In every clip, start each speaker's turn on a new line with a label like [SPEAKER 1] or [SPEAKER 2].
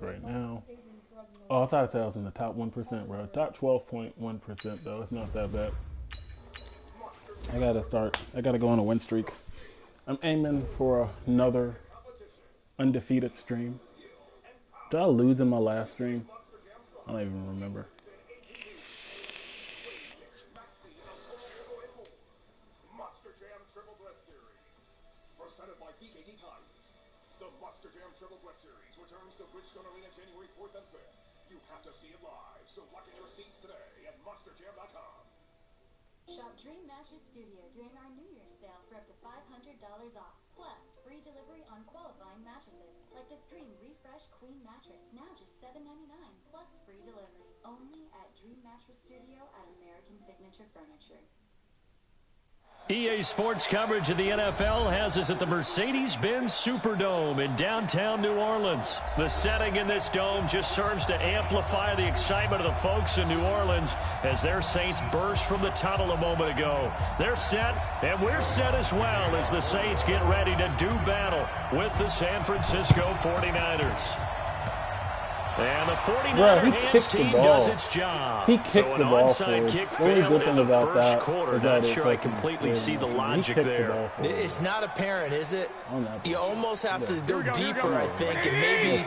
[SPEAKER 1] right now. Oh, I thought I was in the top 1%, bro. Top 12.1%, though. It's not that bad. I gotta go on a win streak. I'm aiming for another undefeated stream. Did I lose in my last stream? I don't even remember.
[SPEAKER 2] Shop Dream Mattress Studio during our New Year's sale for up to $500 off. Plus, free delivery on qualifying mattresses, like this Dream Refresh Queen mattress, now just $7.99, plus free delivery. Only at Dream Mattress Studio at American Signature Furniture.
[SPEAKER 3] EA Sports coverage of the NFL has us at the Mercedes-Benz Superdome in downtown New Orleans. The setting in this dome just serves to amplify the excitement of the folks in New Orleans as their Saints burst from the tunnel a moment ago. They're set, and we're set as well as the Saints get ready to do battle with the San Francisco 49ers. And the 49er team does its job.
[SPEAKER 1] He kicked the ball
[SPEAKER 3] onside kick failed in the first quarter. Not sure I completely see the logic there.
[SPEAKER 4] It's not apparent, is it? You almost have to go deeper, I think, and maybe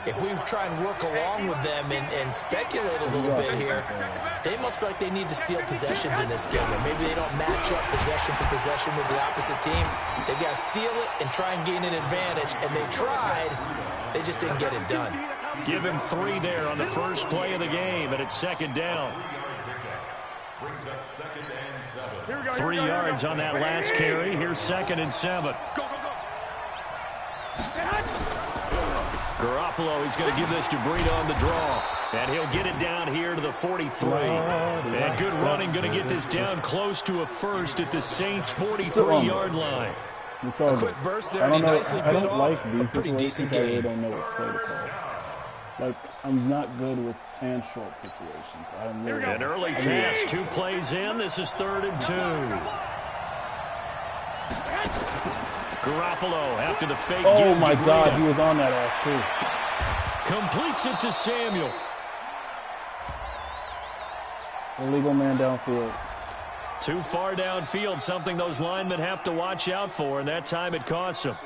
[SPEAKER 4] if we try and work along with them and speculate a little bit here, they must feel like they need to steal possessions in this game. Or maybe they don't match up possession for possession with the opposite team. They got to steal it and try and gain an advantage. And they tried. They just didn't get it done.
[SPEAKER 3] Give him 3 there on the first play of the game, and it's second down. 3 yards on that last carry. Here's 2nd and 7. Garoppolo, he's going to give this to Breida on the draw. And he'll get it down here to the 43. And good running, going to get this down close to a first at the Saints' 43-yard line.
[SPEAKER 1] It's all
[SPEAKER 4] quick burst there.
[SPEAKER 1] I don't know.
[SPEAKER 4] Nicely
[SPEAKER 1] I don't like
[SPEAKER 4] a
[SPEAKER 1] these
[SPEAKER 4] pretty decent
[SPEAKER 1] situations. I really
[SPEAKER 4] game.
[SPEAKER 1] don't know what play to call. Like, I'm not good with hand short situations. I'm really
[SPEAKER 3] An early test, 2 plays in. This is 3rd and 2. Garoppolo after the fake.
[SPEAKER 1] Oh my God, he was on that ass too.
[SPEAKER 3] Completes it to Samuel.
[SPEAKER 1] Illegal man downfield.
[SPEAKER 3] Too far downfield, something those linemen have to watch out for, and that time it costs them.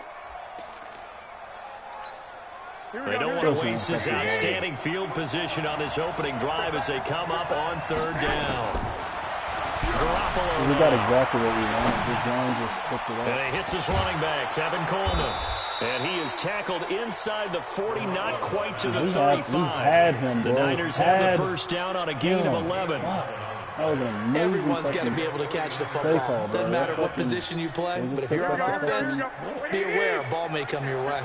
[SPEAKER 3] They don't want to waste this outstanding field position on this opening drive as they come up on 3rd down. Garoppolo.
[SPEAKER 1] We got exactly what we wanted. The Jones just picked it up.
[SPEAKER 3] And he hits his running back, Tevin Coleman. And he is tackled inside the 40, not quite to the 35.
[SPEAKER 1] We had him, bro.
[SPEAKER 3] The Niners have the first down on a gain of 11.
[SPEAKER 4] Everyone's got to be able to catch the football. Doesn't matter what position you play, but if you're on offense, be aware a ball may come your way.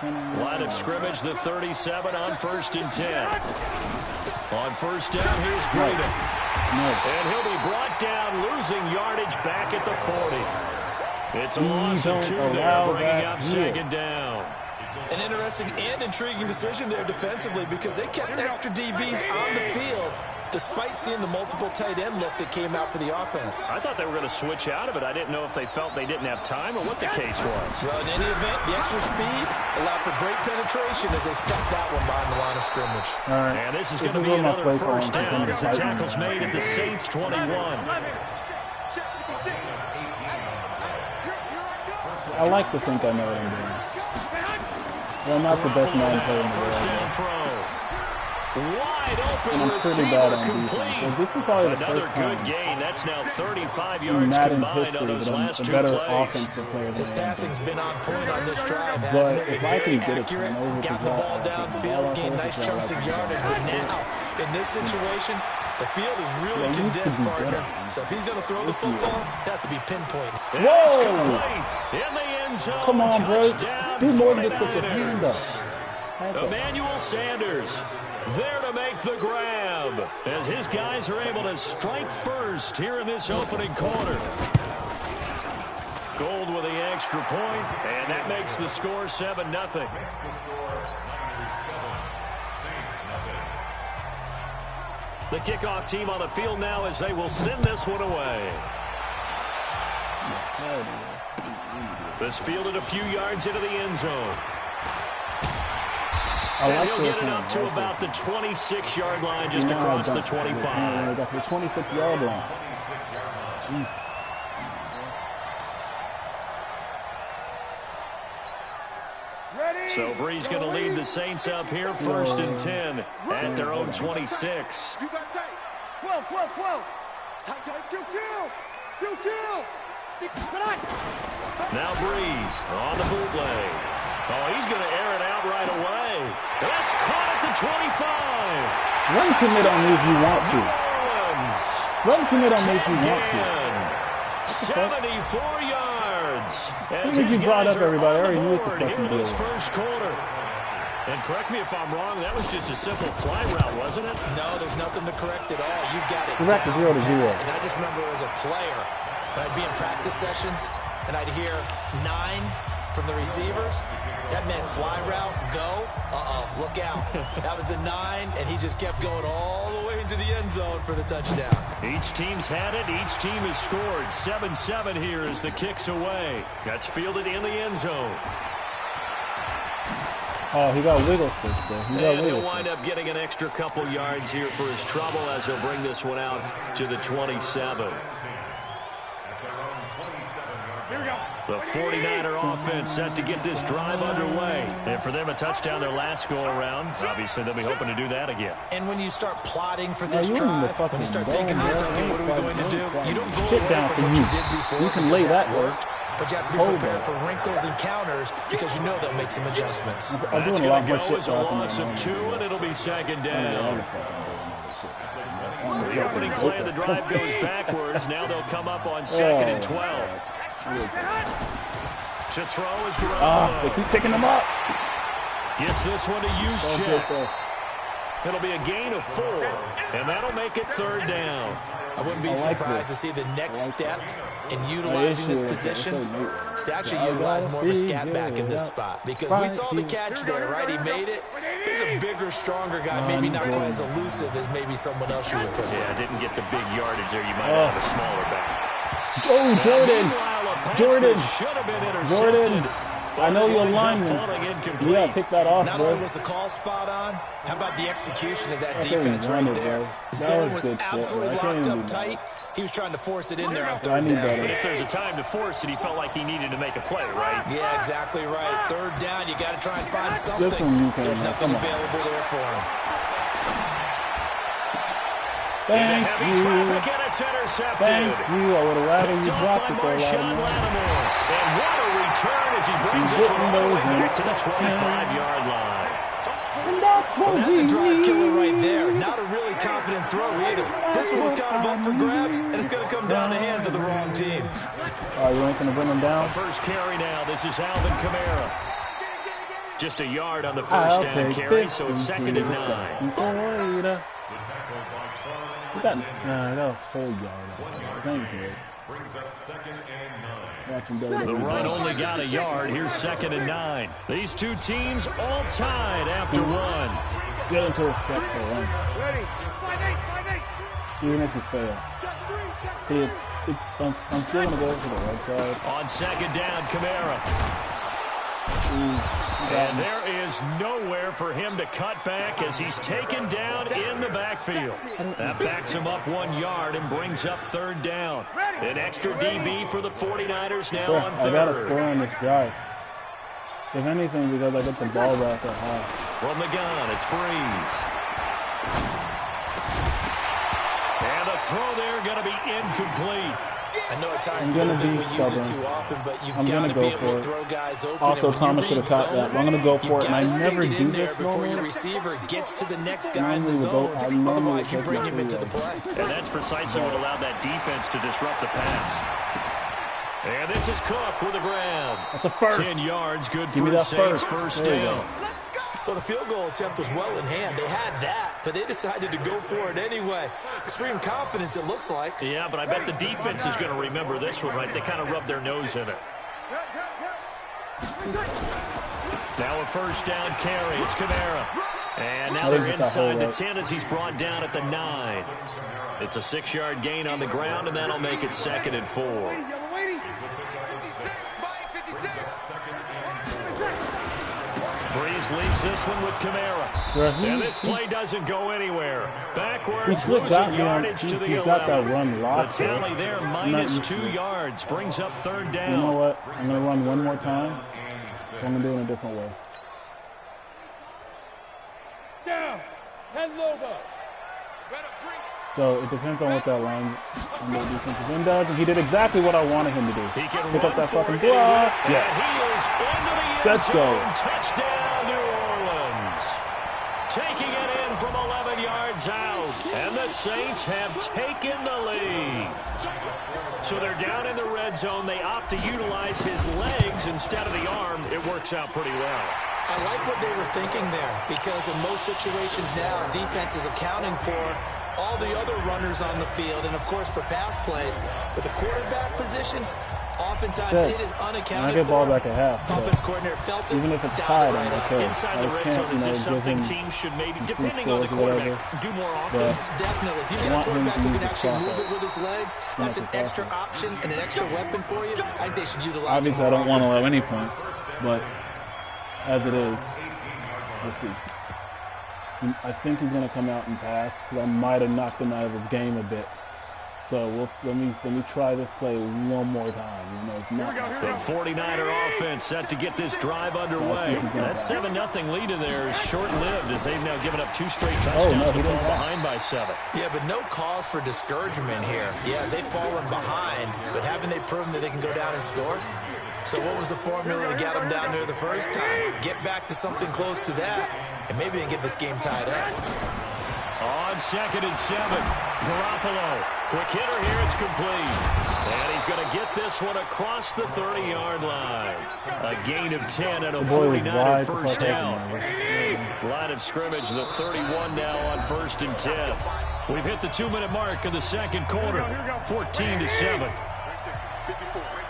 [SPEAKER 3] Line of scrimmage, the 37 on 1st and 10. On 1st down, here's Breida. And he'll be brought down, losing yardage back at the 40. It's a loss of 2 there, bringing up 2nd down.
[SPEAKER 4] An interesting and intriguing decision there defensively because they kept extra DBs on the field despite seeing the multiple tight end look that came out for the offense.
[SPEAKER 3] I thought they were going to switch out of it. I didn't know if they felt they didn't have time or what the case was.
[SPEAKER 4] Well, in any event, the extra speed allowed for great penetration as they stuck that one behind the line of scrimmage.
[SPEAKER 1] All right.
[SPEAKER 3] And this is going to be another first down as the tackle's made at the Saints 21.
[SPEAKER 1] I like to think I know what I'm doing. Well, I'm not the best man player in the world.
[SPEAKER 3] First down throw. Wide open
[SPEAKER 1] And I'm pretty bad on defense. So this is probably the
[SPEAKER 3] Another
[SPEAKER 1] first
[SPEAKER 3] good
[SPEAKER 1] time
[SPEAKER 3] gain. That's now 35
[SPEAKER 1] in
[SPEAKER 3] yards
[SPEAKER 1] Madden
[SPEAKER 3] combined
[SPEAKER 1] history
[SPEAKER 3] on those
[SPEAKER 1] that I'm
[SPEAKER 3] last
[SPEAKER 1] a
[SPEAKER 3] 2
[SPEAKER 1] better
[SPEAKER 3] plays.
[SPEAKER 1] offensive player
[SPEAKER 4] His
[SPEAKER 1] than
[SPEAKER 4] passing's been on point on this drive.
[SPEAKER 1] But
[SPEAKER 4] Hasn't it?
[SPEAKER 1] if
[SPEAKER 4] Been
[SPEAKER 1] I
[SPEAKER 4] very
[SPEAKER 1] can get a
[SPEAKER 4] accurate,
[SPEAKER 1] turnover,
[SPEAKER 4] got the ball downfield, gained nice chunks of yardage. But now, in this situation, the field is really condensed, partner. So if he's going to throw the football, that have to be pinpoint.
[SPEAKER 3] Whoa! In the end zone.
[SPEAKER 1] Come on, bro.
[SPEAKER 3] Touchdown,
[SPEAKER 1] Do more than just put your hand up.
[SPEAKER 3] Emmanuel Sanders there to make the grab as his guys are able to strike first here in this opening quarter. Gold with the extra point, and that makes the score 7-0. The kickoff team on the field now as they will send this one away. This fielded a few yards into the end zone. And he'll get it up to about the 26-yard line, just across the 25.
[SPEAKER 1] Got the 26-yard line. Jeez.
[SPEAKER 3] So Bree's going to lead the Saints up here, 1st and 10 at their own 26. Now Breeze on the bootleg. Oh, he's going to air it out right away. That's caught at the 25.
[SPEAKER 1] Run commit on me if you want to. Run commit on me if you want to.
[SPEAKER 3] 74 yards.
[SPEAKER 1] As soon as you brought up everybody, I already knew what the fucking deal was.
[SPEAKER 3] First quarter. And correct me if I'm wrong, that was just a simple fly route, wasn't it?
[SPEAKER 4] No, there's nothing to correct at all. You got it.
[SPEAKER 1] Correct 0 to 0.
[SPEAKER 4] And I just remember as a player, when I'd be in practice sessions, and I'd hear 9 from the receivers. That meant fly route, go, look out. That was the 9, and he just kept going all the way into the end zone for the touchdown.
[SPEAKER 3] Each team's had it. Each team has scored. 7-7 here as the kick's away. That's fielded in the end zone.
[SPEAKER 1] Oh, he got wiggle sticks there.
[SPEAKER 3] And he'll wind up getting an extra couple yards here for his trouble as he'll bring this one out to the 27. The 49er offense set to get this drive underway. And for them, a touchdown their last go-around. Obviously, they'll be hoping to do that again.
[SPEAKER 4] And when you start plotting for this drive, when you start thinking, okay, what are we going to do? You don't go
[SPEAKER 1] shit down for
[SPEAKER 4] what
[SPEAKER 1] you.
[SPEAKER 4] You did before.
[SPEAKER 1] You can lay that
[SPEAKER 4] worked. But you have to be prepared for wrinkles and counters because you know they'll make some adjustments.
[SPEAKER 3] That's going to go as a loss of 2, and it'll be 2nd down. The opening play of the drive goes backwards. Now they'll come up on 2nd and 12. To throw is Garoppolo.
[SPEAKER 1] They keep picking them up.
[SPEAKER 3] Gets this one to Juszczyk. It'll be a gain of 4, and that'll make it 3rd down.
[SPEAKER 4] I wouldn't be surprised to see the next step in utilizing this position is to actually utilize more of a scat back in this spot. Because we saw the catch there, right? He made it. He's a bigger, stronger guy, maybe not quite as elusive as maybe someone else you would put.
[SPEAKER 3] Yeah, didn't get the big yardage there. You might have a smaller back.
[SPEAKER 1] Oh, Jordan. I know your lineman. You got to pick that off,
[SPEAKER 4] Not only was the call spot on, how about the execution of that defense right there? Zone was absolutely locked up tight. He was trying to force it in there on 3rd down.
[SPEAKER 3] But if there's a time to force it, he felt like he needed to make a play, right?
[SPEAKER 4] Yeah, exactly right. 3rd down, you got to try and find something. There's nothing available there for him.
[SPEAKER 1] Thank you. Thank you. I would have rather you dropped it there, Lattimore.
[SPEAKER 3] And what a return as he brings this one all the way back to the 25-yard line.
[SPEAKER 1] And that's what
[SPEAKER 4] that's a drive killer right there. Not a really confident throw either. This one was kind of up for grabs, and it's going to come down the hands of the wrong team.
[SPEAKER 1] You ain't going to bring him down?
[SPEAKER 3] First carry now. This is Alvin Kamara. Just a yard on the first down carry, so it's 2nd and 9.
[SPEAKER 1] We got a whole yard. Thank you.
[SPEAKER 3] The run only got a yard. Here's 2nd and 9. These two teams all tied after 1.
[SPEAKER 1] Get into a step for 1. Even if you fail. See, I'm still going to go to the right side.
[SPEAKER 3] On 2nd down, Kamara. And there is nowhere for him to cut back as he's taken down in the backfield. That backs him up 1 yard and brings up 3rd down. An extra DB for the 49ers now on 3rd.
[SPEAKER 1] I got to score on this drive. If anything, because I get the ball back at half.
[SPEAKER 3] From the gun, it's Breeze. And the throw there going to be incomplete.
[SPEAKER 4] I know at times people think we use it too often, but you've got to be able to throw guys open.
[SPEAKER 1] Also, Thomas should have caught that. I'm going to go for it, and I never do this
[SPEAKER 4] before your receiver gets to the next guy in the zone. Otherwise, you bring him into the play.
[SPEAKER 3] And that's precisely what allowed that defense to disrupt the pass. And this is Cook with a grab.
[SPEAKER 1] That's a first.
[SPEAKER 3] 10 yards, good for the Saints, first down.
[SPEAKER 4] Well, the field goal attempt was well in hand. They had that, but they decided to go for it anyway. Extreme confidence, it looks like.
[SPEAKER 3] Yeah, but I bet the defense is going to remember this one, right? They kind of rubbed their nose in it. Now a first down carry. It's Kamara. And now they're inside the 10 as he's brought down at the 9. It's a 6-yard gain on the ground, and that'll make it 2nd and 4. Breeze Breeze leaves this one with Kamara. And this play doesn't go anywhere. Backwards, losing yardage to the 11.
[SPEAKER 1] Got that run locked.
[SPEAKER 3] The tally there, minus 2 yards, brings up third down.
[SPEAKER 1] You know what? I'm going to run one more time. I'm going to do it in a different way.
[SPEAKER 5] Down. 10 logo.
[SPEAKER 1] So it depends on what that line on the defensive end does. And he did exactly what I wanted him to do.
[SPEAKER 3] He can
[SPEAKER 1] pick up that fucking block.
[SPEAKER 3] Yes. He is into the end
[SPEAKER 1] Let's go.
[SPEAKER 3] Touchdown, New Orleans. Taking it in from 11 yards out. And the Saints have taken the lead. So they're down in the red zone. They opt to utilize his legs instead of the arm. It works out pretty well.
[SPEAKER 4] I like what they were thinking there, because in most situations now, defense is accounting for all the other runners on the field, and of course for pass plays. But the quarterback position, oftentimes it is unaccounted
[SPEAKER 1] I get ball back at half.
[SPEAKER 4] Offense coordinator felt it.
[SPEAKER 1] Even if it's tied, I'm okay.
[SPEAKER 3] Inside the red zone, is this something teams should maybe, depending on the quarterback, do more often?
[SPEAKER 4] Definitely. If you get a quarterback who can actually move it with his legs, that's an extra option and an extra weapon for you. I think they should utilize it.
[SPEAKER 1] Obviously, I don't want to allow any points, but as it is, we'll see. I think he's going to come out and pass, because I might have knocked him out of his game a bit. So let me try this play one more time. You know, it's not
[SPEAKER 3] the 49er offense set to get this drive underway. That 7-0 lead in there is short-lived, as they've now given up 2 straight touchdowns to fall behind by 7.
[SPEAKER 4] Yeah, but no cause for discouragement here. Yeah, they've fallen behind, but haven't they proven that they can go down and score? So what was the formula that got them down there the first time? Get back to something close to that, and maybe they can get this game tied up.
[SPEAKER 3] On 2nd and 7, Garoppolo. Quick hitter here, it's complete. And he's going to get this one across the 30-yard line. A gain of 10 and a 49er first down. Line of scrimmage, the 31 now on 1st and 10. We've hit the 2-minute mark of the second quarter, 14-7.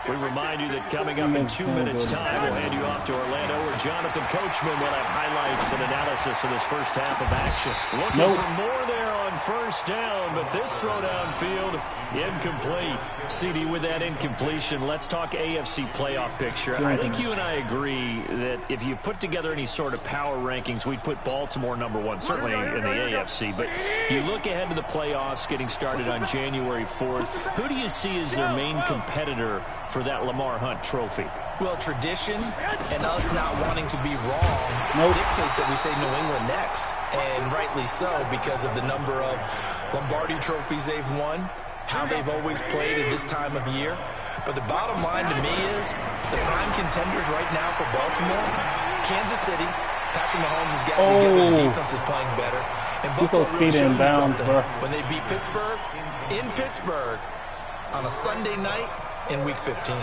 [SPEAKER 3] We remind you that coming up in 2 minutes' time, we'll hand you off to Orlando, where Jonathan Coachman will have highlights and analysis of his first half of action. Looking for more there on first down, but this throw downfield, incomplete. CD, with that incompletion, let's talk AFC playoff picture. I think you and I agree that if you put together any sort of power rankings, we'd put Baltimore #1, certainly in the AFC. But you look ahead to the playoffs getting started on January 4th. Who do you see as their main competitor for that Lamar Hunt trophy?
[SPEAKER 4] Well, tradition and us not wanting to be wrong dictates that we say New England next. And rightly so, because of the number of Lombardi trophies they've won, how they've always played at this time of year. But the bottom line to me is the prime contenders right now for Baltimore, Kansas City. Patrick Mahomes has got to get together. The defense is playing better. And Buffalo really showed you something when they beat Pittsburgh in Pittsburgh on a Sunday night in Week 15.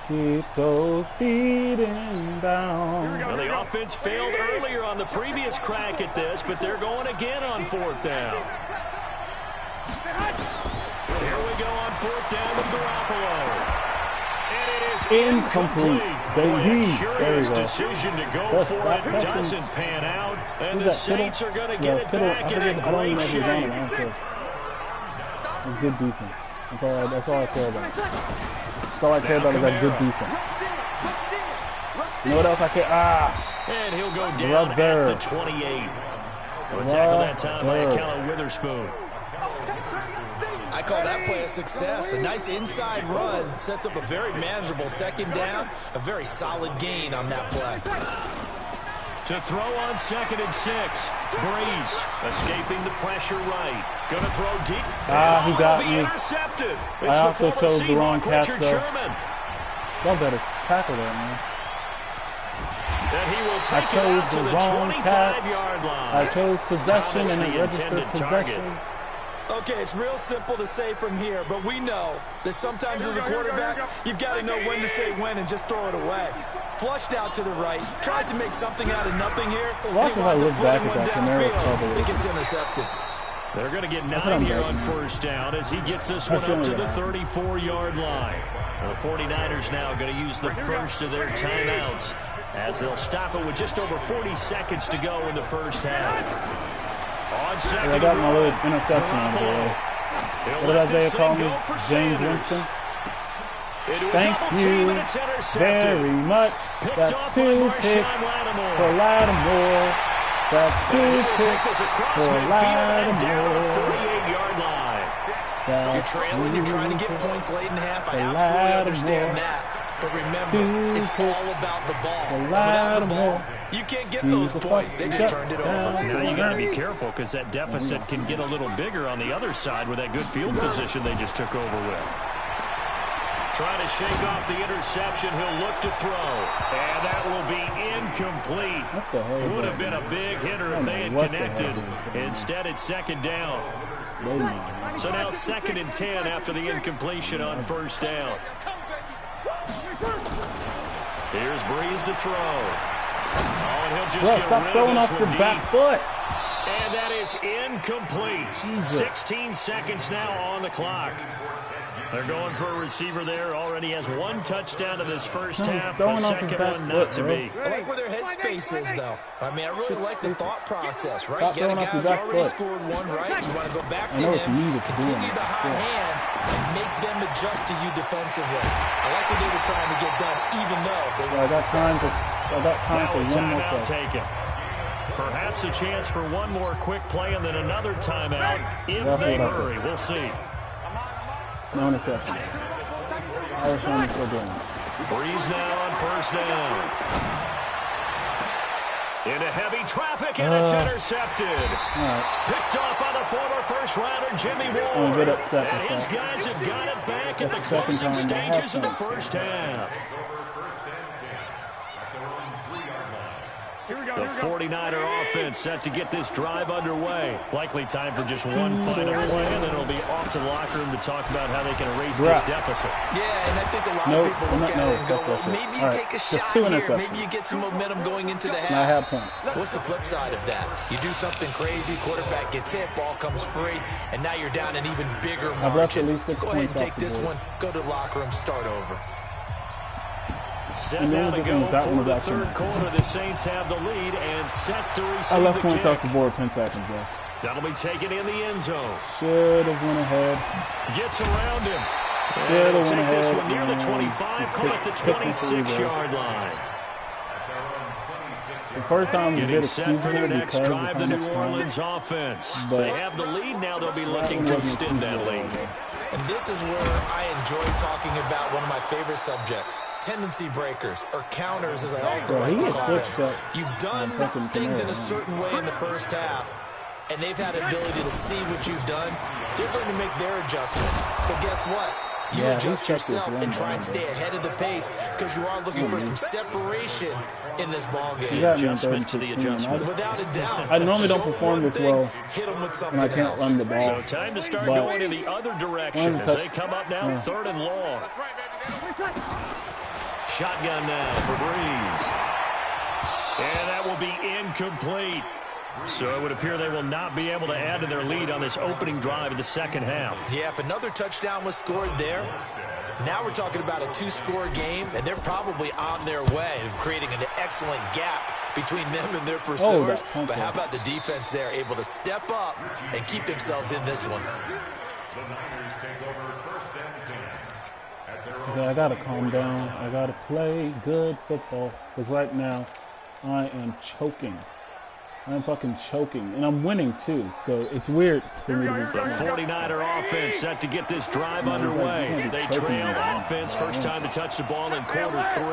[SPEAKER 1] Keep those feet down.
[SPEAKER 3] Well, the offense failed earlier on the previous crack at this, but they're going again on 4th down. Here we go on 4th down with Garoppolo. And it is incomplete.
[SPEAKER 1] Baby.
[SPEAKER 3] Curious decision to go for it. Doesn't pan out, and the Saints are going to get it back in a great shape.
[SPEAKER 1] It's good defense. That's all I care about. That's all I care about is that good defense. You know what else I care?
[SPEAKER 3] And he'll go down at the 28. We'll tackle that time by Ahkello Witherspoon.
[SPEAKER 4] I call that play a success. A nice inside run sets up a very manageable 2nd down. A very solid gain on that play.
[SPEAKER 3] To throw on 2nd and 6. Breeze escaping the pressure right. Going to throw deep.
[SPEAKER 1] He got me.
[SPEAKER 3] Intercepted.
[SPEAKER 1] I also chose the wrong catch, though. Y'all better tackle that, man.
[SPEAKER 3] And he will take it out to the 25-yard line.
[SPEAKER 1] I chose possession and it registered possession.
[SPEAKER 4] Okay, it's real simple to say from here, but we know that sometimes as a quarterback, you've got to know when to say when and just throw it away. Flushed out to the right, tries to make something out of nothing here.
[SPEAKER 1] Watch if I look back at that Kamara trouble.
[SPEAKER 4] It gets intercepted.
[SPEAKER 3] They're going to get 9 here on 1st down as he gets this one up to the 34-yard line. The 49ers now going to use the first of their timeouts as they'll stop it with just over 40 seconds to go in the first half. On 2nd,
[SPEAKER 1] I got my little interception on the way. What did Isaiah call me? James Winston? Thank you very much. That's 2 picks for Lattimore. That's 2 picks for Lattimore.
[SPEAKER 3] 48-yard line.
[SPEAKER 4] You're trailing, you're trying to get points late in half. I absolutely understand that. But remember, it's all about the ball. Without the ball, you can't get those points. They just turned it over.
[SPEAKER 3] Now you got to be careful because that deficit can get a little bigger on the other side with that good field position they just took over with. Trying to shake off the interception. He'll look to throw. And that will be incomplete. Would have been a big hitter if they had connected. Instead, it's second down. So now 2nd and 10 after the incompletion on first down. Here's Breeze to throw. Oh, and he'll just get rid
[SPEAKER 1] throwing
[SPEAKER 3] of
[SPEAKER 1] off
[SPEAKER 3] this
[SPEAKER 1] your
[SPEAKER 3] one
[SPEAKER 1] back
[SPEAKER 3] deep.
[SPEAKER 1] foot.
[SPEAKER 3] And that is incomplete.
[SPEAKER 1] Jesus.
[SPEAKER 3] 16 seconds now on the clock. They're going for a receiver there. Already has 1 touchdown to this first half. The second one not to be.
[SPEAKER 4] I like where their headspace is, though. I mean, I really like the thought process, right? You got a guy who's already scored 1, right? You want to go back to him, continue the hot hand, and make them adjust to you defensively. I like what they were trying to get done, even though they were successful.
[SPEAKER 1] I got time for one more play.
[SPEAKER 3] Taken. Perhaps a chance for one more quick play and then another timeout if they hurry. We'll see.
[SPEAKER 1] No interception. Irish Army still doing it.
[SPEAKER 3] Breeze now on first down. Into heavy traffic, and it's intercepted.
[SPEAKER 1] Right.
[SPEAKER 3] Picked off by the former first-rounder Jimmy Ward.
[SPEAKER 1] I'm a bit upset
[SPEAKER 3] and
[SPEAKER 1] with
[SPEAKER 3] his
[SPEAKER 1] that.
[SPEAKER 3] guys have got it back at the
[SPEAKER 1] That's the second
[SPEAKER 3] closing
[SPEAKER 1] time
[SPEAKER 3] stages of the
[SPEAKER 1] halftime.
[SPEAKER 3] first half. The 49er offense set to get this drive underway. Likely time for just one final play, and then it'll be off to the locker room to talk about how they can erase this deficit.
[SPEAKER 4] Yeah, and I think a lot of people look at it and go, well, maybe you take a shot here. Maybe you get some momentum going into the half.
[SPEAKER 1] I have points.
[SPEAKER 4] What's the flip side of that? You do something crazy, quarterback gets hit, ball comes free, and now you're down an even bigger margin.
[SPEAKER 1] I've left at least 6
[SPEAKER 4] Go ahead and
[SPEAKER 1] points
[SPEAKER 4] take this one, go to the locker room, start over.
[SPEAKER 3] Set now to go for the third quarter. The Saints have the lead and set to receive
[SPEAKER 1] I left
[SPEAKER 3] the
[SPEAKER 1] points
[SPEAKER 3] kick.
[SPEAKER 1] off the board, 10 seconds left.
[SPEAKER 3] That'll be taken in the end zone.
[SPEAKER 1] Should have went ahead.
[SPEAKER 3] Gets around him.
[SPEAKER 1] Should have
[SPEAKER 3] Take
[SPEAKER 1] went
[SPEAKER 3] this
[SPEAKER 1] ahead.
[SPEAKER 3] one near the 25, call it the 26-yard line.
[SPEAKER 1] The first time was a bit
[SPEAKER 3] Getting set for their
[SPEAKER 1] excusable
[SPEAKER 3] next
[SPEAKER 1] because
[SPEAKER 3] drive, the
[SPEAKER 1] of how
[SPEAKER 3] New
[SPEAKER 1] much
[SPEAKER 3] Orleans offense.
[SPEAKER 1] But
[SPEAKER 3] They have the lead now. They'll be looking to extend that lead.
[SPEAKER 4] And this is where I enjoy talking about one of my favorite subjects, tendency breakers, or counters, as I also like to call them. You've done things in a certain way in the first half, and they've had the ability to see what you've done. They're going to make their adjustments. So guess what? You adjust yourself and try and stay ahead of the pace because you are looking for some separation in this ball game.
[SPEAKER 3] Adjustment to the adjustment.
[SPEAKER 4] Without a doubt.
[SPEAKER 1] I normally don't perform this well when I can't run the ball.
[SPEAKER 3] So time to start going in the other direction as they come up now, 3rd and long. Shotgun now for Breeze. And that will be incomplete. So it would appear they will not be able to add to their lead on this opening drive of the second half.
[SPEAKER 4] Yeah, if another touchdown was scored there, now we're talking about a 2-score game, and they're probably on their way of creating an excellent gap between them and their pursuers. But how about the defense there, able to step up and keep themselves in this one?
[SPEAKER 1] Okay, I gotta calm down. I gotta play good football because right now I am choking. I'm fucking choking, and I'm winning too, so it's weird for me to be
[SPEAKER 3] The 49er offense set to get this drive underway. They trail offense, first time to touch the ball in quarter 3,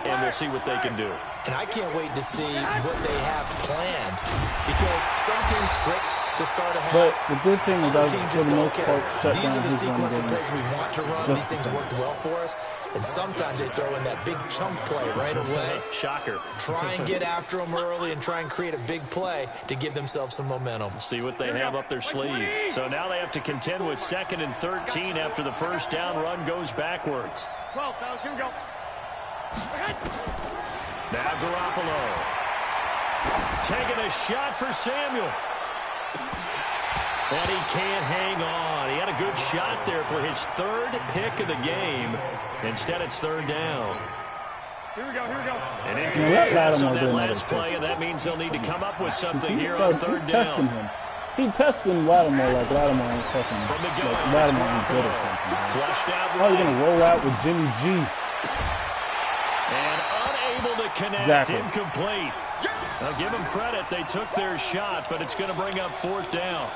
[SPEAKER 3] and we'll see what they can do.
[SPEAKER 4] And I can't wait to see what they have planned, because some teams script to start a half.
[SPEAKER 1] But the good thing is
[SPEAKER 4] other
[SPEAKER 1] that
[SPEAKER 4] teams
[SPEAKER 1] for
[SPEAKER 4] just
[SPEAKER 1] the
[SPEAKER 4] go,
[SPEAKER 1] most
[SPEAKER 4] okay,
[SPEAKER 1] part, shut
[SPEAKER 4] these
[SPEAKER 1] down
[SPEAKER 4] are the
[SPEAKER 1] his run
[SPEAKER 4] sequence of
[SPEAKER 1] game.
[SPEAKER 4] plays we want to run. These things worked well for us. And sometimes they throw in that big chunk play right away.
[SPEAKER 3] Shocker.
[SPEAKER 4] Try and get after them early and try and create a big play to give themselves some momentum.
[SPEAKER 3] See what they have up their sleeve. So now they have to contend with 2nd and 13 after the first down run goes backwards.
[SPEAKER 5] 12, fellas, here we go.
[SPEAKER 3] Now Garoppolo. Taking a shot for Samuel. And he can't hang on. He had a good shot there for his 3rd pick of the game. Instead, it's 3rd down.
[SPEAKER 5] Here we go, here we go.
[SPEAKER 3] And incomplete pass on that last play, and that means they'll need to come up with something here on 3rd down.
[SPEAKER 1] He testing Lattimore like Lattimore ain't fucking like Lattimore ain't good or something. Oh, you're gonna roll out with Jimmy G.
[SPEAKER 3] And unable to connect, incomplete. Now give them credit, they took their shot, but it's going to bring up 4th down.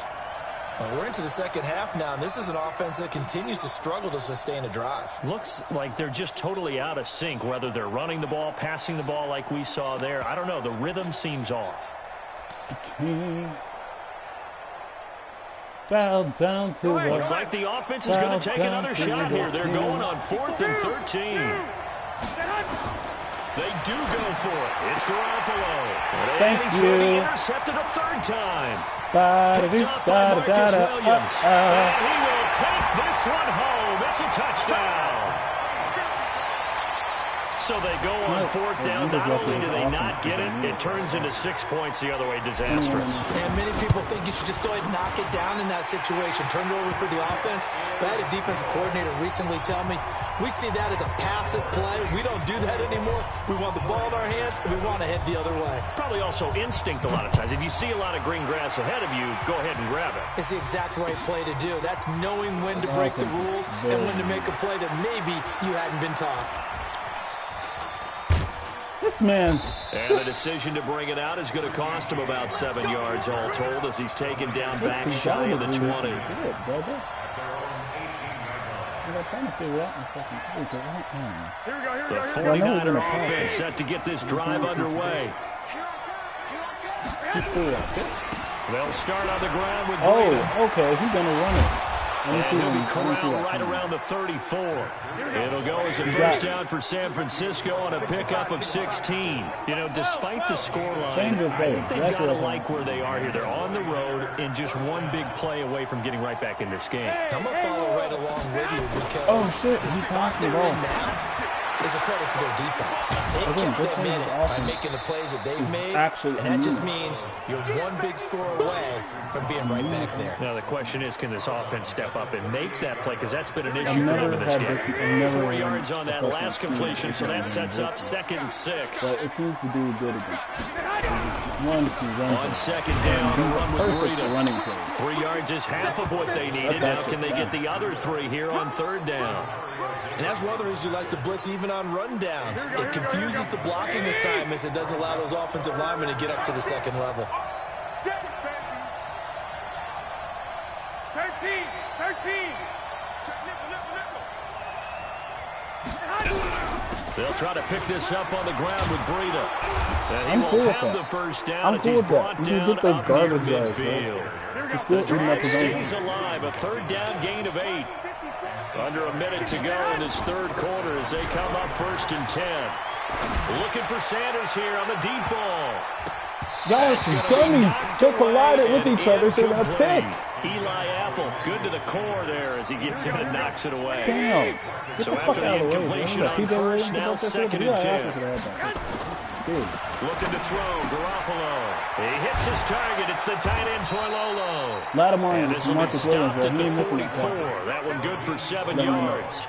[SPEAKER 4] We're into the second half now, and this is an offense that continues to struggle to sustain a drive.
[SPEAKER 3] Looks like they're just totally out of sync, whether they're running the ball, passing the ball like we saw there. I don't know, the rhythm seems off.
[SPEAKER 1] Bow down to
[SPEAKER 3] looks like the offense is going to take another shot here. They're going on 4th and 13. They do go for it. It's Garoppolo. And he's going to be intercepted a 3rd time. Picked up by Marcus Williams. And he will take this one home. It's a touchdown. So they go on 4th down. Not only do they not get it, it turns into 6 points the other way. Disastrous.
[SPEAKER 4] And many people think you should just go ahead and knock it down in that situation. Turn it over for the offense. But I had a defensive coordinator recently tell me, we see that as a passive play. We don't do that anymore. We want the ball in our hands, and we want to head the other way.
[SPEAKER 3] Probably also instinct a lot of times. If you see a lot of green grass ahead of you, go ahead and grab it.
[SPEAKER 4] It's the exact right play to do. That's knowing when to break the rules and when to make a play that maybe you hadn't been taught.
[SPEAKER 1] This man.
[SPEAKER 3] And the decision to bring it out is going to cost him about 7 yards all told as he's taken down back shy of the 20. The 49er offense set to get this drive underway. They'll start on the ground with Breida.
[SPEAKER 1] Okay, he's going to run it.
[SPEAKER 3] And he'll be corralled right around the 34. It'll go as a 1st down for San Francisco on a pickup of 16. You know, despite the scoreline, I think they've got to like where they are here. They're on the road and just one big play away from getting right back in this game.
[SPEAKER 4] I'm going to follow right along with you because the spot they're in now is a credit to their defense. They've kept them in it by making the plays that they've made, and that just means you're one big score away from being right back there.
[SPEAKER 3] Now the question is, can this offense step up and make that play? Because that's been an issue for them in this game. 4 yards on that last completion, so that sets up 2nd and 6.
[SPEAKER 1] But it seems to do good against them.
[SPEAKER 3] On 2nd down, run with Breida. 3 yards is half of what they needed. Now can they get the other 3 here on 3rd down?
[SPEAKER 4] And that's one of the reasons you like to blitz even on rundowns. It confuses the blocking assignments. It doesn't allow those offensive linemen to get up to the 2nd level.
[SPEAKER 5] 13.
[SPEAKER 3] They'll try to pick this up on the ground with Breida. And he will have the 1st down as he's brought down up near midfield. The drive stays alive. A 3rd down gain of 8. Under a minute to go in this 3rd quarter as they come up 1st and 10. Looking for Sanders here on the deep ball.
[SPEAKER 1] Y'all are some dummies. They collided with each other, so got picked.
[SPEAKER 3] Eli Apple, good to the core there as he gets in and knocks it away.
[SPEAKER 1] Damn.
[SPEAKER 3] So after the incompletion on 1st, now 2nd and 10. Looking to throw, Garoppolo. He hits his target. It's the tight end, Toilolo.
[SPEAKER 1] Lattimore
[SPEAKER 3] and this will be stopped at the 44. That one good for 7 yards.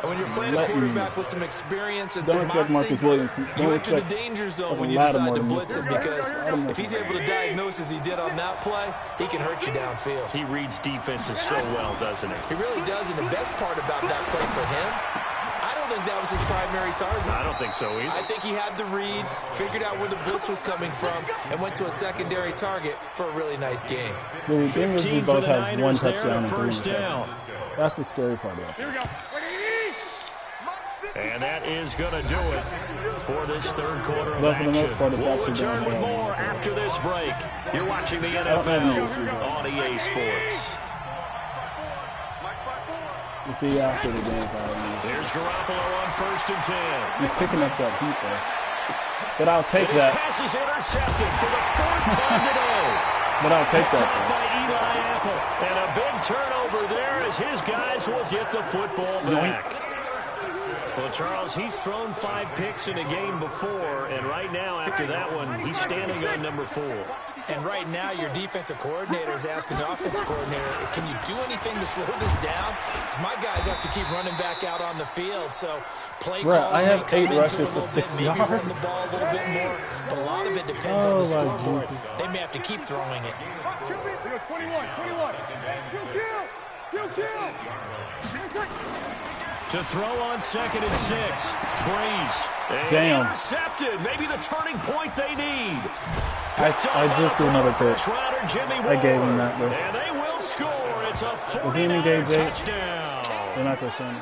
[SPEAKER 4] When you're playing a quarterback with some experience and some moxie, you enter the danger zone when you decide to blitz him because if he's able to diagnose as he did on that play, he can hurt you downfield.
[SPEAKER 3] He reads defenses so well, doesn't he?
[SPEAKER 4] He really does, and the best part about that play for him, I don't think that was his primary target.
[SPEAKER 3] I don't think so either.
[SPEAKER 4] I think he had the read, figured out where the blitz was coming from, and went to a secondary target for a really nice game.
[SPEAKER 3] 15 for the Niners there on 1st down.
[SPEAKER 1] That's the scary part of it.
[SPEAKER 5] Here we go.
[SPEAKER 3] And that is going to do it for this 3rd quarter of action. We'll return with more after this break. You're watching the NFL on EA Sports.
[SPEAKER 1] We'll see you after the game.
[SPEAKER 3] There's Garoppolo on 1st and 10.
[SPEAKER 1] He's picking up that heat there. But I'll take that.
[SPEAKER 3] His pass is intercepted for the 4th time today.
[SPEAKER 1] But I'll take that.
[SPEAKER 3] Picked up by Eli Apple. And a big turnover there as his guys will get the football back. Well, Charles, he's thrown 5 picks in a game before, and right now, after that one, he's standing on number 4.
[SPEAKER 4] And right now, your defensive coordinator is asking the offensive coordinator, can you do anything to slow this down? Because my guys have to keep running back out on the field. So play calling
[SPEAKER 1] I have
[SPEAKER 4] may
[SPEAKER 1] 8
[SPEAKER 4] come into
[SPEAKER 1] rushes
[SPEAKER 4] it a
[SPEAKER 1] for
[SPEAKER 4] little bit,
[SPEAKER 1] 6
[SPEAKER 4] maybe
[SPEAKER 1] yards.
[SPEAKER 4] run the ball a little bit more. But a lot of it depends on the scoreboard. They may have to keep throwing it.
[SPEAKER 5] 21.
[SPEAKER 3] To throw on 2nd and 6. Breeze.
[SPEAKER 1] Damn.
[SPEAKER 3] Intercepted. Maybe the turning point they need.
[SPEAKER 1] I just threw another pick. I gave him that, bro.
[SPEAKER 3] And they will score. It's a 49
[SPEAKER 1] 49
[SPEAKER 3] touchdown.
[SPEAKER 1] They're not going to show me.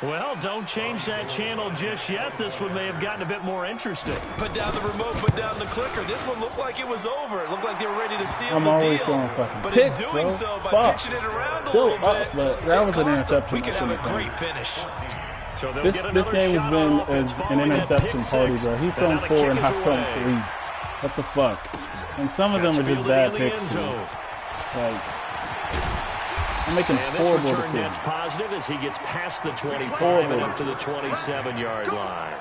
[SPEAKER 3] Well, don't change that channel just yet. This one may have gotten a bit more interesting.
[SPEAKER 4] Put down the remote, put down the clicker. This one looked like it was over. It looked like they were ready to seal
[SPEAKER 1] I'm
[SPEAKER 4] the
[SPEAKER 1] always
[SPEAKER 4] deal.
[SPEAKER 1] throwing fucking
[SPEAKER 4] But
[SPEAKER 1] picks,
[SPEAKER 4] in doing
[SPEAKER 1] bro.
[SPEAKER 4] so, by
[SPEAKER 1] Fuck.
[SPEAKER 4] pitching it around a
[SPEAKER 1] Still
[SPEAKER 4] little
[SPEAKER 1] up,
[SPEAKER 4] bit,
[SPEAKER 1] but that was an
[SPEAKER 4] it cost them.
[SPEAKER 1] interception.
[SPEAKER 4] We could have a
[SPEAKER 1] Shouldn't
[SPEAKER 4] great
[SPEAKER 1] have
[SPEAKER 4] finish.
[SPEAKER 3] So they'll
[SPEAKER 1] This
[SPEAKER 3] get another
[SPEAKER 1] game has
[SPEAKER 3] shot
[SPEAKER 1] been
[SPEAKER 3] on offense
[SPEAKER 1] an
[SPEAKER 3] following that
[SPEAKER 1] interception
[SPEAKER 3] pick
[SPEAKER 1] party,
[SPEAKER 3] six.
[SPEAKER 1] bro. He's
[SPEAKER 3] And
[SPEAKER 1] thrown
[SPEAKER 3] now the
[SPEAKER 1] 4
[SPEAKER 3] kick
[SPEAKER 1] and
[SPEAKER 3] is
[SPEAKER 1] I've thrown
[SPEAKER 3] away.
[SPEAKER 1] 3. What the fuck? And some of them are just
[SPEAKER 3] Fielded
[SPEAKER 1] bad
[SPEAKER 3] in the
[SPEAKER 1] picks,
[SPEAKER 3] end
[SPEAKER 1] too.
[SPEAKER 3] zone.
[SPEAKER 1] Like, I'm making
[SPEAKER 3] And this
[SPEAKER 1] horrible
[SPEAKER 3] return
[SPEAKER 1] decisions.
[SPEAKER 3] net's positive as he gets past the 25
[SPEAKER 1] Horrible
[SPEAKER 3] and up to the 27-yard line.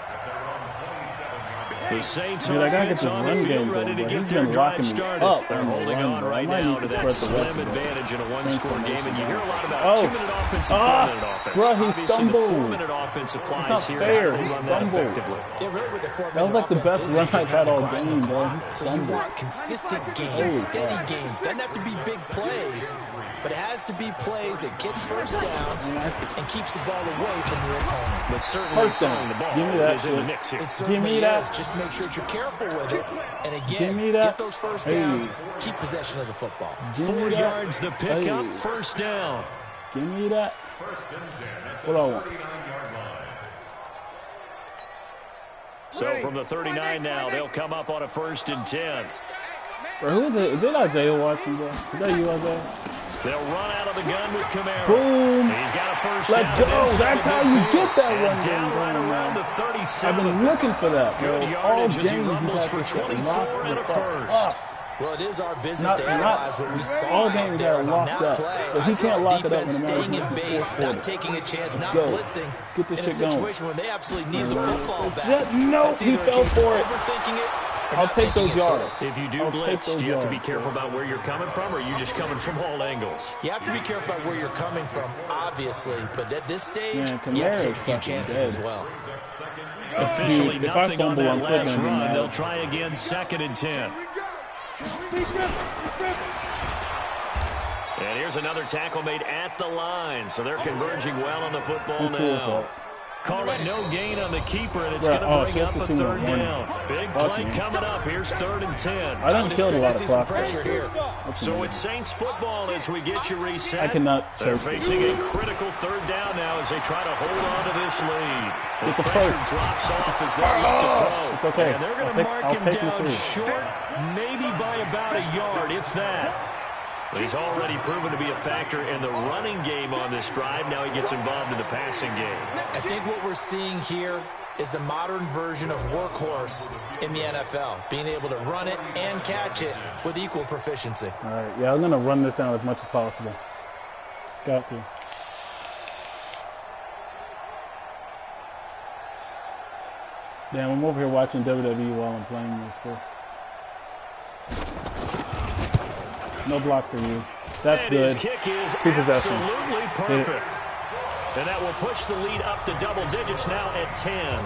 [SPEAKER 3] The Saints
[SPEAKER 1] Dude, I gotta get
[SPEAKER 3] offense
[SPEAKER 1] this
[SPEAKER 3] on the
[SPEAKER 1] run
[SPEAKER 3] field
[SPEAKER 1] game
[SPEAKER 3] ready
[SPEAKER 1] going,
[SPEAKER 3] to
[SPEAKER 1] bro.
[SPEAKER 3] get
[SPEAKER 1] He's
[SPEAKER 3] their
[SPEAKER 1] been
[SPEAKER 3] drive
[SPEAKER 1] locking me
[SPEAKER 3] started.
[SPEAKER 1] up
[SPEAKER 3] They're
[SPEAKER 1] on the
[SPEAKER 3] holding
[SPEAKER 1] run,
[SPEAKER 3] on
[SPEAKER 1] bro. I
[SPEAKER 3] right
[SPEAKER 1] might
[SPEAKER 3] now
[SPEAKER 1] need
[SPEAKER 3] to
[SPEAKER 1] to
[SPEAKER 3] that
[SPEAKER 1] spread the rest
[SPEAKER 3] slim
[SPEAKER 1] of it.
[SPEAKER 3] advantage in a one-score
[SPEAKER 1] Transformation.
[SPEAKER 3] game, and you hear a lot about
[SPEAKER 1] Oh.
[SPEAKER 3] 2-minute offense and 4-minute offense.
[SPEAKER 1] Bro, he
[SPEAKER 3] Obviously,
[SPEAKER 1] stumbled.
[SPEAKER 3] the 4-minute offense applies
[SPEAKER 1] not
[SPEAKER 3] here.
[SPEAKER 1] fair.
[SPEAKER 3] How do
[SPEAKER 1] He
[SPEAKER 3] they run that
[SPEAKER 1] stumbled.
[SPEAKER 3] effectively?
[SPEAKER 4] Yeah, really with the 4-minute
[SPEAKER 1] That was like the best
[SPEAKER 4] offense is
[SPEAKER 1] run
[SPEAKER 4] just
[SPEAKER 1] I've
[SPEAKER 4] trying
[SPEAKER 1] had
[SPEAKER 4] to
[SPEAKER 1] all
[SPEAKER 4] grind
[SPEAKER 1] game,
[SPEAKER 4] the
[SPEAKER 1] bro.
[SPEAKER 4] clock. So you want consistent gains, steady gains. Doesn't have to be big plays, but it has to be plays that gets first downs and keeps the ball away from your opponent.
[SPEAKER 3] But certainly
[SPEAKER 1] First down.
[SPEAKER 3] throwing the ball
[SPEAKER 1] Give me that
[SPEAKER 3] is in the
[SPEAKER 1] shit.
[SPEAKER 3] mix here.
[SPEAKER 4] It certainly
[SPEAKER 1] me that.
[SPEAKER 4] is. Just make sure that you're careful with it. And
[SPEAKER 1] Give
[SPEAKER 4] again,
[SPEAKER 1] me that.
[SPEAKER 4] get those first
[SPEAKER 1] Hey.
[SPEAKER 4] downs, keep possession of the football.
[SPEAKER 1] Give me
[SPEAKER 3] 4
[SPEAKER 1] that.
[SPEAKER 3] yards the pickup,
[SPEAKER 1] Hey.
[SPEAKER 3] first down.
[SPEAKER 1] Give me that. What I want.
[SPEAKER 3] So from the 39 now, they'll come up on a 1st and 10.
[SPEAKER 1] Bro, who is it? Is it Isaiah Watson, bro? Is that you, Isaiah?
[SPEAKER 3] They'll run out of the gun with Kamara.
[SPEAKER 1] Boom.
[SPEAKER 3] He's got a first
[SPEAKER 1] Let's
[SPEAKER 3] down.
[SPEAKER 1] go.
[SPEAKER 3] inside
[SPEAKER 1] That's
[SPEAKER 3] the
[SPEAKER 1] how you
[SPEAKER 3] midfield.
[SPEAKER 1] get that
[SPEAKER 3] And
[SPEAKER 1] run game
[SPEAKER 3] down right
[SPEAKER 1] going,
[SPEAKER 3] around
[SPEAKER 1] man.
[SPEAKER 3] the
[SPEAKER 1] I've
[SPEAKER 3] 37.
[SPEAKER 1] been looking for that, bro.
[SPEAKER 3] Good
[SPEAKER 1] All
[SPEAKER 3] yardage as he
[SPEAKER 1] game
[SPEAKER 3] rumbles
[SPEAKER 1] you
[SPEAKER 3] for
[SPEAKER 1] have to get
[SPEAKER 3] 24
[SPEAKER 1] locked
[SPEAKER 3] and a
[SPEAKER 1] the fuck
[SPEAKER 3] first.
[SPEAKER 1] up.
[SPEAKER 4] Well, it is our business
[SPEAKER 1] Not-
[SPEAKER 4] to analyze what we saw
[SPEAKER 1] all
[SPEAKER 4] out
[SPEAKER 1] games
[SPEAKER 4] there
[SPEAKER 1] are
[SPEAKER 4] on
[SPEAKER 1] locked
[SPEAKER 4] that
[SPEAKER 1] up.
[SPEAKER 4] play.
[SPEAKER 1] But he
[SPEAKER 4] I saw
[SPEAKER 1] can't lock it up
[SPEAKER 4] defense
[SPEAKER 1] no matter
[SPEAKER 4] staying in
[SPEAKER 1] who's in
[SPEAKER 4] base,
[SPEAKER 1] fourth
[SPEAKER 4] not
[SPEAKER 1] quarter.
[SPEAKER 4] taking a chance,
[SPEAKER 1] Let's
[SPEAKER 4] not
[SPEAKER 1] go.
[SPEAKER 4] blitzing
[SPEAKER 1] Get this
[SPEAKER 4] in a
[SPEAKER 1] shit going.
[SPEAKER 4] situation where they absolutely need the football back.
[SPEAKER 1] Jet- no,
[SPEAKER 4] That's
[SPEAKER 1] he
[SPEAKER 4] either a
[SPEAKER 1] fell
[SPEAKER 4] case of
[SPEAKER 1] for it.
[SPEAKER 4] overthinking it or
[SPEAKER 1] I'll
[SPEAKER 4] not
[SPEAKER 1] take
[SPEAKER 4] thinking
[SPEAKER 1] those
[SPEAKER 4] it
[SPEAKER 1] yards.
[SPEAKER 4] through.
[SPEAKER 3] If you do
[SPEAKER 1] I'll take
[SPEAKER 3] blitz,
[SPEAKER 1] those
[SPEAKER 3] do you have to be
[SPEAKER 1] yards,
[SPEAKER 3] careful about where you're coming from, or are you just coming from all angles?
[SPEAKER 4] You have to be careful about where you're coming from, obviously, but at this stage,
[SPEAKER 1] Man,
[SPEAKER 4] you have to take a
[SPEAKER 1] Kamara's
[SPEAKER 4] few
[SPEAKER 1] fucking
[SPEAKER 4] chances
[SPEAKER 1] dead.
[SPEAKER 4] as well.
[SPEAKER 3] Officially
[SPEAKER 1] Dude, if I
[SPEAKER 3] nothing on
[SPEAKER 1] fumble,
[SPEAKER 3] that
[SPEAKER 1] I'm still
[SPEAKER 3] last
[SPEAKER 1] gonna be
[SPEAKER 3] run.
[SPEAKER 1] mad.
[SPEAKER 3] They'll try again, 2nd and 10. And here's another tackle made at the line, so they're converging well on the football now. Call it no gain on the keeper, and it's going to bring up a 3rd down. Big play coming up. Here's 3rd and 10.
[SPEAKER 1] I done killed a lot of
[SPEAKER 4] See some
[SPEAKER 1] clock.
[SPEAKER 4] pressure here.
[SPEAKER 3] So it's Saints football as we get you reset.
[SPEAKER 1] I cannot
[SPEAKER 3] They're
[SPEAKER 1] choke.
[SPEAKER 3] facing a critical 3rd down now as they try to hold on to this lead. The
[SPEAKER 1] Get the
[SPEAKER 3] pressure
[SPEAKER 1] first.
[SPEAKER 3] drops off as they look to throw.
[SPEAKER 1] It's okay.
[SPEAKER 3] And they're going
[SPEAKER 1] I'll
[SPEAKER 3] to
[SPEAKER 1] take-
[SPEAKER 3] mark
[SPEAKER 1] I'll
[SPEAKER 3] him
[SPEAKER 1] take the
[SPEAKER 3] down
[SPEAKER 1] 3.
[SPEAKER 3] short, maybe by about a yard, if that. But he's already proven to be a factor in the running game on this drive. Now he gets involved in the passing game.
[SPEAKER 4] I think what we're seeing here is the modern version of workhorse in the NFL, being able to run it and catch it with equal proficiency.
[SPEAKER 1] All right, yeah, I'm gonna run this down as much as possible. Got to. Damn, I'm over here watching WWE while I'm playing this, bro. No block for you. That's
[SPEAKER 3] And
[SPEAKER 1] good.
[SPEAKER 3] his kick is
[SPEAKER 1] Two possessions.
[SPEAKER 3] absolutely perfect. And that will push the lead up to double digits now at 10.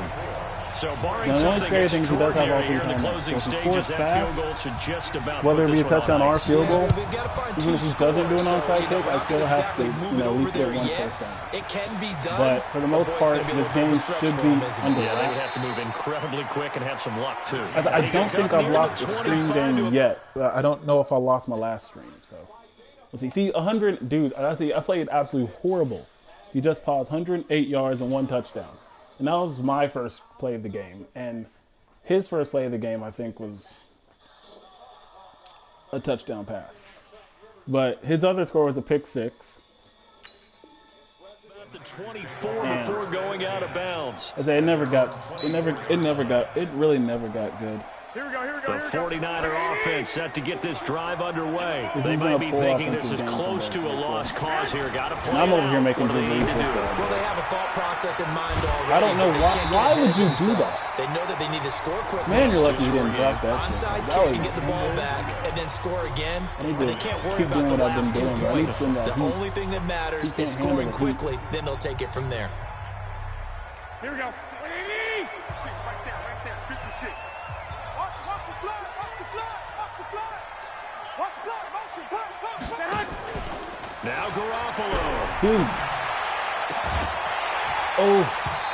[SPEAKER 3] So barring
[SPEAKER 1] Now, the only
[SPEAKER 3] something
[SPEAKER 1] scary thing is he does have all
[SPEAKER 3] extraordinary
[SPEAKER 1] three
[SPEAKER 3] here in the
[SPEAKER 1] timeouts.
[SPEAKER 3] closing
[SPEAKER 1] So if he
[SPEAKER 3] stages,
[SPEAKER 1] scores
[SPEAKER 3] that
[SPEAKER 1] fast,
[SPEAKER 3] field goal should just about
[SPEAKER 1] whether
[SPEAKER 3] put
[SPEAKER 1] it be a
[SPEAKER 3] this one
[SPEAKER 1] touchdown
[SPEAKER 3] on
[SPEAKER 1] or a
[SPEAKER 3] ice.
[SPEAKER 1] field goal,
[SPEAKER 4] We've got to find
[SPEAKER 1] even if he
[SPEAKER 4] two
[SPEAKER 1] doesn't do an
[SPEAKER 4] scores,
[SPEAKER 1] onside
[SPEAKER 4] so,
[SPEAKER 1] kick, I still have to,
[SPEAKER 4] move
[SPEAKER 1] you know,
[SPEAKER 4] it
[SPEAKER 1] at
[SPEAKER 4] over
[SPEAKER 1] least get
[SPEAKER 4] there
[SPEAKER 1] one
[SPEAKER 4] yet.
[SPEAKER 1] first down.
[SPEAKER 4] It can be done.
[SPEAKER 1] But for the most
[SPEAKER 4] boy, it's
[SPEAKER 1] part,
[SPEAKER 4] gonna be a
[SPEAKER 1] this
[SPEAKER 4] little bit of
[SPEAKER 1] game
[SPEAKER 4] a stretch
[SPEAKER 1] should
[SPEAKER 4] for
[SPEAKER 1] be
[SPEAKER 4] him, isn't it?
[SPEAKER 1] under
[SPEAKER 3] Yeah, they would
[SPEAKER 1] wraps.
[SPEAKER 3] have to move incredibly quick and have some luck, too.
[SPEAKER 1] I don't think I've lost a stream game yet. I don't know if I lost my last stream, so. Let's see. See, 100, dude, I played absolutely horrible. You just paused 108 yards and 1 touchdown. And that was my first play of the game. And his first play of the game, I think, was a touchdown pass. But his other score was a pick 6.
[SPEAKER 3] About the 24 before going out of bounds.
[SPEAKER 1] I say it really never got good.
[SPEAKER 5] Here we go, here we
[SPEAKER 3] The
[SPEAKER 5] go,
[SPEAKER 3] 49er offense set to get this drive underway. They might be thinking this is close to a lost cause here. Got to play
[SPEAKER 1] I'm over here making
[SPEAKER 3] what do they need to do?
[SPEAKER 4] Well, they have a thought process in mind already.
[SPEAKER 1] I don't know why would you do that?
[SPEAKER 4] They know that they need to score quickly.
[SPEAKER 1] Man, you're lucky you didn't drop that shit.
[SPEAKER 4] Onside
[SPEAKER 1] That
[SPEAKER 4] kick
[SPEAKER 1] was
[SPEAKER 4] and get the ball back and then score again.
[SPEAKER 1] I need
[SPEAKER 4] But
[SPEAKER 1] to
[SPEAKER 4] they can't worry
[SPEAKER 1] keep
[SPEAKER 4] about
[SPEAKER 1] doing
[SPEAKER 4] the
[SPEAKER 1] what I've
[SPEAKER 4] last 2
[SPEAKER 1] been doing. I need
[SPEAKER 4] points.
[SPEAKER 1] some of that
[SPEAKER 4] The
[SPEAKER 1] heat.
[SPEAKER 4] only thing that matters
[SPEAKER 1] He
[SPEAKER 4] is
[SPEAKER 1] can't handle
[SPEAKER 4] scoring
[SPEAKER 1] the heat.
[SPEAKER 4] quickly. Then they'll take it from there.
[SPEAKER 5] Here we go.
[SPEAKER 6] Right there, 56. Watch the blood, watch the blood, watch the blood. Watch the blood, motion, blood.
[SPEAKER 3] Now Garoppolo.
[SPEAKER 1] Dude. Oh.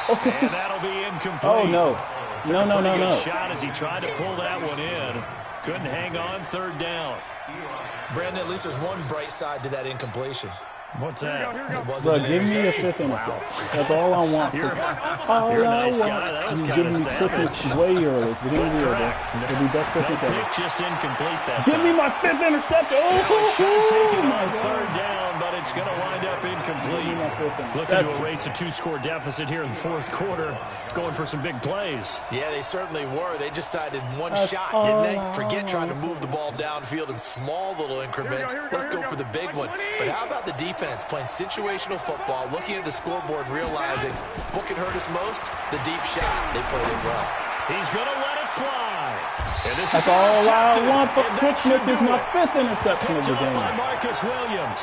[SPEAKER 3] And that'll be incomplete.
[SPEAKER 1] Oh, no. No.
[SPEAKER 3] Good shot as he tried to pull that one in. Couldn't hang on, third down.
[SPEAKER 4] Brandon, at least there's one bright side to that incompletion.
[SPEAKER 3] What's that?
[SPEAKER 4] It wasn't
[SPEAKER 1] Bro,
[SPEAKER 4] an
[SPEAKER 1] give me a
[SPEAKER 4] interception.
[SPEAKER 1] fifth interception. That's all I want.
[SPEAKER 3] You're
[SPEAKER 1] All
[SPEAKER 3] a
[SPEAKER 1] I
[SPEAKER 3] nice
[SPEAKER 1] want.
[SPEAKER 3] guy. That was
[SPEAKER 1] You
[SPEAKER 3] kinda
[SPEAKER 1] give me
[SPEAKER 3] savage.
[SPEAKER 1] Christmas way early. Beginning of the year,
[SPEAKER 3] Correct.
[SPEAKER 1] bro. It'll be best
[SPEAKER 3] No
[SPEAKER 1] Christmas ever.
[SPEAKER 3] pick, just incomplete that
[SPEAKER 1] Give
[SPEAKER 3] time.
[SPEAKER 1] me my fifth interception. Oh,
[SPEAKER 3] Shot taken
[SPEAKER 1] my
[SPEAKER 3] on
[SPEAKER 1] God.
[SPEAKER 3] third down, but it's going to wind up
[SPEAKER 1] Give me
[SPEAKER 3] incomplete.
[SPEAKER 1] my fifth
[SPEAKER 3] Looking to
[SPEAKER 1] interception.
[SPEAKER 3] erase a 2-score deficit here in the fourth quarter. Going for some big plays.
[SPEAKER 4] Yeah, they certainly were. They just decided one
[SPEAKER 1] That's
[SPEAKER 4] shot,
[SPEAKER 1] all
[SPEAKER 4] didn't they?
[SPEAKER 1] I
[SPEAKER 4] Forget trying to
[SPEAKER 1] want.
[SPEAKER 4] move the ball downfield in small little increments. Let's go for the big one. But how about the defense playing situational football, looking at the scoreboard, realizing what can hurt us most? The deep shot. They played it well.
[SPEAKER 3] He's going to let it fly. And this
[SPEAKER 1] That's
[SPEAKER 3] is
[SPEAKER 1] all I
[SPEAKER 3] intercepted.
[SPEAKER 1] want for
[SPEAKER 3] And that
[SPEAKER 1] Christmas
[SPEAKER 3] should
[SPEAKER 1] is
[SPEAKER 3] do
[SPEAKER 1] my
[SPEAKER 3] it.
[SPEAKER 1] fifth interception of
[SPEAKER 3] Picked
[SPEAKER 1] the
[SPEAKER 3] off
[SPEAKER 1] game.
[SPEAKER 3] by Marcus Williams.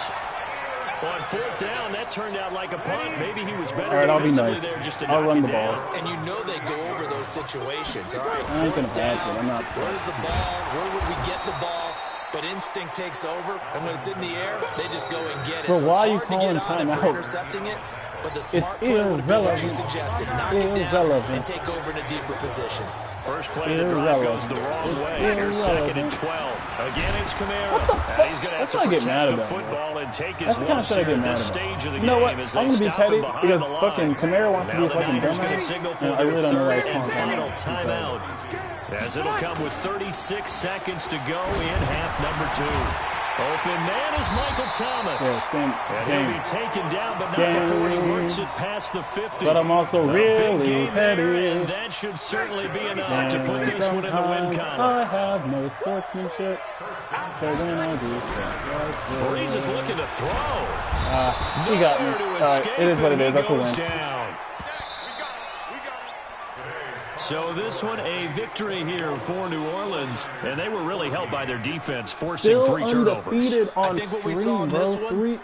[SPEAKER 3] On fourth down, that turned out like a punt. Maybe he was better
[SPEAKER 1] All right, I'll be
[SPEAKER 3] defensively
[SPEAKER 1] nice.
[SPEAKER 3] there just to
[SPEAKER 1] I'll
[SPEAKER 3] knock
[SPEAKER 1] run
[SPEAKER 3] you
[SPEAKER 1] the ball.
[SPEAKER 3] down.
[SPEAKER 4] And you know they go over those situations. All right,
[SPEAKER 1] I ain't gonna
[SPEAKER 4] fourth
[SPEAKER 1] pass
[SPEAKER 4] down.
[SPEAKER 1] it. I'm not.
[SPEAKER 4] Where's the ball? Where would we get the ball? But instinct takes over, and when it's in the air, they just go and get it.
[SPEAKER 1] Bro,
[SPEAKER 4] So
[SPEAKER 1] why are
[SPEAKER 4] it's
[SPEAKER 1] you
[SPEAKER 4] hard to get
[SPEAKER 1] calling
[SPEAKER 4] on it for
[SPEAKER 1] timeout?
[SPEAKER 4] intercepting it, but the smart play
[SPEAKER 1] It's
[SPEAKER 4] would have been what you
[SPEAKER 1] irrelevant.
[SPEAKER 4] suggested. Knock it down
[SPEAKER 1] Irrelevant.
[SPEAKER 4] and take over in a deeper position.
[SPEAKER 3] First play of the drive goes the wrong way. Here's second and 12. Again, it's Kamara. And he's going to have
[SPEAKER 1] That's
[SPEAKER 3] to
[SPEAKER 1] what I get
[SPEAKER 3] protect
[SPEAKER 1] mad
[SPEAKER 3] the
[SPEAKER 1] about,
[SPEAKER 3] football and take his
[SPEAKER 1] That's the kind of
[SPEAKER 3] lumps
[SPEAKER 1] shit I
[SPEAKER 3] here
[SPEAKER 1] get
[SPEAKER 3] at
[SPEAKER 1] mad
[SPEAKER 3] this
[SPEAKER 1] about.
[SPEAKER 3] stage of the
[SPEAKER 1] You know what?
[SPEAKER 3] game as
[SPEAKER 1] I'm
[SPEAKER 3] they
[SPEAKER 1] gonna be
[SPEAKER 3] stop him
[SPEAKER 1] petty
[SPEAKER 3] behind
[SPEAKER 1] because
[SPEAKER 3] the line.
[SPEAKER 1] fucking Kamara wants to
[SPEAKER 3] Now
[SPEAKER 1] be a
[SPEAKER 3] the
[SPEAKER 1] fucking
[SPEAKER 3] Niners going to
[SPEAKER 1] dumbass.
[SPEAKER 3] signal for
[SPEAKER 1] And I
[SPEAKER 3] their
[SPEAKER 1] really don't know why he's
[SPEAKER 3] third and
[SPEAKER 1] calling
[SPEAKER 3] final
[SPEAKER 1] timeout.
[SPEAKER 3] timeout. As it'll come with 36 seconds to go in half number 2. Open man is Michael Thomas.
[SPEAKER 1] Yeah,
[SPEAKER 3] And he'll be taken down, but not before he works it past the 50.
[SPEAKER 1] But I'm also
[SPEAKER 3] A
[SPEAKER 1] really
[SPEAKER 3] big gain there,
[SPEAKER 1] petty.
[SPEAKER 3] and that should certainly be enough to put
[SPEAKER 1] And
[SPEAKER 3] this one in the win
[SPEAKER 1] sometimes
[SPEAKER 3] column.
[SPEAKER 1] I have no sportsmanship, so then I do stuff like
[SPEAKER 3] Breeze is
[SPEAKER 1] this.
[SPEAKER 3] looking to throw.
[SPEAKER 1] He got me.
[SPEAKER 3] Nowhere to
[SPEAKER 1] All right,
[SPEAKER 3] escape,
[SPEAKER 1] it is what it
[SPEAKER 3] and
[SPEAKER 1] is.
[SPEAKER 3] he
[SPEAKER 1] That's a
[SPEAKER 3] goes
[SPEAKER 1] win.
[SPEAKER 3] down. So this one, a victory here for New Orleans, and they were really helped by their defense, forcing
[SPEAKER 1] Still
[SPEAKER 3] 3 turnovers.
[SPEAKER 1] undefeated
[SPEAKER 4] I
[SPEAKER 1] on
[SPEAKER 4] think what we saw
[SPEAKER 1] stream,
[SPEAKER 4] in
[SPEAKER 1] bro.
[SPEAKER 4] this one,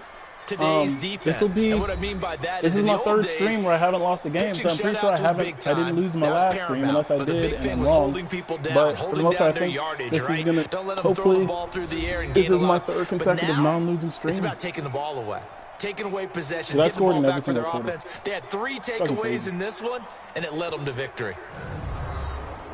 [SPEAKER 4] Today's defense.
[SPEAKER 1] This'll be-
[SPEAKER 4] And what I mean by that
[SPEAKER 1] This is
[SPEAKER 4] in
[SPEAKER 1] my
[SPEAKER 4] the old
[SPEAKER 1] third
[SPEAKER 4] days,
[SPEAKER 1] stream where I haven't lost a game, so I'm pretty sure I didn't lose my last stream unless I
[SPEAKER 4] but the
[SPEAKER 1] did,
[SPEAKER 4] big
[SPEAKER 1] and
[SPEAKER 4] thing
[SPEAKER 1] I'm
[SPEAKER 4] was
[SPEAKER 1] wrong.
[SPEAKER 4] holding people down,
[SPEAKER 1] But for the
[SPEAKER 4] holding
[SPEAKER 1] most
[SPEAKER 4] down
[SPEAKER 1] part, I
[SPEAKER 4] their
[SPEAKER 1] think
[SPEAKER 4] yardage,
[SPEAKER 1] this is
[SPEAKER 4] right?
[SPEAKER 1] gonna
[SPEAKER 4] Don't let them throw
[SPEAKER 1] hopefully.
[SPEAKER 4] the ball through the air and
[SPEAKER 1] This
[SPEAKER 4] gain a
[SPEAKER 1] is my
[SPEAKER 4] lot.
[SPEAKER 1] third
[SPEAKER 4] But
[SPEAKER 1] consecutive
[SPEAKER 4] now,
[SPEAKER 1] non-losing stream.
[SPEAKER 4] It's about taking the ball away. Taking away possessions,
[SPEAKER 1] I
[SPEAKER 4] getting the
[SPEAKER 1] scored
[SPEAKER 4] ball
[SPEAKER 1] in every
[SPEAKER 4] back for their
[SPEAKER 1] single quarter.
[SPEAKER 4] offense. They had 3
[SPEAKER 1] Fucking
[SPEAKER 4] takeaways
[SPEAKER 1] crazy.
[SPEAKER 4] in this one, and it led them to victory.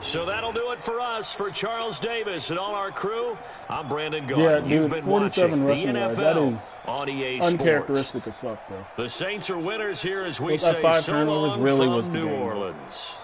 [SPEAKER 3] So that'll do it for us, for Charles Davis and all our crew. I'm Brandon Gaudin.
[SPEAKER 1] Yeah,
[SPEAKER 3] You've
[SPEAKER 1] dude,
[SPEAKER 3] been
[SPEAKER 1] 47
[SPEAKER 3] watching the
[SPEAKER 1] rushing yards. That
[SPEAKER 3] NFL
[SPEAKER 1] is
[SPEAKER 3] on EA Sports.
[SPEAKER 1] uncharacteristic as fuck, bro.
[SPEAKER 3] The Saints are winners here as we
[SPEAKER 1] With that
[SPEAKER 3] say
[SPEAKER 1] 5
[SPEAKER 3] so
[SPEAKER 1] turnovers
[SPEAKER 3] long
[SPEAKER 1] really
[SPEAKER 3] from
[SPEAKER 1] was the
[SPEAKER 3] New
[SPEAKER 1] game.
[SPEAKER 3] Orleans.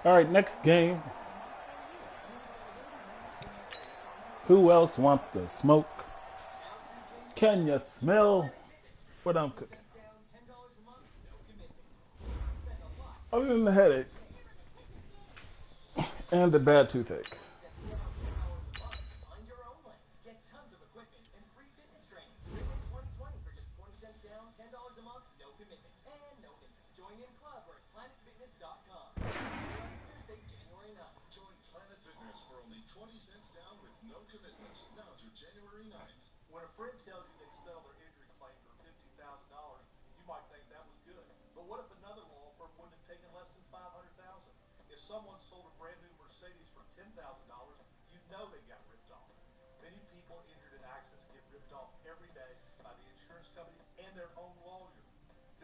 [SPEAKER 1] All right, next game. Who else wants to smoke? Can you smell what I'm cooking? Other than the headaches and the bad toothache.
[SPEAKER 7] When a friend tells you they sell their injury claim for $50,000, you might think that was good. But what if another law firm wouldn't have taken less than $500,000? If someone sold a brand new Mercedes for $10,000, you know they got ripped off. Many people injured in accidents get ripped off every day by the insurance company and their own lawyer.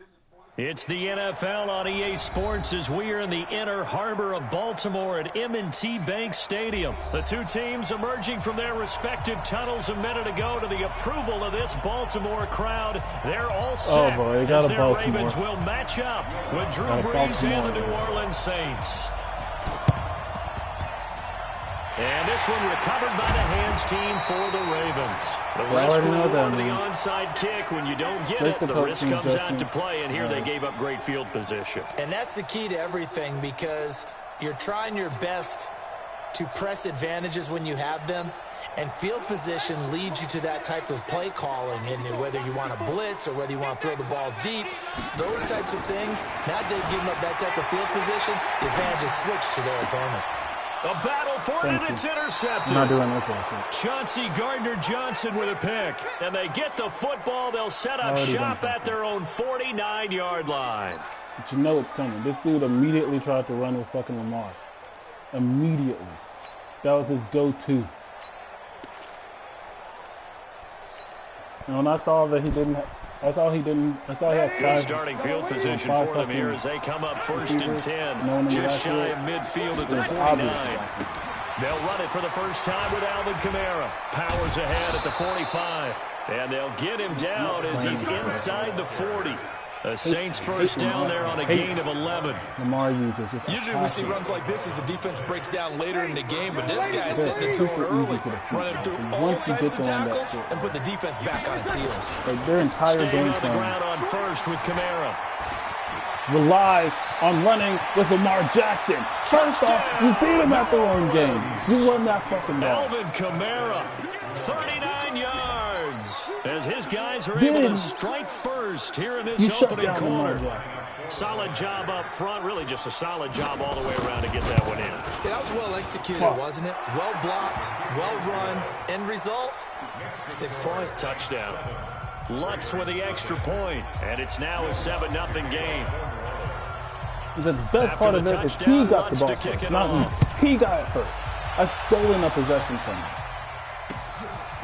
[SPEAKER 7] Visit
[SPEAKER 3] It's the NFL on EA Sports as we are in the inner harbor of Baltimore at M&T Bank Stadium. The two teams emerging from their respective tunnels a minute ago to the approval of this Baltimore crowd. They're all set as their Ravens will match up with Drew Brees and the New Orleans Saints. And this one recovered by the hands team for the Ravens. The risk reward of the onside kick. When you don't get it, the risk comes out to play, and here they gave up great field position.
[SPEAKER 4] And that's the key to everything, because you're trying your best to press advantages when you have them, and field position leads you to that type of play calling, and whether you want to blitz or whether you want to throw the ball deep, those types of things. Now they've given up that type of field position, the advantage is switched to their opponent.
[SPEAKER 3] A battle for it, and it's intercepted.
[SPEAKER 1] I'm not doing okay.
[SPEAKER 3] Chauncey Gardner-Johnson with a pick. And they get the football. They'll set up shop at their own 49-yard line.
[SPEAKER 1] But you know it's coming. This dude immediately tried to run with fucking Lamar. Immediately. That was his go-to. And when I saw that he didn't have... I saw he had
[SPEAKER 3] Good starting field position for them here as they come up first and 10. Just shy of midfield at the 49. They'll run it for the first time with Alvin Kamara. Powers ahead at the 45. And they'll get him down as he's inside the 40. The Saints first down there on a gain of 11.
[SPEAKER 1] Lamar uses it.
[SPEAKER 4] Usually we see runs like this as the defense breaks down later in the game, but this guy's setting the tone early, running through all types of tackles and put the defense back on its heels.
[SPEAKER 1] Like their entire game
[SPEAKER 3] plan. On the ground on first with Kamara.
[SPEAKER 1] Relies on running with Lamar Jackson. First off, you beat him at their own game. You won that fucking ball.
[SPEAKER 3] Alvin Kamara, 39 yards. As his guys are able to strike first here in this opening quarter. Solid job up front. Really just a solid job all the way around to get that one in.
[SPEAKER 4] Yeah, that was well executed, wasn't it? Well blocked, well run. End result, 6 points.
[SPEAKER 3] Touchdown. Lutz with the extra point, and it's now a 7-0 game.
[SPEAKER 1] The best part of it is he got the ball first, not me. He got it first. I've stolen a possession from him.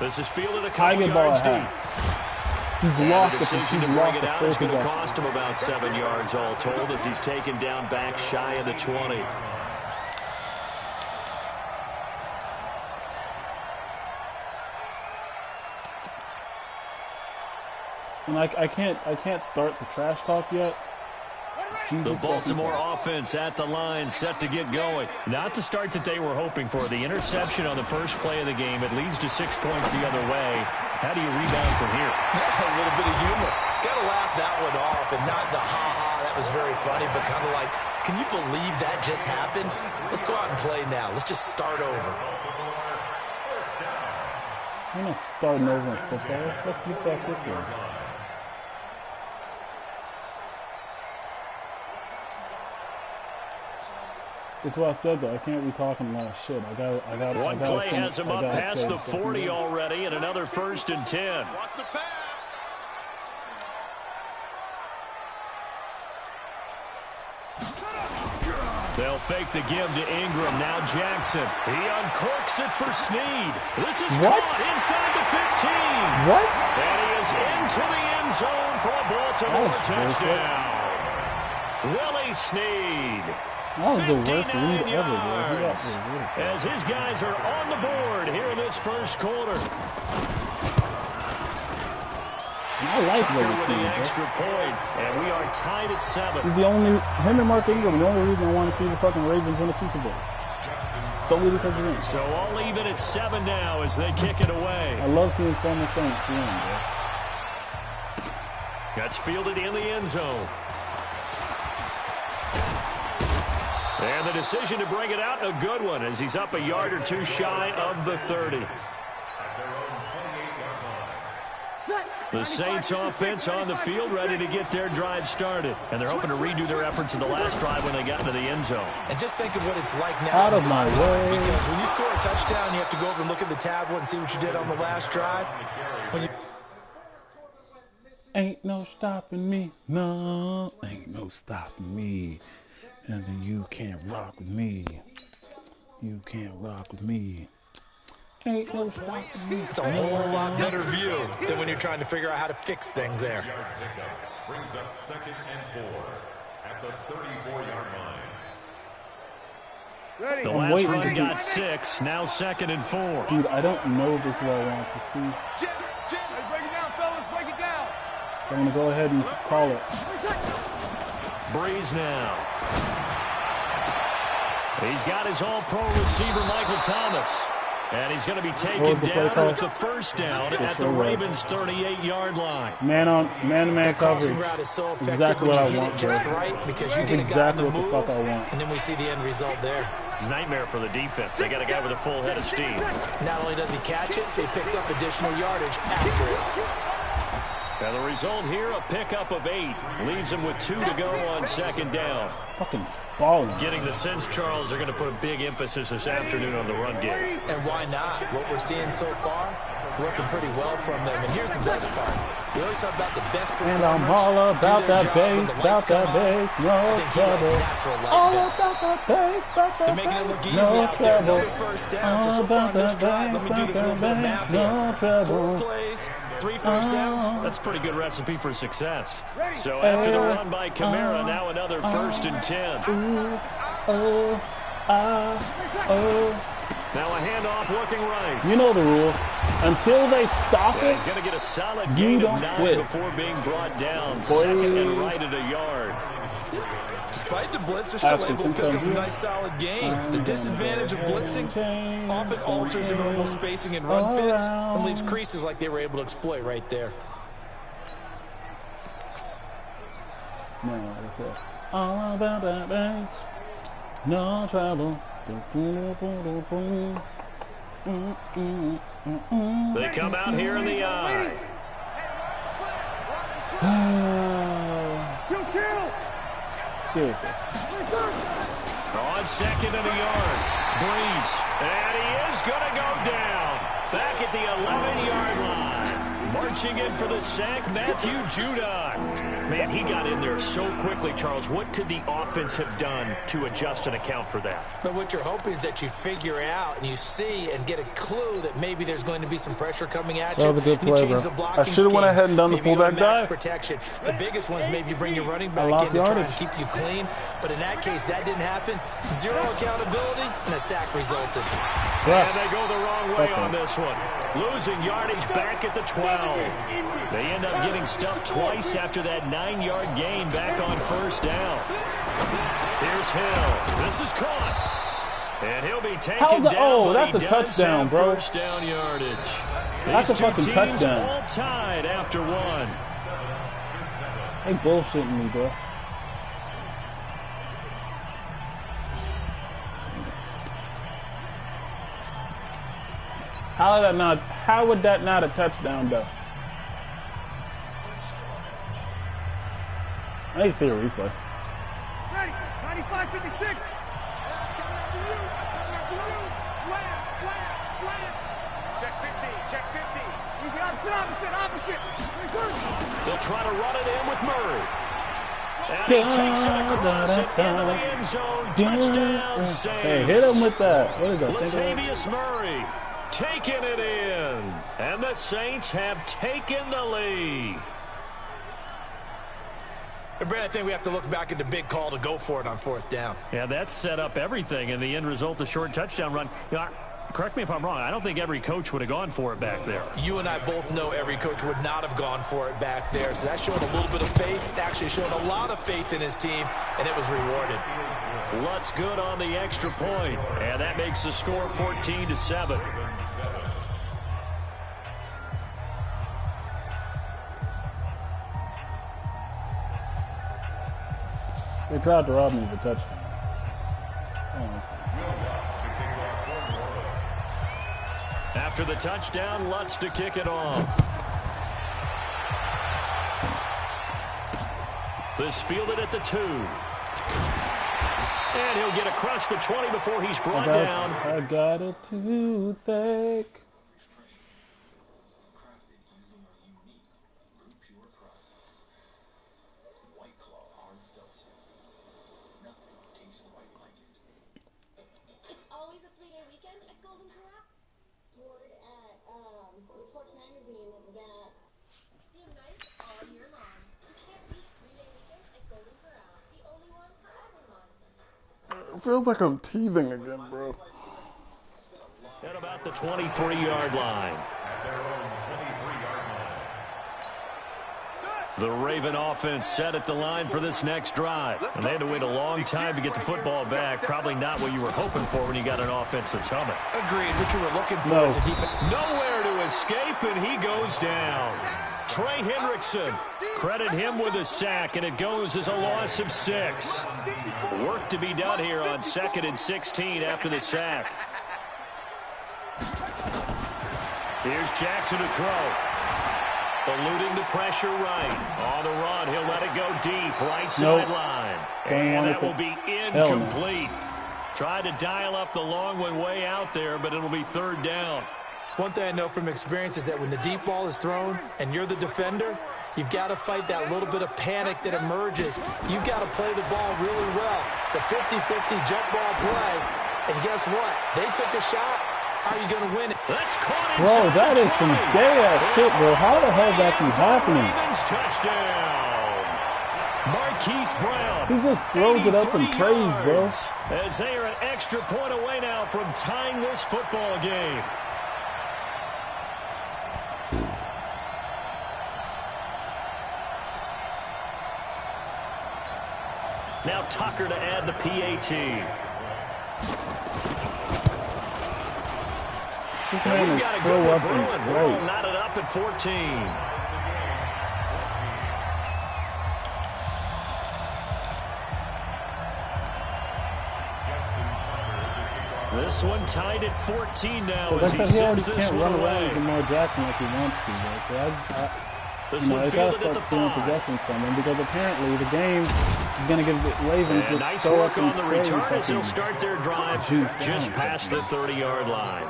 [SPEAKER 3] This is fielded a couple yards deep.
[SPEAKER 1] He's lost
[SPEAKER 3] the decision to bring it out is going to cost him about 7 yards all told as he's taken down back shy of the 20.
[SPEAKER 1] And I can't start the trash talk yet.
[SPEAKER 3] The Baltimore offense at the line, set to get going. Not the start that they were hoping for. The interception on the first play of the game, it leads to 6 points the other way. How do you rebound from here?
[SPEAKER 4] That's a little bit of humor. Got to laugh that one off, and not the ha-ha, that was very funny, but kind of like, can you believe that just happened? Let's go out and play now. Let's just start over.
[SPEAKER 1] I'm not starting over in football. What the fuck this was? That's why I said that. I can't be talking a lot of shit.
[SPEAKER 3] One play has him up past the 40 already, and another 1st and 10.
[SPEAKER 6] Watch the pass.
[SPEAKER 3] They'll fake the give to Ingram. Now Jackson. He uncorks it for Snead. This is caught inside the 15.
[SPEAKER 1] What?
[SPEAKER 3] And he is into the end zone for a Baltimore touchdown. Willie Snead.
[SPEAKER 1] That was the worst read ever, bro.
[SPEAKER 3] As his guys are on the board here in this first quarter.
[SPEAKER 1] I like Willie
[SPEAKER 3] with
[SPEAKER 1] Snead,
[SPEAKER 3] the extra point, and we are tied at 7.
[SPEAKER 1] He's him and Mark Ingram, the only reason I want to see the fucking Ravens win a Super Bowl. Solely because of him.
[SPEAKER 3] So all even at 7 now as they kick it away.
[SPEAKER 1] I love seeing former Saints win, bro.
[SPEAKER 3] That's fielded in the end zone. And the decision to bring it out, a good one, as he's up a yard or two shy of the 30. The Saints offense on the field, ready to get their drive started. And they're hoping to redo their efforts in the last drive when they got into the end zone.
[SPEAKER 4] And just think of what it's like now.
[SPEAKER 1] Out of my way.
[SPEAKER 4] Because when you score a touchdown, you have to go over and look at the tablet and see what you did on the last drive.
[SPEAKER 1] Ain't no stopping me. No, ain't no stopping me. And then you can't rock with me. You can't rock with me. Ain't no stopping me.
[SPEAKER 4] It's a whole lot better view than when you're trying to figure out how to fix things there.
[SPEAKER 8] brings up 2nd and 4 at the 34-yard line.
[SPEAKER 3] The last run got 6, now 2nd and 4.
[SPEAKER 1] Dude, I don't know this is what I want to see.
[SPEAKER 6] Jim, break it down, fellas, break it down.
[SPEAKER 1] I'm going to go ahead and call it.
[SPEAKER 3] Breeze now. He's got his all-pro receiver, Michael Thomas. And he's going to be taken down with the first down at the Ravens' 38-yard line.
[SPEAKER 1] Man-to-man coverage.
[SPEAKER 4] Route is so effective
[SPEAKER 1] exactly what I want,
[SPEAKER 4] just right, because you
[SPEAKER 1] That's
[SPEAKER 4] get a guy on
[SPEAKER 1] exactly
[SPEAKER 4] the
[SPEAKER 1] what the
[SPEAKER 4] move,
[SPEAKER 1] fuck I want.
[SPEAKER 4] and then we see the end result there.
[SPEAKER 3] It's a nightmare for the defense. They got a guy with a full head of steam.
[SPEAKER 4] Not only does he catch it, he picks up additional yardage after it.
[SPEAKER 3] And the result here, a pickup of 8. Leaves him with 2 to go on 2nd down.
[SPEAKER 1] Fucking balling.
[SPEAKER 3] Getting the sense, Charles, they're going to put a big emphasis this afternoon on the run game.
[SPEAKER 4] And why not? What we're seeing so far is working pretty well from them. And here's the best part. We always talk about the best performers.
[SPEAKER 1] And I'm all about that bass, no trouble. All about that bass,
[SPEAKER 4] They're making it look easy out there. Another first down. So far on this drive, let me do this little bit of math here. 4 plays, 3 first downs.
[SPEAKER 3] That's a pretty good recipe for success. So after the run by Kamara, now another 1st and 10. Now a handoff looking right.
[SPEAKER 1] You know the rule. Until they stop it,
[SPEAKER 3] he's going to get a solid gain of 9 before being brought down. 2nd and right at a yard.
[SPEAKER 4] Despite the blitz, they're still able to pick up a nice solid gain. The disadvantage of blitzing often alters the normal spacing and run fits and leaves creases like they were able to exploit right there.
[SPEAKER 1] No, that's it. All about that bass, no trouble.
[SPEAKER 3] They come out here in the eye.
[SPEAKER 1] Seriously.
[SPEAKER 3] On 2nd and a yard. Breeze. And he is going to go down. Back at the 11-yard line. Marching in for the sack, Matthew Judon. Man, he got in there so quickly, Charles. What could the offense have done to adjust and account for that?
[SPEAKER 4] But what you're hoping is that you figure out and you see and get a clue that maybe there's going to be some pressure coming at you.
[SPEAKER 1] That was a good play, bro. I should have went ahead and done the fullback dive.
[SPEAKER 4] Protection. The biggest one is maybe you bring your running back in to try and keep you clean. But in that case, that didn't happen. 0 accountability, and a sack resulted.
[SPEAKER 3] Yeah. And they go the wrong way on this one. Losing yardage back at the 12. They end up getting stuffed twice after that 9-yard gain back on 1st down. Here's Hill. This is caught. And he'll be taken down.
[SPEAKER 1] Oh, that's a touchdown, bro.
[SPEAKER 3] 1st down yardage.
[SPEAKER 1] That's a fucking touchdown.
[SPEAKER 3] All tied after 1.
[SPEAKER 1] They bullshitting me, bro. How would that not a touchdown, though? I need to see a replay.
[SPEAKER 6] Ready, 95-56. Slam. Check 50. Easy, opposite.
[SPEAKER 3] They'll try to run it in with Murray. And he takes it across it into the end zone. Touchdown, Saints.
[SPEAKER 1] Hey, hit him with that. What is that?
[SPEAKER 3] Latavius Murray taking it in. And the Saints have taken the lead.
[SPEAKER 4] And Brad, I think we have to look back at the big call to go for it on 4th down.
[SPEAKER 3] Yeah, that set up everything in the end result, the short touchdown run. You know, correct me if I'm wrong. I don't think every coach would have gone for it back there.
[SPEAKER 4] You and I both know every coach would not have gone for it back there. So that showed a little bit of faith. Actually showed a lot of faith in his team, and it was rewarded.
[SPEAKER 3] Lutz good on the extra point, and that makes the score 14-7.
[SPEAKER 1] They tried to rob me of a touchdown.
[SPEAKER 3] After the touchdown, Lutz to kick it off. This fielded at the 2. And he'll get across the 20 before he's brought down.
[SPEAKER 1] I got a toothache. It feels like I'm teething again, bro.
[SPEAKER 3] At about the 23-yard line. The Raven offense set at the line for this next drive. And they had to wait a long time to get the football back. Probably not what you were hoping for when you got an offense that's humming.
[SPEAKER 4] Agreed. What you were looking for is a defense.
[SPEAKER 3] Nowhere to escape, and he goes down. Trey Hendrickson, credit him with a sack, and it goes as a loss of 6. Work to be done here on 2nd and 16 after the sack. Here's Jackson to throw. Eluding the pressure right. On the run, he'll let it go deep. Right sideline. And that will be incomplete. Tried to dial up the long one way out there, but it'll be 3rd down.
[SPEAKER 4] One thing I know from experience is that when the deep ball is thrown and you're the defender, you've got to fight that little bit of panic that emerges. You've got to play the ball really well. It's a 50-50 jump ball play. And guess what? They took a shot. How are you going to win it?
[SPEAKER 3] That's caught.
[SPEAKER 1] Bro, that is some gay-ass shit, bro. How the hell that keep happening?
[SPEAKER 3] Touchdown. Marquise Brown.
[SPEAKER 1] He just throws it up and prays, bro.
[SPEAKER 3] As they are an extra point away now from tying this football game. Now Tucker to add the PAT.
[SPEAKER 1] This man is so up and great.
[SPEAKER 3] Knotted up at 14. This one tied at 14 now as he sends this one away.
[SPEAKER 1] Lamar Jackson like he wants to, bro. So they got to start stealing possessions from him because apparently the game is going to give the Ravens just
[SPEAKER 3] nice
[SPEAKER 1] so
[SPEAKER 3] work
[SPEAKER 1] up and
[SPEAKER 3] on the return as they'll start their drive just past the 30-yard line.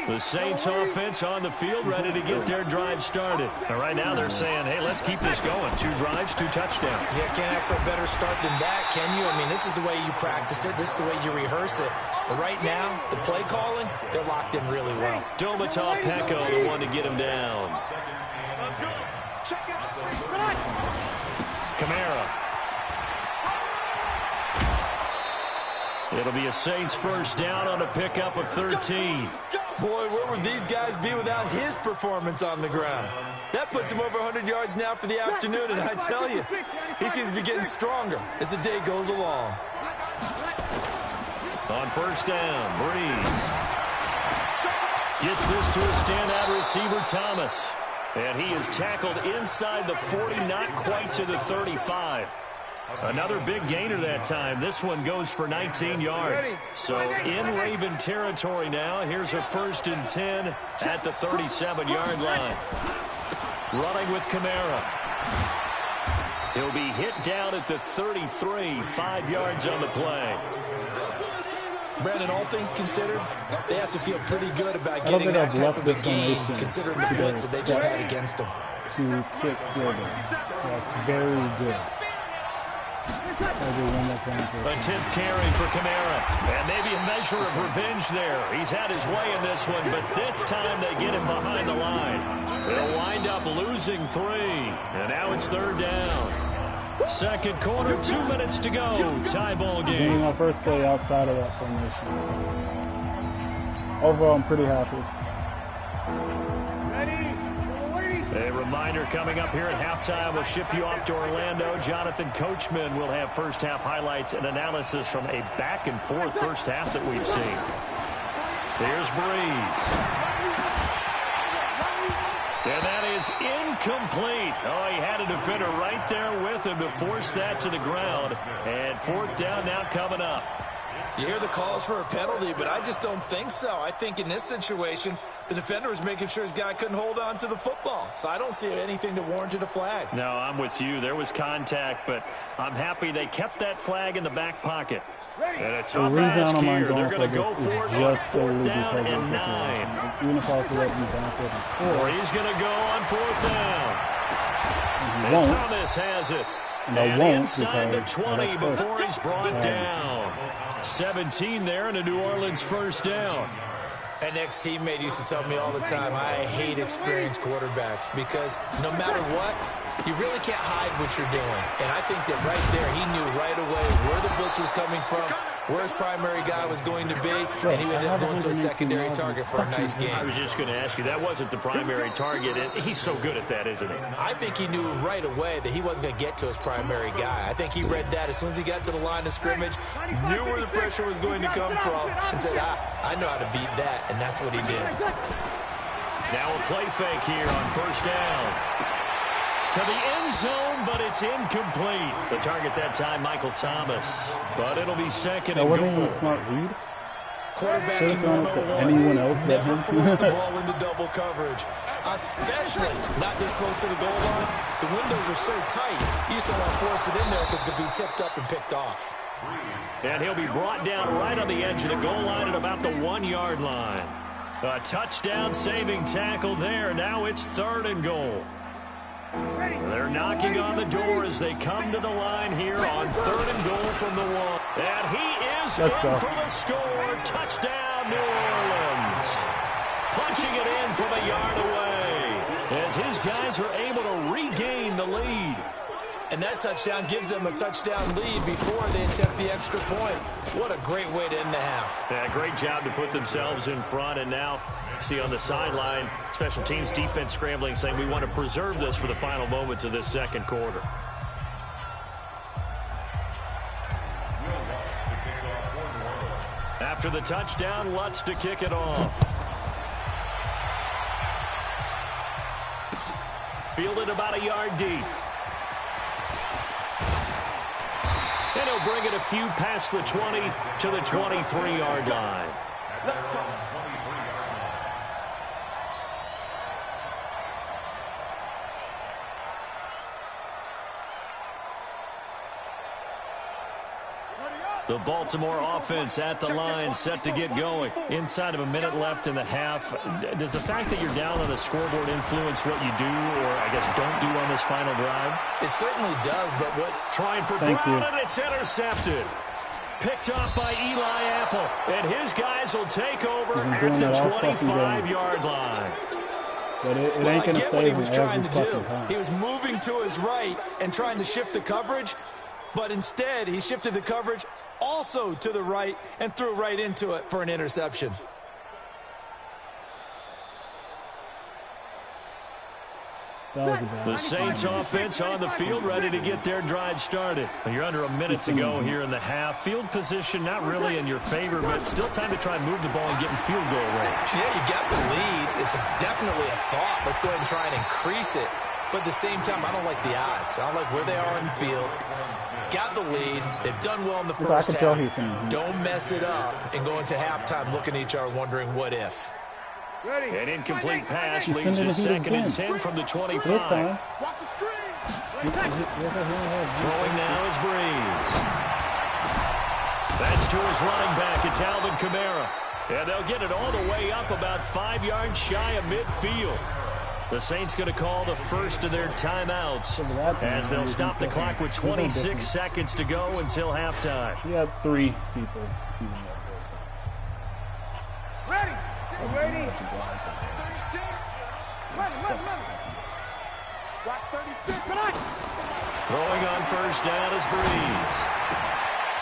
[SPEAKER 3] The Saints offense on the field ready to get their drive started. And right now they're saying, hey, let's keep this going. 2 drives, 2 touchdowns.
[SPEAKER 4] Yeah, can't ask for a better start than that, can you? I mean, this is the way you practice it. This is the way you rehearse it. But right now, the play calling, they're locked in really well.
[SPEAKER 3] Domata Peko, the one to get him down.
[SPEAKER 6] Let's go. Check it.
[SPEAKER 3] Kamara. It'll be a Saints first down on a pickup of 13.
[SPEAKER 4] Boy, where would these guys be without his performance on the ground? That puts him over 100 yards now for the afternoon, and I tell you, he seems to be getting stronger as the day goes along.
[SPEAKER 3] On first down, Breeze. Gets this to a standout receiver, Thomas. And he is tackled inside the 40, not quite to the 35. Another big gainer that time. This one goes for 19 yards. So in Raven territory now. Here's a 1st and 10 at the 37-yard line. Running with Kamara. He'll be hit down at the 33, 5 yards on the play.
[SPEAKER 4] Brandon, all things considered, they have to feel pretty good about getting that type of a game, considering the blitz that they just had against them.
[SPEAKER 1] To kick field goals. So that's very good.
[SPEAKER 3] A 10th carry for Kamara. And maybe a measure of revenge there. He's had his way in this one, but this time they get him behind the line. They'll wind up losing 3. And now it's 3rd down. Second quarter, 2 minutes to go. Tie ball game.
[SPEAKER 1] My first play outside of that formation. Overall, I'm pretty happy.
[SPEAKER 3] A reminder coming up here at halftime, we'll ship you off to Orlando. Jonathan Coachman will have first half highlights and analysis from a back and forth first half that we've seen. Here's Breeze. And that is incomplete. Oh, he had a defender right there with him to force that to the ground. And 4th down now coming up.
[SPEAKER 4] You hear the calls for a penalty, but I just don't think so. I think in this situation, the defender was making sure his guy couldn't hold on to the football. So I don't see anything to warrant a flag.
[SPEAKER 3] No, I'm with you. There was contact, but I'm happy they kept that flag in the back pocket. And a tough ask here. They're going to go for it on 4th down and 9.
[SPEAKER 1] Even if I was to let him down for it.
[SPEAKER 3] Or he's going to go on 4th down. And Thomas has it. And inside the 20 before he's brought down. 17 there and a New Orleans first down.
[SPEAKER 4] An ex-teammate used to tell me all the time, I hate experienced quarterbacks because no matter what, you really can't hide what you're doing. And I think that right there, he knew right away where the blitz was coming from, where his primary guy was going to be, and he ended up going to a secondary target for a nice game.
[SPEAKER 3] I was just going to ask you, that wasn't the primary target. He's so good at that, isn't he?
[SPEAKER 4] I think he knew right away that he wasn't going to get to his primary guy. I think he read that as soon as he got to the line of scrimmage, knew where the pressure was going to come from, and said, I know how to beat that, and that's what he did.
[SPEAKER 3] Now a play fake here on first down. To the end zone, but it's incomplete. The target that time, Michael Thomas. But it'll be second and goal.
[SPEAKER 1] That wasn't a smart read.
[SPEAKER 4] Quarterback
[SPEAKER 1] in 101 anyone else
[SPEAKER 4] never force the ball into double coverage, especially not this close to the goal line. The windows are so tight, you just don't want to force it in there because it could be tipped up and picked off.
[SPEAKER 3] And he'll be brought down right on the edge of the goal line at about the 1-yard line. A touchdown-saving tackle there. Now it's third and goal. They're knocking on the door as they come to the line here on third and goal from the 1. And he is in for the score. Touchdown, New Orleans. Punching it in from a yard away as his guys are able to regain the lead.
[SPEAKER 4] And that touchdown gives them a touchdown lead before they attempt the extra point. What a great way to end the half.
[SPEAKER 3] Yeah, great job to put themselves in front. And now, see on the sideline, special teams defense scrambling, saying we want to preserve this for the final moments of this second quarter. After the touchdown, Lutz to kick it off. Fielded about a yard deep. And he'll bring it a few past the 20 to the 23-yard line. The Baltimore offense at the line, set to get going. Inside of a minute left in the half. Does the fact that you're down on the scoreboard influence what you do, or I guess don't do on this final drive?
[SPEAKER 4] It certainly does, but what...
[SPEAKER 3] Trying for Brown, and it's intercepted. Picked off by Eli Apple, and his guys will take over at the 25-yard line.
[SPEAKER 1] But it ain't going to save
[SPEAKER 4] what he was trying to do.
[SPEAKER 1] Time.
[SPEAKER 4] He was moving to his right and trying to shift the coverage, but instead he shifted the coverage also to the right and threw right into it for an interception.
[SPEAKER 3] The Saints offense on the field, ready to get their drive started. You're under a minute to go here in the half. Field position not really in your favor, but still time to try and move the ball and get in field goal range.
[SPEAKER 4] Yeah, you got the lead. It's definitely a thought. Let's go ahead and try and increase it. But at the same time, I don't like the odds. I don't like where they are in the field. Got the lead. They've done well in the first half. Don't mess it up and go into halftime looking at each other wondering what if.
[SPEAKER 3] An incomplete pass leads to second and 10 from the 25. Throwing now is Breeze. That's to his running back. It's Alvin Kamara. And they'll get it all the way up about 5 yards shy of midfield. The Saints going to call the first of their timeouts as they'll stop the clock with 26 seconds to go until halftime.
[SPEAKER 1] We have 3 people.
[SPEAKER 6] Ready. Ready. 36. Watch 36.
[SPEAKER 3] Throwing on first down is Breeze.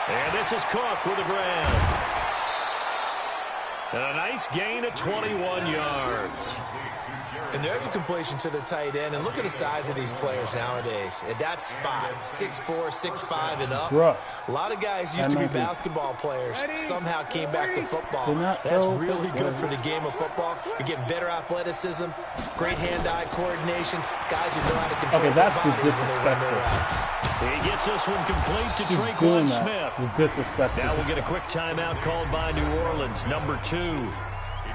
[SPEAKER 3] And this is Cook with the grab. And a nice gain at 21 yards.
[SPEAKER 4] And there's a completion to the tight end. And look at the size of these players nowadays. At that spot, 6'4", 6'5", and up. A lot of guys used to be basketball players. Somehow came back to football. That's really good for the game of football. You're getting better athleticism, great hand-eye coordination, guys who know how to control their bodies when they run their routes.
[SPEAKER 3] He gets this one complete to Tre'Quan Smith.
[SPEAKER 1] It's disrespectful.
[SPEAKER 3] Now we'll get a quick timeout called by New Orleans, number 2.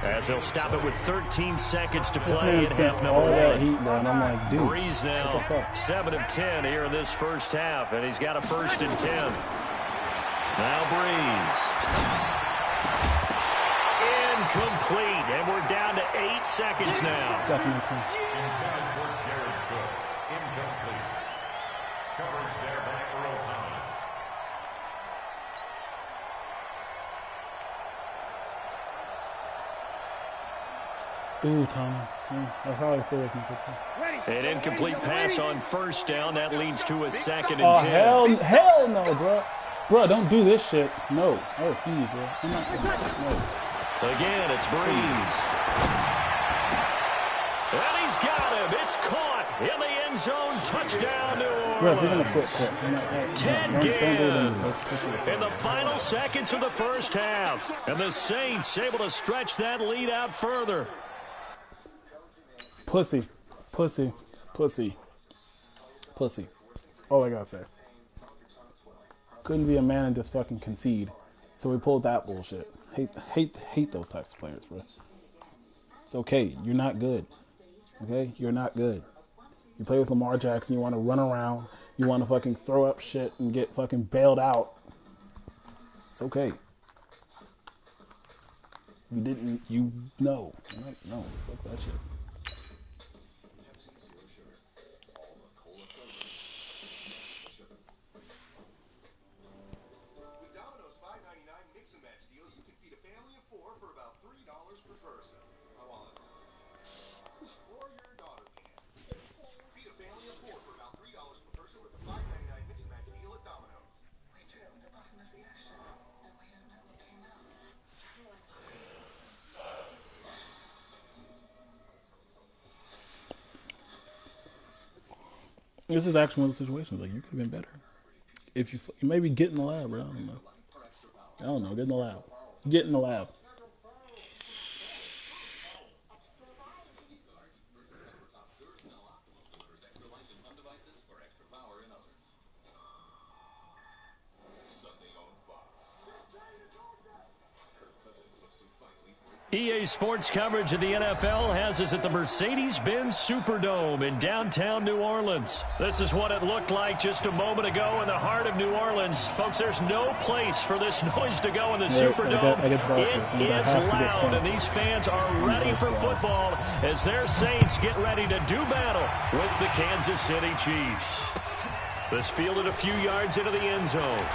[SPEAKER 3] As they'll stop it with 13 seconds to play in half number 1.
[SPEAKER 1] I'm like, dude,
[SPEAKER 3] Breeze now 7 of 10 here in this first half, and he's got a 1st and 10. Now Breeze. Incomplete, and we're down to 8 seconds now.
[SPEAKER 8] Incomplete. Coverage there by Earl Thomas.
[SPEAKER 1] Ooh, Thomas. I probably still wasn't good.
[SPEAKER 3] An incomplete pass on first down. That leads to a 2nd and 10.
[SPEAKER 1] Oh, hell no, bro. Bro, don't do this shit. No, I refuse, bro. I'm not gonna, no.
[SPEAKER 3] Again, it's Breeze. And he's got him. It's caught in the end zone. Touchdown, New Orleans.
[SPEAKER 1] Bro, if you're gonna quit.
[SPEAKER 3] Ted Ginn in the final seconds of the first half. And the Saints able to stretch that lead out further.
[SPEAKER 1] Pussy. Pussy. Pussy. Pussy. That's all I gotta say. Couldn't be a man and just fucking concede. So we pulled that bullshit. Hate those types of players, bro. It's okay. You're not good. Okay? You're not good. You play with Lamar Jackson, you want to run around, you want to fucking throw up shit and get fucking bailed out. It's okay. You didn't, you know. No, fuck that shit. This is actually one of the situations like you could have been better. If you maybe get in the lab, bro. I don't know. Get in the lab. Get in the lab.
[SPEAKER 3] EA Sports coverage of the NFL has us at the Mercedes-Benz Superdome in downtown New Orleans. This is what it looked like just a moment ago in the heart of New Orleans. Folks, there's no place for this noise to go in the Superdome. It is loud, and these fans are ready for football as their Saints get ready to do battle with the Kansas City Chiefs. This fielded a few yards into the end zone.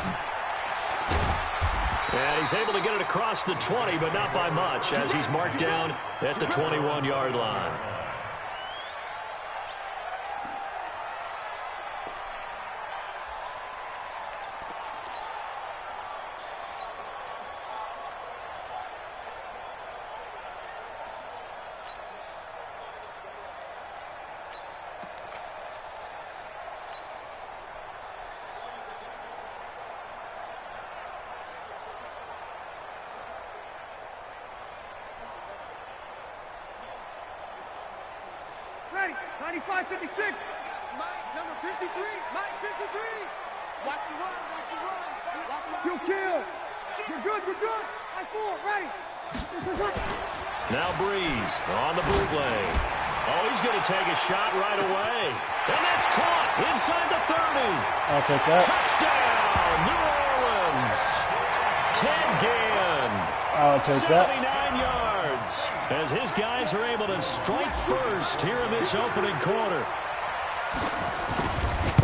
[SPEAKER 3] And he's able to get it across the 20, but not by much, as he's marked down at the 21-yard line.
[SPEAKER 6] Ready, 95-56. Mike, number 53. Mike, 53. Watch the run, watch the run. Watch the run. Kill. We're good, we're good. I-4, ready.
[SPEAKER 3] Now Breeze on the bootleg. Oh, he's going to take a shot right away. And that's caught inside the 30.
[SPEAKER 1] I'll take that.
[SPEAKER 3] Touchdown, New Orleans. Ted Ginn.
[SPEAKER 1] I'll take
[SPEAKER 3] 79
[SPEAKER 1] that.
[SPEAKER 3] yards. As his guys are able to strike first here in this opening quarter.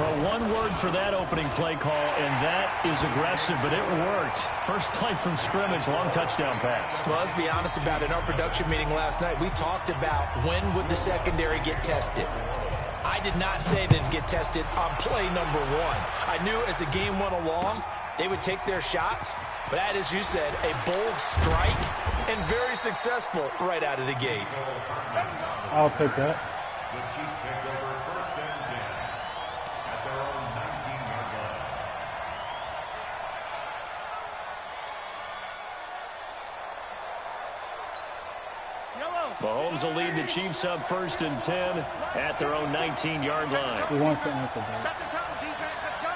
[SPEAKER 3] Well, one word for that opening play call, and that is aggressive, but it worked. First play from scrimmage, long touchdown pass.
[SPEAKER 4] Well, let's be honest about it. In our production meeting last night, we talked about when would the secondary get tested. I did not say they'd get tested on play number one. I knew as the game went along, they would take their shots. But that, as you said, a bold strike and very successful right out of the gate.
[SPEAKER 1] I'll take that.
[SPEAKER 8] The Chiefs take over 1st and 10 at their own 19-yard line.
[SPEAKER 3] Mahomes will lead the Chiefs up 1st and 10 at their own 19-yard line.
[SPEAKER 1] Who wants to answer that?
[SPEAKER 6] Second down, defense, let's go.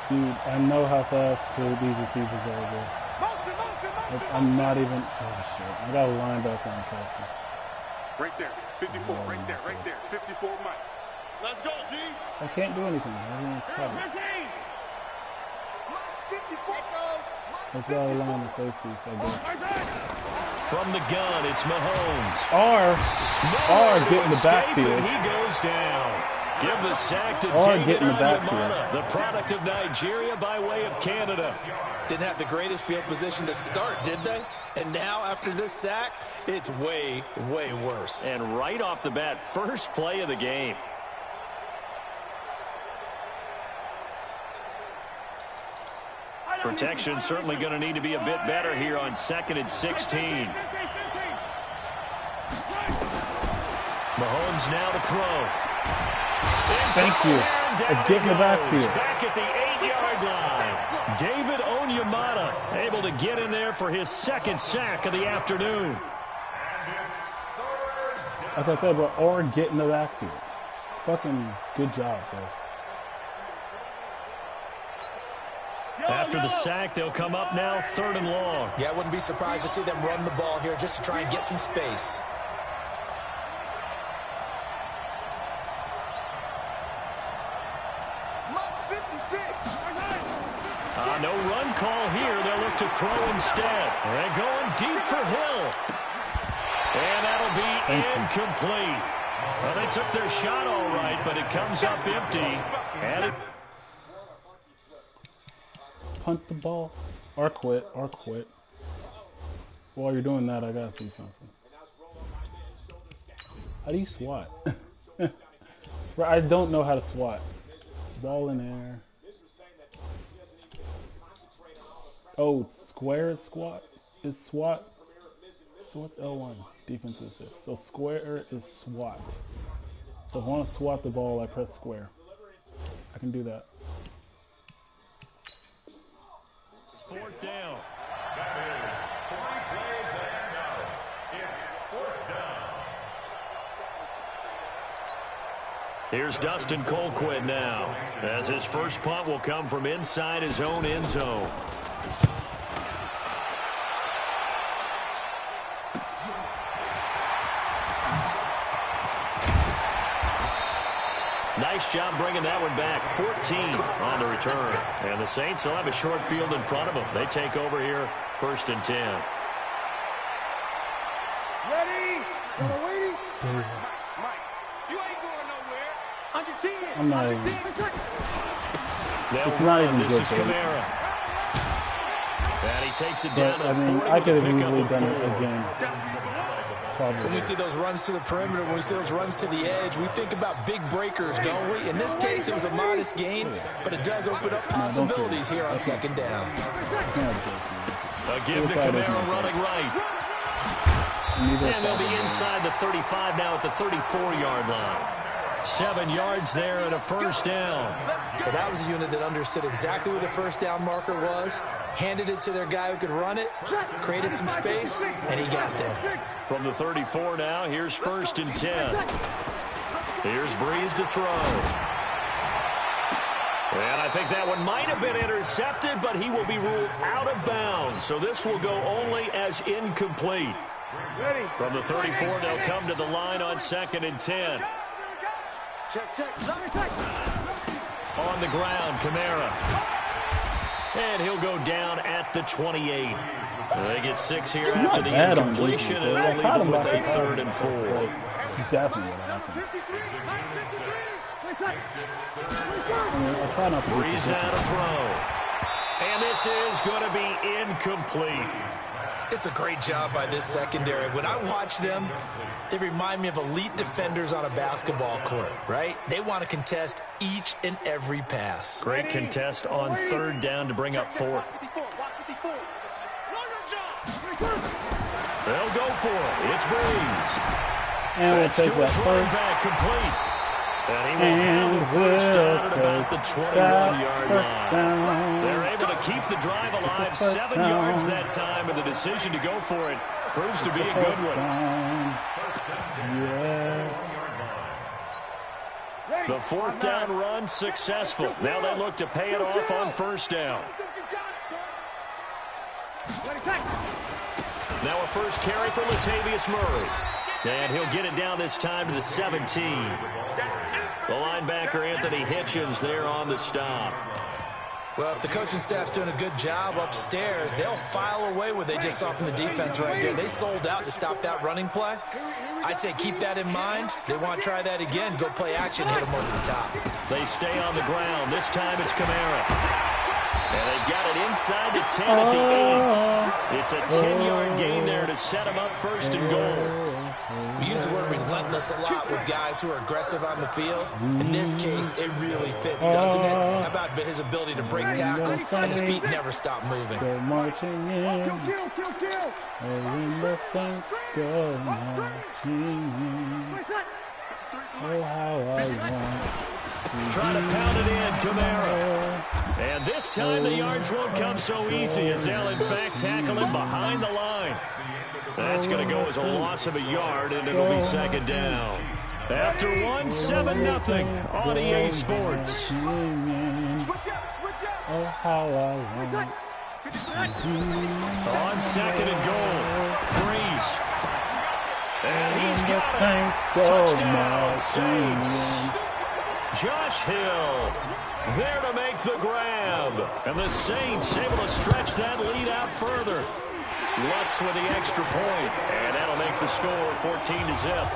[SPEAKER 1] Dude, I know how fast these receivers are, bro.
[SPEAKER 6] Motion.
[SPEAKER 1] I'm not even. Oh shit! I got a linebacker on Kelsey.
[SPEAKER 6] Right there, 54, right there. 54, Mike. Let's go, D.
[SPEAKER 1] I can't do anything. Everyone's covered.
[SPEAKER 6] Mike, 54.
[SPEAKER 1] Let's go line the safety. So
[SPEAKER 3] From the gun, it's Mahomes.
[SPEAKER 1] R get in the
[SPEAKER 3] Escape,
[SPEAKER 1] backfield.
[SPEAKER 3] and he goes down. Give the sack to
[SPEAKER 1] Or
[SPEAKER 3] David
[SPEAKER 1] get in the backfield.
[SPEAKER 3] Onyemata, the product of Nigeria by way of Canada.
[SPEAKER 4] Didn't have the greatest field position to start, did they? And now, after this sack, it's way, way worse.
[SPEAKER 3] And right off the bat, first play of the game. Protection certainly going to need to be a bit better here on 2nd and 16. Mahomes now to throw.
[SPEAKER 1] Thank you. Let's get in the backfield.
[SPEAKER 3] Back at the 8-yard line. David Onyemata able to get in there for his 2nd sack of the afternoon.
[SPEAKER 1] As I said, bro, or get in the backfield. Fucking good job, bro.
[SPEAKER 3] After the sack, they'll come up now 3rd and long.
[SPEAKER 4] Yeah, I wouldn't be surprised to see them run the ball here just to try and get some space.
[SPEAKER 3] No run call here. They'll look to throw instead. They're going deep for Hill. And that'll be incomplete. Well, they took their shot all right, but it comes up empty. And
[SPEAKER 1] Punt the ball. Or quit. While you're doing that, I gotta see something. How do you swat? I don't know how to swat. Ball in air. Oh, square is squat. Is SWAT. So what's L1? Defensive assist. So square is SWAT. So if I want to swat the ball, I press square. I can do that.
[SPEAKER 3] 4th down.
[SPEAKER 8] That is 3 plays and out. It's 4th down.
[SPEAKER 3] Here's Dustin Colquitt now, as his first punt will come from inside his own end zone. Nice job bringing that one back. 14 on the return. And the Saints will have a short field in front of them. They take over here, 1st and 10.
[SPEAKER 6] Ready? Y'all waiting? Mike, you ain't going nowhere. Under 10.
[SPEAKER 1] I'm not
[SPEAKER 6] Under
[SPEAKER 1] even.
[SPEAKER 6] 10.
[SPEAKER 1] It's not even
[SPEAKER 3] This
[SPEAKER 1] good,
[SPEAKER 3] is
[SPEAKER 1] baby.
[SPEAKER 3] Kamara. And he takes it down
[SPEAKER 1] But,
[SPEAKER 3] to
[SPEAKER 1] I mean,
[SPEAKER 3] 40
[SPEAKER 1] I could
[SPEAKER 3] with
[SPEAKER 1] have
[SPEAKER 3] a pickup
[SPEAKER 1] easily
[SPEAKER 3] of
[SPEAKER 1] done it
[SPEAKER 3] 4.
[SPEAKER 1] again. Probably.
[SPEAKER 4] When we see those runs to the perimeter, when we see those runs to the edge, we think about big breakers, don't we? In this case, it was a modest gain, but it does open up possibilities here on 2nd down.
[SPEAKER 3] A give to Kamara running right. And they'll be inside the 35 now at the 34-yard line. 7 yards there and a 1st down.
[SPEAKER 4] Well, that was a unit that understood exactly where the 1st down marker was, handed it to their guy who could run it, created some space, and he got there.
[SPEAKER 3] From the 34 now, here's 1st and 10. Here's Breeze to throw. And I think that one might have been intercepted, but he will be ruled out of bounds. So this will go only as incomplete. From the 34, they'll come to the line on 2nd and 10.
[SPEAKER 6] Check.
[SPEAKER 3] On the ground, Kamara. And he'll go down at the 28. They get 6 here after the incompletion, and they'll leave them with a 3rd and 4.
[SPEAKER 1] Definitely what happened. I try not to be
[SPEAKER 3] Breeze now to throw. And this is going to be incomplete.
[SPEAKER 4] It's a great job by this secondary. When I watch them, they remind me of elite defenders on a basketball court, right? They want to contest each and every pass.
[SPEAKER 3] Great contest on 3rd down to bring up 4th. They'll go for it. It's Breeze.
[SPEAKER 1] And we'll take that
[SPEAKER 3] running
[SPEAKER 1] first.
[SPEAKER 3] back complete. And he will have a 1st down at about the 21-yard line. They're able to keep the drive alive. 7 yards that time, and the decision to go for it proves to be a good one.
[SPEAKER 1] Yeah.
[SPEAKER 3] The 4th down run successful. Now they look to pay it off on 1st down. Now a first carry for Latavius Murray. And he'll get it down this time to the 17. The linebacker, Anthony Hitchens, there on the stop.
[SPEAKER 4] Well, if the coaching staff's doing a good job upstairs, they'll file away what they just saw from the defense right there. They sold out to stop that running play. I'd say keep that in mind. They want to try that again. Go play action, hit them over the top.
[SPEAKER 3] They stay on the ground. This time it's Kamara. And they've got it inside the 10 at the 8. It's a 10-yard gain there to set them up first and goal.
[SPEAKER 4] We use the word relentless a lot with guys who are aggressive on the field. In this case, it really fits, doesn't it? How about his ability to break tackles and his feet never stop moving?
[SPEAKER 1] Go marching in. When the Saints go marching in. Oh, how I want.
[SPEAKER 3] Trying to pound it in, Kamara. And this time the yards won't come so easy as they'll, in fact, tackle him behind the line. That's going to go as a loss of a yard, and it'll be second down. After 7-0 on EA Sports.
[SPEAKER 1] Oh, how I want.
[SPEAKER 3] On second and goal, Breeze. And he's got it. Touchdown, Saints. Josh Hill there to make the grab. And the Saints able to stretch that lead out further. Lutz with the extra point, and that'll make the score 14-0.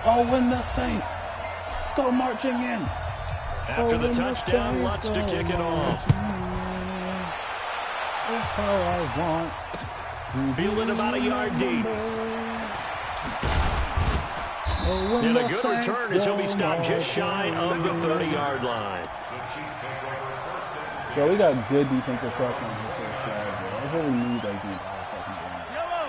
[SPEAKER 1] Oh, when the Saints go marching in.
[SPEAKER 3] After the touchdown, Lutz to kick it off.
[SPEAKER 1] Oh, how I want.
[SPEAKER 3] Fielding about a yard deep. And a good return as he'll be stopped just shy of the 30-yard line.
[SPEAKER 1] Bro, we got good defensive pressure on this first drive, bro. That's what we need, like,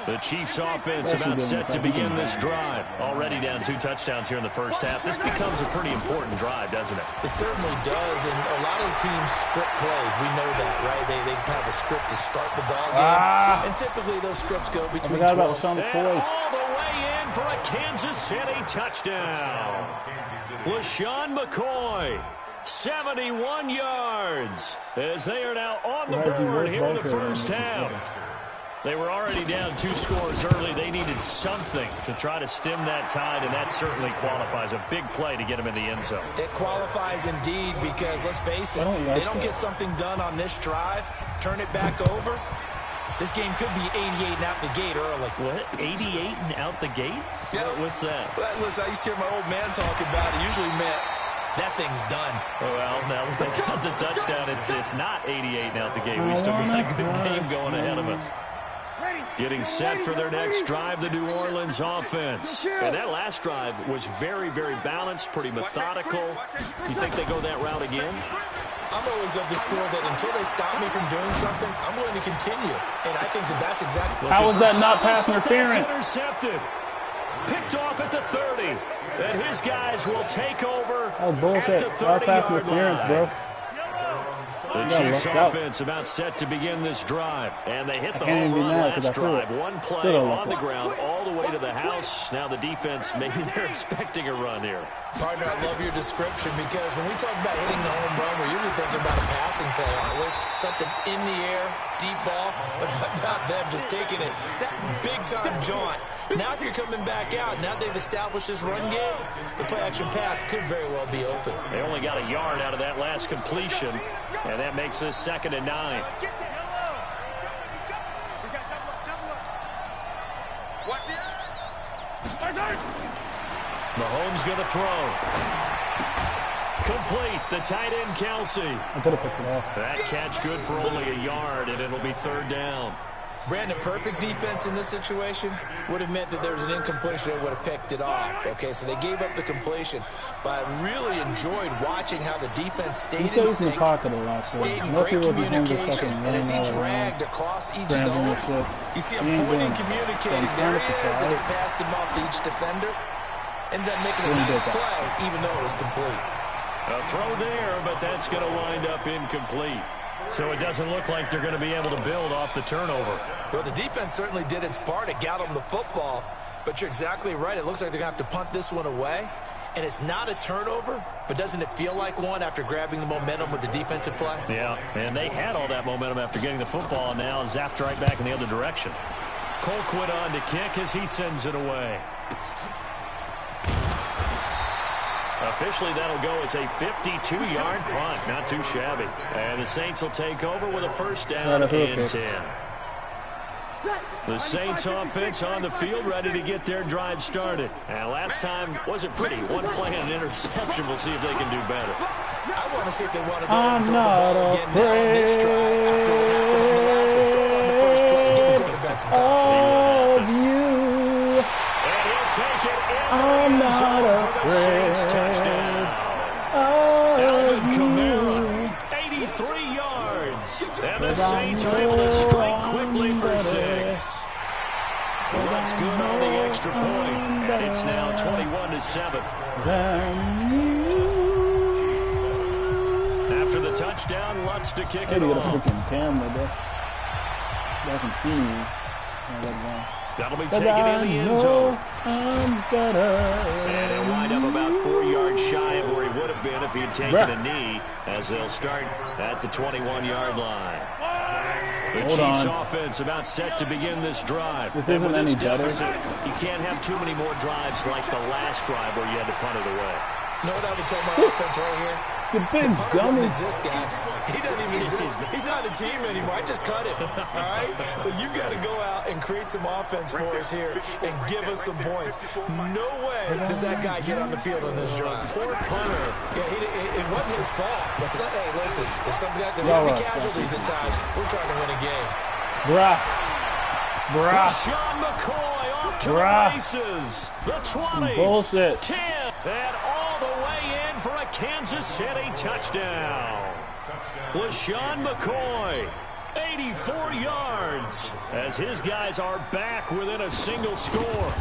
[SPEAKER 3] the Chiefs offense about set to begin this drive. Already down 2 touchdowns here in the first half. This becomes a pretty important drive, doesn't it?
[SPEAKER 4] It certainly does, and a lot of the teams script plays. We know that, right? They have a script to start the ball game, and typically those scripts go between 12.
[SPEAKER 3] And all the way in for a Kansas City touchdown. LaShawn McCoy, 71 yards, as they are now on the board here in the first half. They were already down 2 scores early. They needed something to try to stem that tide, and that certainly qualifies. A big play to get them in the end zone.
[SPEAKER 4] It qualifies indeed because, let's face it, they don't get something done on this drive, turn it back over. This game could be 88 and out the gate early.
[SPEAKER 3] What? 88 and out the gate?
[SPEAKER 4] Yeah.
[SPEAKER 3] What's that?
[SPEAKER 4] Well, listen, I used to hear my old man talk about it. Usually meant that thing's done.
[SPEAKER 3] Well, now that they got the touchdown, it's not 88 and out the gate. We still got a good game going ahead of us. Getting set for their next drive, the New Orleans offense. And that last drive was very, very balanced, pretty methodical. You think they go that route again?
[SPEAKER 4] I'm always of the school that until they stop me from doing something, I'm going to continue. And I think that's exactly what.
[SPEAKER 1] How was that not pass interference?
[SPEAKER 3] Intercepted. Picked off at the 30. And his guys will take over.
[SPEAKER 1] That was bullshit.
[SPEAKER 3] At the 30-yard
[SPEAKER 1] pass interference, bro.
[SPEAKER 3] The Chiefs offense about set to begin this drive. And they hit the home run last drive. One play on the ground all the way to the house. Now the defense, maybe they're expecting a run here.
[SPEAKER 4] Partner, I love your description because when we talk about hitting the home run, we're usually thinking about a passing play, aren't we? Something in the air, deep ball, but not them just taking it. That big-time jaunt. Now if you're coming back out, now they've established this run game, the play-action pass could very well be open.
[SPEAKER 3] They only got a yard out of that last completion, and that makes this 2nd and 9. Mahomes going to throw. Complete. The tight end, Kelsey.
[SPEAKER 1] I could have picked it off.
[SPEAKER 3] That catch good for only a yard, and it'll be 3rd down.
[SPEAKER 4] Brandon, perfect defense in this situation would have meant that there was an incompletion and would have picked it off. Okay, so they gave up the completion. But I really enjoyed watching how the defense stayed in sync, stayed in great communication, and as he dragged across each zone, you see him pointing, communicating. There he is, and he passed him off to each defender. Ended up making a nice play, even though it was complete.
[SPEAKER 3] A throw there, but that's going to wind up incomplete. So it doesn't look like they're going to be able to build off the turnover.
[SPEAKER 4] Well, the defense certainly did its part. It got them the football. But you're exactly right. It looks like they're going to have to punt this one away. And it's not a turnover, but doesn't it feel like one after grabbing the momentum with the defensive play?
[SPEAKER 3] Yeah, and they had all that momentum after getting the football, and now zapped right back in the other direction. Colquitt on to kick as he sends it away. Officially, that'll go as a 52-yard punt. Not too shabby. And the Saints will take over with a first down and 10. The Saints offense on the field, ready to get their drive started. And last time wasn't pretty. One play and an interception. We'll see if they can do better.
[SPEAKER 4] I want to see if they want to go and throw the ball again now on this drive after what happened on the last one. Throw it on the first play. Give the quarterback some
[SPEAKER 1] of you.
[SPEAKER 3] And he'll take it in
[SPEAKER 1] I'm
[SPEAKER 3] the end zone
[SPEAKER 1] not
[SPEAKER 3] for the Saints touchdown. Alvin Kamara, 83 yards. And the Saints are able to strike quickly for 6. Well, that's good on the extra point. And it's now 21-7. After the touchdown, Lutz to kick it off.
[SPEAKER 1] A freaking camera, bro. Y'all can see me.
[SPEAKER 3] That'll be taken in the end zone. And he'll wind up about 4 yards shy of where he would have been if he had taken a knee, as they'll start at the 21-yard line. The Chiefs offense about set to begin this drive.
[SPEAKER 1] This isn't any deficit,
[SPEAKER 3] you can't have too many more drives like the last drive where you had to punt it away.
[SPEAKER 4] You know what I would tell my offense right here?
[SPEAKER 1] The big dummy.
[SPEAKER 4] Exist, guys. He doesn't even exist. He's not a team anymore. I just cut him. All right? So you've got to go out and create some offense for us here and give us some points. No way does that guy get on the field on this drive.
[SPEAKER 3] Poor punter.
[SPEAKER 4] Yeah, it wasn't his fault. But hey, listen, if something like that, there will be casualties at times. We're trying to win a game.
[SPEAKER 3] Sean McCoy off to the races. The 20.
[SPEAKER 1] Bullshit.
[SPEAKER 3] 10. And all the way in for a Kansas City touchdown. LeSean McCoy, 84 yards, as his guys are back within a single score.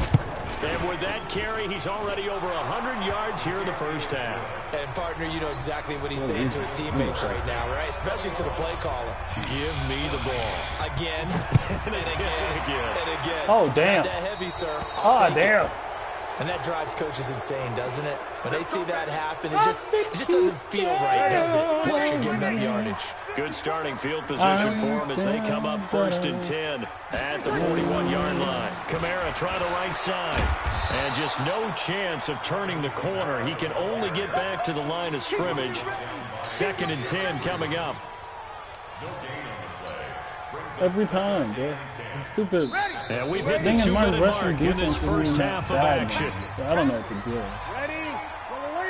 [SPEAKER 3] And with that carry, he's already over 100 yards here in the first half.
[SPEAKER 4] And, partner, you know exactly what he's saying to his teammates right now, right? Especially to the play caller.
[SPEAKER 3] Give me the ball.
[SPEAKER 4] Again, and again, and again.
[SPEAKER 1] Oh, damn.
[SPEAKER 4] It's not that heavy, sir.
[SPEAKER 1] Oh, damn.
[SPEAKER 4] And that drives coaches insane, doesn't it? When they see that happen, it just doesn't feel right, does it? Plus, you're giving up yardage.
[SPEAKER 3] Good starting field position for them as they come up 1st and 10 at the 41-yard line. Kamara trying to right side. And just no chance of turning the corner. He can only get back to the line of scrimmage. 2nd and 10 coming up.
[SPEAKER 1] Every time, bro. I'm stupid.
[SPEAKER 3] And we've hit the 2-minute mark in this first half of action.
[SPEAKER 1] So I don't know what to do.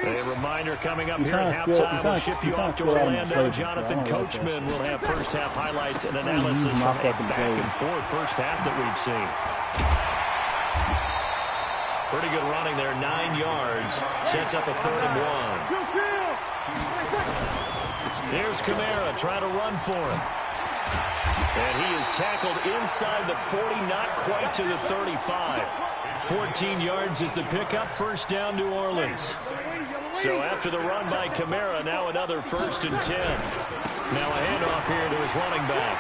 [SPEAKER 3] A reminder coming up here at halftime. We'll ship you off to Orlando. Jonathan Coachman will have first half highlights and analysis from a back-and-forth first half that we've seen. Pretty good running there, 9 yards. Sets up a 3rd and 1. Here's Kamara trying to run for him. And he is tackled inside the 40, not quite to the 35. 14 yards is the pickup, first down New Orleans. So after the run by Kamara, now another 1st and 10. Now a handoff here to his running back.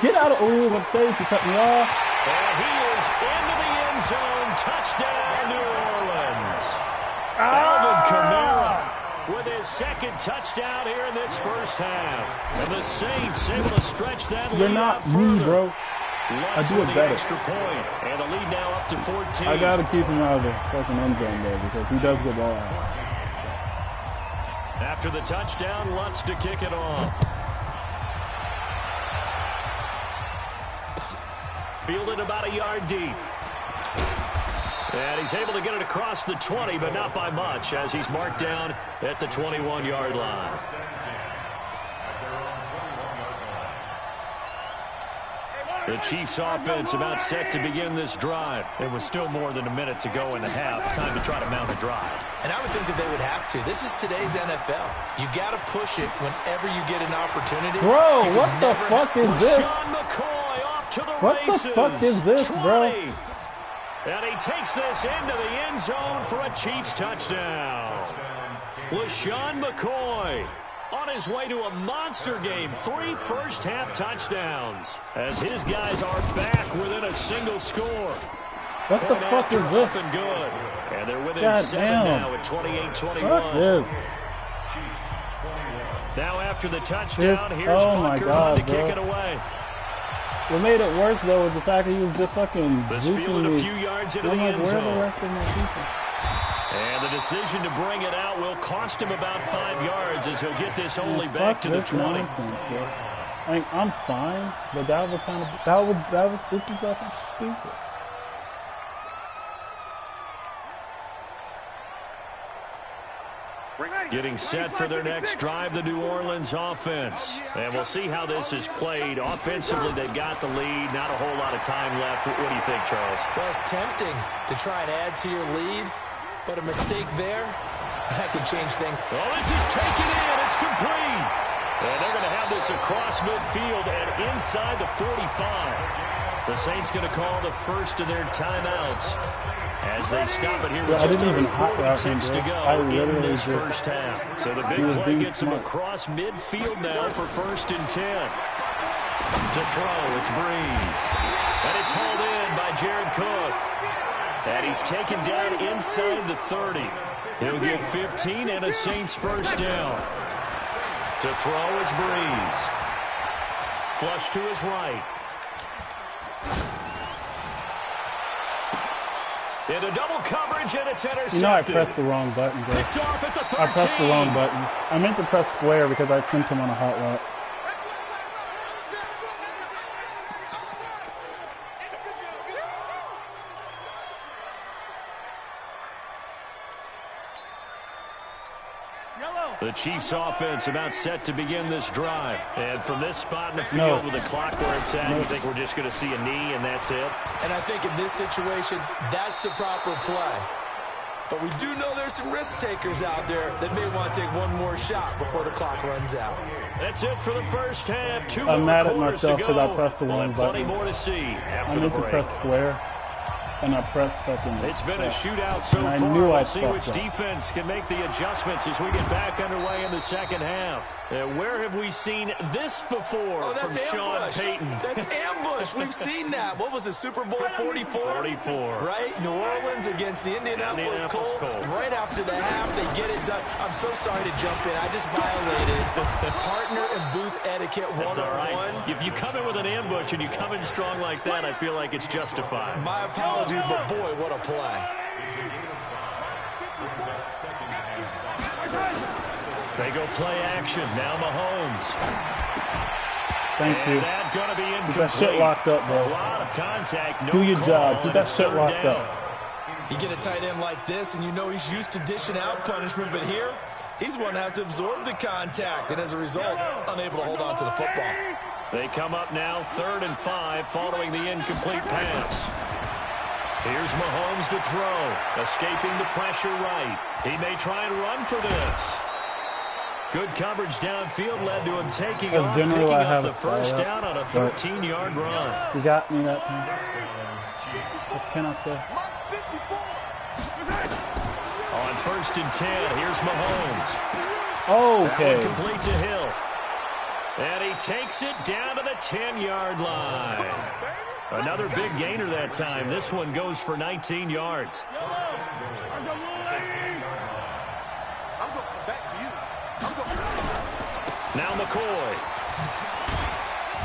[SPEAKER 1] Get out of I'm safe. You cut me off.
[SPEAKER 3] And he is into the end zone. Touchdown, New Orleans. Alvin Kamara with his 2nd touchdown here in this first half. And the Saints able to stretch that lead out further.
[SPEAKER 1] You're not me, bro. I do it better.
[SPEAKER 3] Extra point, and the lead now up to 14.
[SPEAKER 1] I got to keep him out of the fucking end zone, though, because he does the ball out.
[SPEAKER 3] After the touchdown, Lutz to kick it off. Fielded about a yard deep. And he's able to get it across the 20, but not by much, as he's marked down at the 21-yard line. The Chiefs offense about set to begin this drive. There was still more than a minute to go in the half. Time to try to mount a drive.
[SPEAKER 4] And I would think that they would have to. This is today's NFL. You got to push it whenever you get an opportunity.
[SPEAKER 1] Bro, what the fuck is this?
[SPEAKER 3] Sean McCoy off to the
[SPEAKER 1] What
[SPEAKER 3] races.
[SPEAKER 1] the fuck is this,
[SPEAKER 3] 20.
[SPEAKER 1] bro?
[SPEAKER 3] And he takes this into the end zone for a Chiefs touchdown. LeSean McCoy on his way to a monster game. 3 first-half touchdowns as his guys are back within a single score.
[SPEAKER 1] What the fuck is this?
[SPEAKER 3] And good. And they're within
[SPEAKER 1] God
[SPEAKER 3] 7
[SPEAKER 1] damn.
[SPEAKER 3] now at 28-21.
[SPEAKER 1] Fuck this.
[SPEAKER 3] Now after the touchdown, here's
[SPEAKER 1] oh my
[SPEAKER 3] Bunker
[SPEAKER 1] God,
[SPEAKER 3] to
[SPEAKER 1] bro.
[SPEAKER 3] kick it away.
[SPEAKER 1] What made it worse though was the fact that he was just fucking
[SPEAKER 3] This
[SPEAKER 1] juking
[SPEAKER 3] fielded a
[SPEAKER 1] me.
[SPEAKER 3] few yards into
[SPEAKER 1] I'm
[SPEAKER 3] the
[SPEAKER 1] like,
[SPEAKER 3] end
[SPEAKER 1] where are the
[SPEAKER 3] zone.
[SPEAKER 1] rest of my people?
[SPEAKER 3] And the decision to bring it out will cost him about 5 yards as he'll get this only back to the 20.
[SPEAKER 1] Nonsense, bro. I mean, I'm fine, but that was kind of this is fucking stupid.
[SPEAKER 3] Getting set for their next drive, the New Orleans offense. And we'll see how this is played. Offensively, they got the lead. Not a whole lot of time left. What do you think, Charles?
[SPEAKER 4] Well, it's tempting to try and add to your lead, but a mistake there, that could change things.
[SPEAKER 3] Oh, this is taken in. It's complete. And they're going to have this across midfield and inside the 45. The Saints going to call the first of their timeouts as they stop it here with just over 40 ticks to go in this first half. So the big play gets them across midfield now for 1st and 10. To throw, it's Breeze. And it's hauled in by Jared Cook. And he's taken down inside the 30. He'll get 15 and a Saints first down. To throw is Breeze. Flush to his right. Into double coverage, and it's intercepted.
[SPEAKER 1] You know I pressed the wrong button, bro.
[SPEAKER 3] Picked off at the 13.
[SPEAKER 1] I pressed the wrong button. I meant to press square because I sent him on a hot route.
[SPEAKER 3] The Chiefs offense about set to begin this drive. And from this spot in the field with the clock where it's at, you think we're just going to see a knee and that's it?
[SPEAKER 4] And I think in this situation, that's the proper play. But we do know there's some risk takers out there that may want to take one more shot before the clock runs out.
[SPEAKER 3] That's it for the first half.
[SPEAKER 1] I'm mad at myself because I pressed the wrong button.
[SPEAKER 3] Plenty more to see after
[SPEAKER 1] I meant to press square. And I pressed fucking...
[SPEAKER 3] It's been a shootout so far. We'll see which defense can make the adjustments as we get back underway in the second half. Where have we seen this before from Sean Payton?
[SPEAKER 4] That's ambush. We've seen that. What was it, Super Bowl 44?
[SPEAKER 3] 44.
[SPEAKER 4] Right? New Orleans against the Indianapolis Colts. Right after the half, they get it done. I'm so sorry to jump in. I just violated partner and booth etiquette 101.
[SPEAKER 3] That's all right. If you come in with an ambush and you come in strong like that, I feel like it's justified.
[SPEAKER 4] My apologies, but boy, what a play.
[SPEAKER 3] They go play action. Now Mahomes.
[SPEAKER 1] Thank you.
[SPEAKER 3] That's going to be incomplete.
[SPEAKER 1] Keep that shit locked up, bro.
[SPEAKER 3] A lot of contact. No
[SPEAKER 1] Do your job.
[SPEAKER 3] call,
[SPEAKER 1] Keep that shit locked up.
[SPEAKER 4] You get a tight end like this, and you know he's used to dishing out punishment, but here, he's one that has to absorb the contact, and as a result, unable to hold on to the football.
[SPEAKER 3] They come up now 3rd and 5 following the incomplete pass. Here's Mahomes to throw. Escaping the pressure right. He may try and run for this. Good coverage downfield led to him taking off, picking up the first down on a 13-yard run.
[SPEAKER 1] You got me that time. What can I say?
[SPEAKER 3] On 1st and 10, here's Mahomes.
[SPEAKER 1] Okay.
[SPEAKER 3] That one complete to Hill. And he takes it down to the 10-yard line. Another big gainer that time. This one goes for 19 yards. Now McCoy.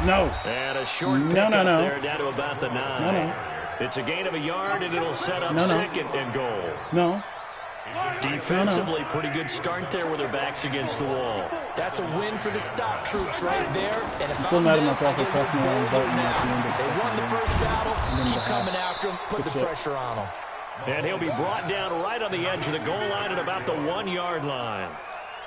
[SPEAKER 1] No.
[SPEAKER 3] And a short pickup there down to about the 9. It's a gain of a yard, and it'll set up 2nd and goal.
[SPEAKER 1] No.
[SPEAKER 3] Defensively, pretty good start there with their backs against the wall.
[SPEAKER 4] That's a win for the stop troops right there. And if
[SPEAKER 1] I'm mad at myself for pressing the wrong button now.
[SPEAKER 4] They won the first battle. Keep coming after them. Put the pressure on them.
[SPEAKER 3] And he'll be brought down right on the edge of the goal line at about the 1-yard line.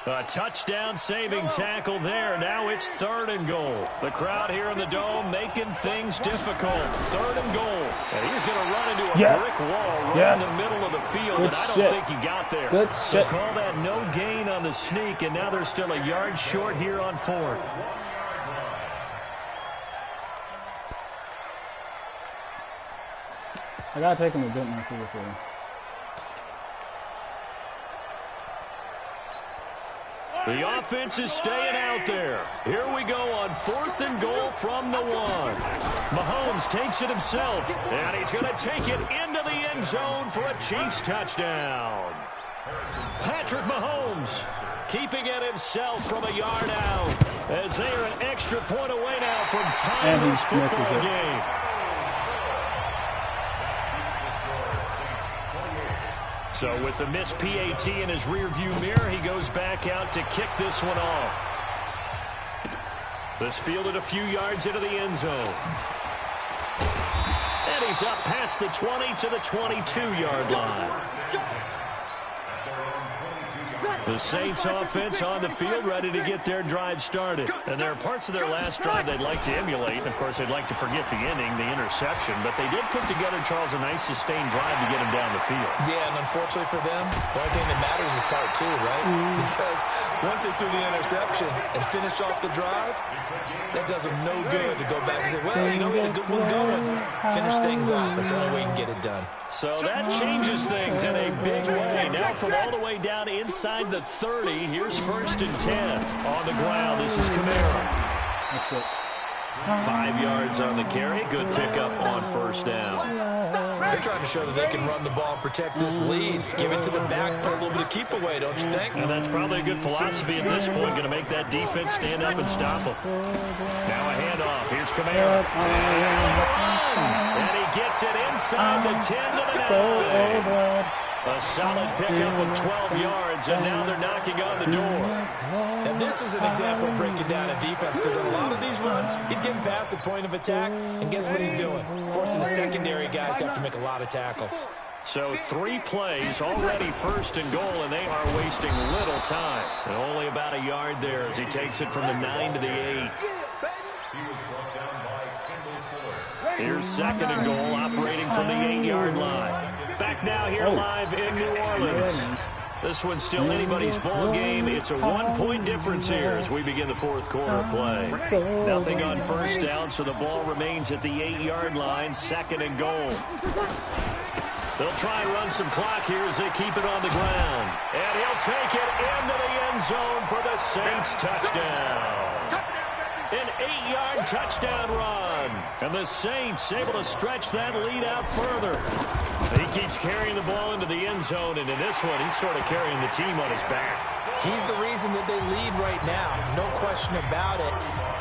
[SPEAKER 3] A touchdown-saving tackle there. Now it's 3rd and goal. The crowd here in the Dome making things difficult. 3rd and goal. And he's going to run into a brick wall right in the middle of the field, and I don't think he got there. So call that no gain on the sneak, and now they're still a yard short here on 4th.
[SPEAKER 1] I got to take him a bit more seriously.
[SPEAKER 3] The offense is staying out there. Here we go on 4th and goal from the 1. Mahomes takes it himself, and he's going to take it into the end zone for a Chiefs touchdown. Patrick Mahomes keeping it himself from a yard out. As they are an extra point away now from tying this football game. So with the missed PAT in his rearview mirror, he goes back out to kick this one off. This fielded a few yards into the end zone. And he's up past the 20 to the 22-yard line. The Saints offense on the field ready to get their drive started. And there are parts of their last drive they'd like to emulate. And, of course, they'd like to forget the inning, the interception. But they did put together, Charles, a nice sustained drive to get him down the field.
[SPEAKER 4] Yeah, and unfortunately for them, the only thing that matters is part two, right? Because once they threw the interception and finished off the drive, that does them no good to go back and say, well, you know, we had a good one going. Finish things off. That's the only way you can get it done.
[SPEAKER 3] So that changes things in a big way. Now from all the way down inside the 30, here's 1st and 10. On the ground, this is Kamara.
[SPEAKER 1] That's it.
[SPEAKER 3] 5 yards on the carry. Good pickup on 1st down.
[SPEAKER 4] They're trying to show that they can run the ball and protect this lead. Give it to the backs, play a little bit of keep away, don't you think?
[SPEAKER 3] And that's probably a good philosophy at this point. Going to make that defense stand up and stop them. Now a handoff. Here's Kamara. And he gets it inside the 10 to the 9. A solid pickup of 12 yards, and now they're knocking on the door.
[SPEAKER 4] And this is an example of breaking down a defense, because in a lot of these runs, he's getting past the point of attack, and guess what he's doing? Forcing the secondary guys to have to make a lot of tackles.
[SPEAKER 3] So 3 plays, already 1st and goal, and they are wasting little time. And only about a yard there as he takes it from the 9 to the 8. Here's 2nd and goal, operating from the 8-yard line. Back now here live in New Orleans. This one's still anybody's ball game. It's a 1-point difference here as we begin the 4th quarter play. Nothing on 1st down, so the ball remains at the 8-yard line. 2nd and goal. They'll try and run some clock here as they keep it on the ground. And he'll take it into the end zone for the Saints touchdown. An 8-yard touchdown run. And the Saints able to stretch that lead out further. He keeps carrying the ball into the end zone, and in this one, he's sort of carrying the team on his back.
[SPEAKER 4] He's the reason that they lead right now, no question about it.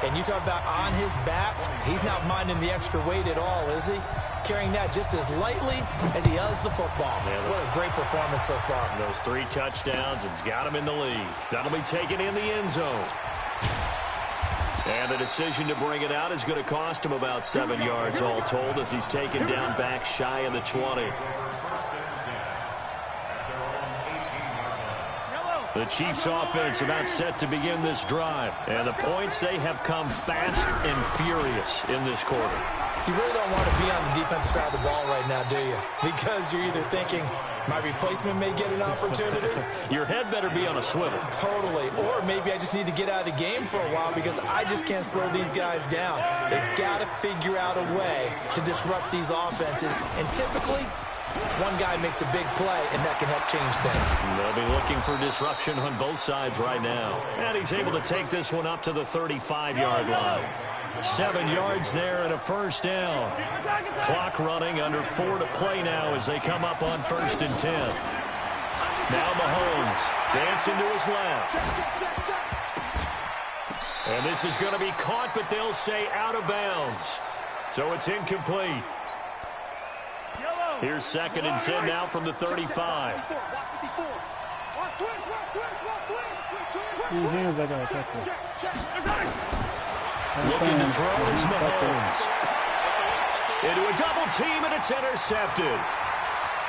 [SPEAKER 4] And you talk about on his back, he's not minding the extra weight at all, is he? Carrying that just as lightly as he does the football. Yeah, what a great performance so far.
[SPEAKER 3] Those 3 touchdowns, it's got him in the lead. That'll be taken in the end zone. And the decision to bring it out is going to cost him about 7 yards all told as he's taken down back shy of the 20. The Chiefs offense about set to begin this drive. And the points, they have come fast and furious in this quarter.
[SPEAKER 4] You really don't want to be on the defensive side of the ball right now, do you? Because you're either thinking, my replacement may get an opportunity.
[SPEAKER 3] Your head better be on a swivel.
[SPEAKER 4] Totally. Or maybe I just need to get out of the game for a while because I just can't slow these guys down. They've got to figure out a way to disrupt these offenses. And typically, one guy makes a big play, and that can help change things.
[SPEAKER 3] They'll be looking for disruption on both sides right now. And he's able to take this one up to the 35-yard line. 7 yards there and a 1st down. Clock running, under 4 to play now as they come up on 1st and 10. Now Mahomes dancing to his left. And this is going to be caught, but they'll say out of bounds. So it's incomplete. Here's 2nd and 10 now from the 35.
[SPEAKER 1] Hands, I gotta touch it.
[SPEAKER 3] Looking to throw is Mahomes. Into a double team, and it's intercepted.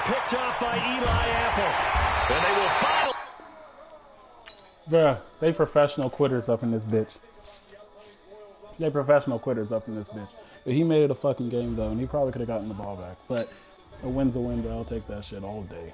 [SPEAKER 3] Picked off by Eli Apple. And they will final.
[SPEAKER 1] Bruh, they professional quitters up in this bitch. They professional quitters up in this bitch. But he made it a fucking game, though, and he probably could have gotten the ball back. But a win's a win, but I'll take that shit all day.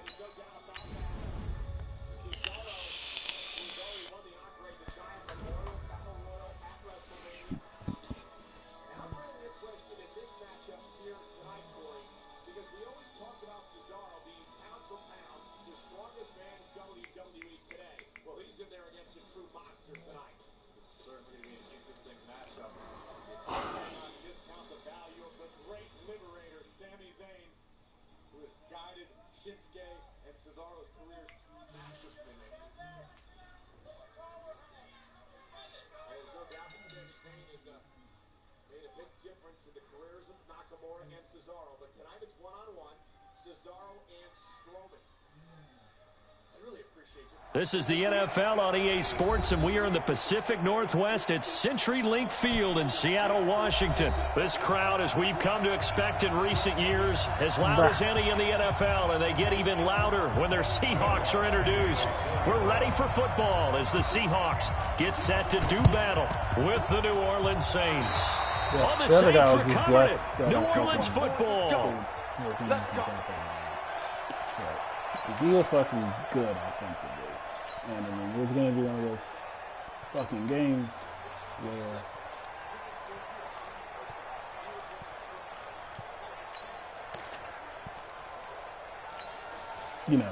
[SPEAKER 9] saying is made a big difference in the careers of Nakamura and Cesaro. But tonight it's one-on-one, Cesaro and Strowman. I really appreciate it.
[SPEAKER 3] This is the NFL on EA Sports, and we are in the Pacific Northwest at CenturyLink Field in Seattle, Washington. This crowd, as we've come to expect in recent years, as loud as any in the NFL, and they get even louder when their Seahawks are introduced. We're ready for football as the Seahawks get set to do battle with the New Orleans Saints.
[SPEAKER 1] Yeah,
[SPEAKER 3] On the Saints recovered it. New Orleans football.
[SPEAKER 1] He was fucking good offensively. And I mean, it was going to be one of those fucking games where you know,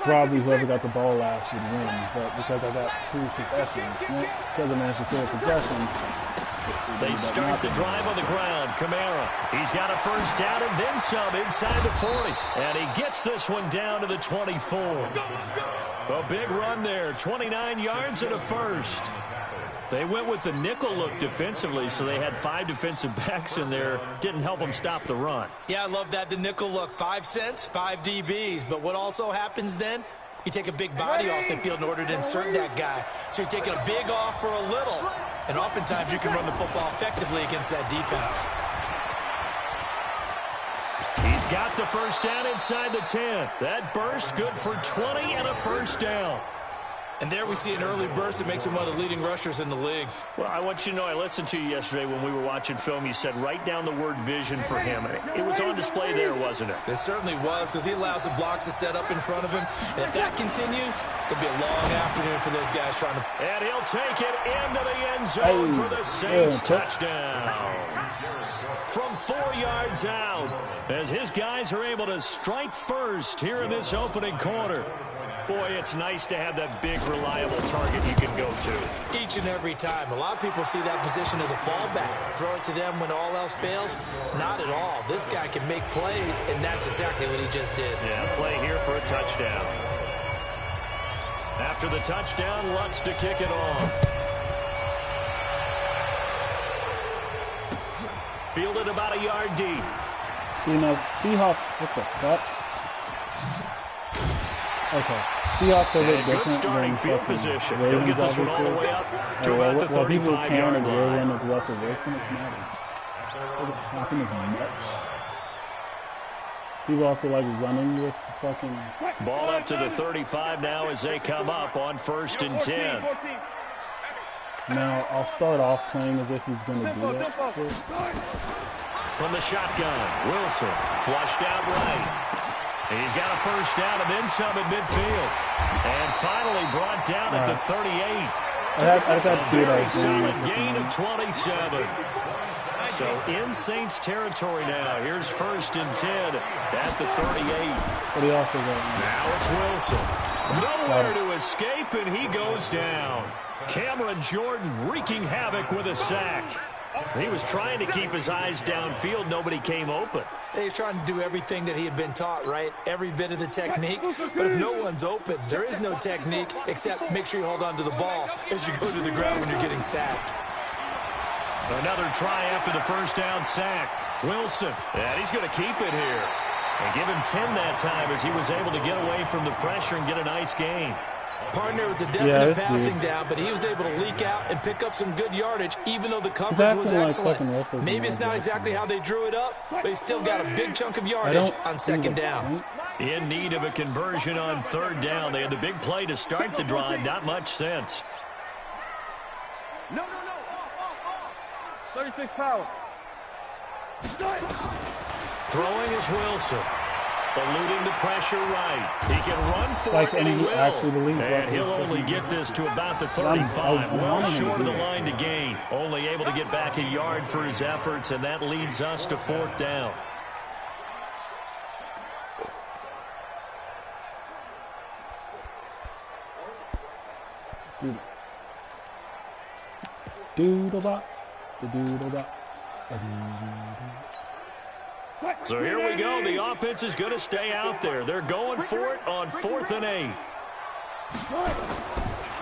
[SPEAKER 1] probably whoever got the ball last would win. But because I got 2 possessions, because I managed to steal a possession,
[SPEAKER 3] they start the drive on the ground. Kamara, he's got a first down and then some inside the 40. And he gets this one down to the 24. A big run there, 29 yards and a first. They went with the nickel look defensively, so they had 5 defensive backs in there. Didn't help them stop the run.
[SPEAKER 4] Yeah, I love that, the nickel look. 5 cents, 5 DBs. But what also happens then? You take a big body off the field in order to insert that guy. So you're taking a big off for a little. And oftentimes you can run the football effectively against that defense.
[SPEAKER 3] He's got the first down inside the 10. That burst good for 20 and a first down.
[SPEAKER 4] And there we see an early burst that makes him one of the leading rushers in the league.
[SPEAKER 3] Well, I want you to know, I listened to you yesterday when we were watching film. You said write down the word vision for him. It was on display there, wasn't it?
[SPEAKER 4] It certainly was, because he allows the blocks to set up in front of him. And if that continues, it'll be a long afternoon for those guys trying to...
[SPEAKER 3] And he'll take it into the end zone for the Saints touchdown. From 4 yards out, as his guys are able to strike first here in this opening quarter. Boy, it's nice to have that big, reliable target you can go to.
[SPEAKER 4] Each and every time. A lot of people see that position as a fallback. Throw it to them when all else fails. Not at all. This guy can make plays, and that's exactly what he just did.
[SPEAKER 3] Yeah, play here for a touchdown. After the touchdown, Lutz to kick it off. Fielded about a yard deep.
[SPEAKER 1] You know, Seahawks, what the fuck? Okay. Seahawks are a bit different.
[SPEAKER 3] Good starting field position. He'll get this one all the way up to about the 35-yard line.
[SPEAKER 1] With Russell Wilson, it's not. How can this much? People also like running with the fucking...
[SPEAKER 3] Ball up to the 35 now as they come up on 1st and 10.
[SPEAKER 1] Now, I'll start off playing as if he's going to do it.
[SPEAKER 3] From the shotgun, Wilson flushed out right. He's got a first down and then some at midfield. And finally brought down at the 38.
[SPEAKER 1] I got to see it.
[SPEAKER 3] Very solid gain of 27. So in Saints territory now. Here's 1st and 10 at the 38.
[SPEAKER 1] But he also got
[SPEAKER 3] now it's Wilson. Nowhere to escape, and he goes down. Cameron Jordan wreaking havoc with a sack. He was trying to keep his eyes downfield. Nobody came open.
[SPEAKER 4] He's trying to do everything that he had been taught, right? Every bit of the technique. But if no one's open, there is no technique except make sure you hold on to the ball as you go to the ground when you're getting sacked.
[SPEAKER 3] Another try after the first down sack. Wilson, and he's going to keep it here. And give him 10 that time as he was able to get away from the pressure and get a nice gain.
[SPEAKER 4] Partner was a definite passing down, but he was able to leak out and pick up some good yardage, even though the coverage was excellent. Maybe it's not exactly how they drew it up, but he still got a big chunk of yardage on 2nd down.
[SPEAKER 3] In need of a conversion on 3rd down. They had the big play to start the drive. Not much sense.
[SPEAKER 6] No. 36 power.
[SPEAKER 3] Throwing is Wilson. Eluding the pressure right. He can run for it, and he will. And he'll only get this to about the 35. Well short of the line to gain. Only able to get back a yard for his efforts, and that leads us to 4th down.
[SPEAKER 1] Doodle box. The doodle box.
[SPEAKER 3] So here we go. The offense is going to stay out there. They're going for it on 4th and 8.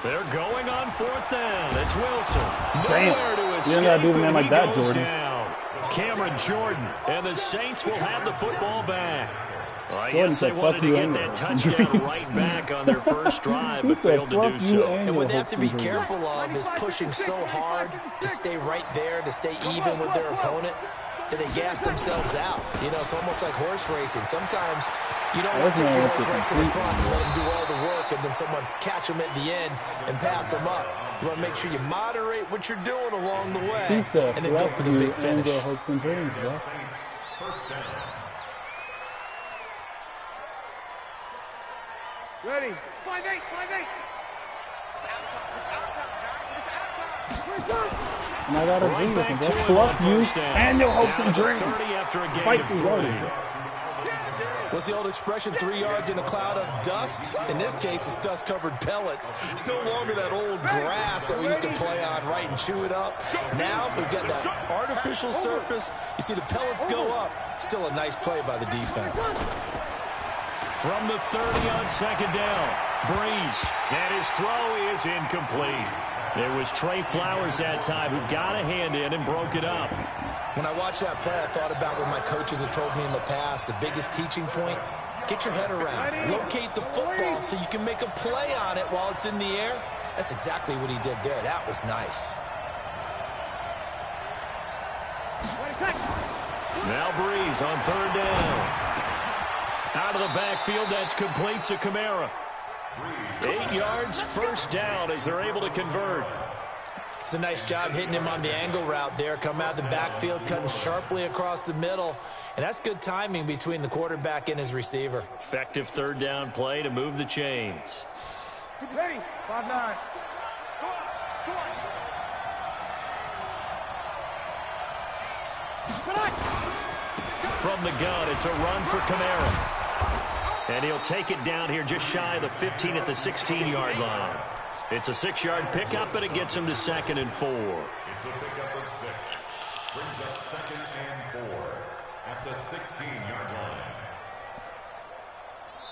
[SPEAKER 3] They're going on 4th down. It's Wilson.
[SPEAKER 1] Damn.
[SPEAKER 3] Nowhere to escape.
[SPEAKER 1] You don't gotta do the man like that,
[SPEAKER 3] Goes
[SPEAKER 1] Jordan.
[SPEAKER 3] down. Cameron Jordan. And the Saints will have the football back. Well, I
[SPEAKER 1] Jordan
[SPEAKER 3] guess they
[SPEAKER 1] said,
[SPEAKER 3] wanted
[SPEAKER 1] "Fuck
[SPEAKER 3] to
[SPEAKER 1] you
[SPEAKER 3] get
[SPEAKER 1] and
[SPEAKER 3] that
[SPEAKER 1] your
[SPEAKER 3] touchdown
[SPEAKER 1] dreams."
[SPEAKER 3] right back on their first drive,
[SPEAKER 1] He
[SPEAKER 3] but
[SPEAKER 1] said,
[SPEAKER 3] failed to
[SPEAKER 1] "Fuck
[SPEAKER 3] do
[SPEAKER 1] you
[SPEAKER 3] so.
[SPEAKER 1] and
[SPEAKER 4] And
[SPEAKER 1] your
[SPEAKER 4] what they have to be
[SPEAKER 1] hopes and dreams."
[SPEAKER 4] careful of is pushing so hard to stay right there, to stay even with their opponent, that they gas themselves out. You know, it's almost like horse racing. Sometimes you don't want to take your horse right to the front and let them do all the work, and then someone catch them at the end and pass them up. You want to make sure you moderate what you're doing along the way,
[SPEAKER 1] He said,
[SPEAKER 4] and then go
[SPEAKER 1] "Fuck
[SPEAKER 4] for the
[SPEAKER 1] you
[SPEAKER 4] big
[SPEAKER 1] and
[SPEAKER 4] finish."
[SPEAKER 1] your hopes and dreams, bro.
[SPEAKER 8] First down.
[SPEAKER 6] Ready. 5-8, 5-8. It's out time. It's out time, guys. It's out time.
[SPEAKER 1] And I gotta
[SPEAKER 3] Right
[SPEAKER 1] agree with
[SPEAKER 3] back
[SPEAKER 1] him,
[SPEAKER 3] to
[SPEAKER 1] bro.
[SPEAKER 3] him on
[SPEAKER 1] Fuck you
[SPEAKER 3] first down.
[SPEAKER 1] and your hopes
[SPEAKER 3] Down
[SPEAKER 1] and
[SPEAKER 3] to the
[SPEAKER 1] dreams.
[SPEAKER 3] 30 after a gain
[SPEAKER 1] Fight
[SPEAKER 3] of
[SPEAKER 1] these
[SPEAKER 3] 3.
[SPEAKER 1] others, bro.
[SPEAKER 4] What's the old expression, 3 yards in a cloud of dust? In this case, it's dust-covered pellets. It's no longer that old grass that we used to play on, right, and chew it up. Now we've got that artificial surface. You see the pellets go up. Still a nice play by the defense.
[SPEAKER 3] From the 30 on 2nd down, Breeze, and his throw is incomplete. It was Trey Flowers that time who got a hand in and broke it up.
[SPEAKER 4] When I watched that play, I thought about what my coaches have told me in the past. The biggest teaching point, get your head around. Locate the football so you can make a play on it while it's in the air. That's exactly what he did there. That was nice.
[SPEAKER 3] Now Breeze on 3rd down. Out of the backfield, that's complete to Kamara. 8 yards, 1st down as they're able to convert.
[SPEAKER 4] It's a nice job hitting him on the angle route there. Come out of the backfield, cutting sharply across the middle. And that's good timing between the quarterback and his receiver.
[SPEAKER 3] Effective 3rd down play to move the chains.
[SPEAKER 6] Ready. 5-9.
[SPEAKER 3] From the gun, it's a run for Kamara. And he'll take it down here just shy of the 15 at the 16-yard line. It's a 6-yard pickup, and it gets him to 2nd and 4.
[SPEAKER 8] It's a pickup of 6. Brings up 2nd and 4 at the 16-yard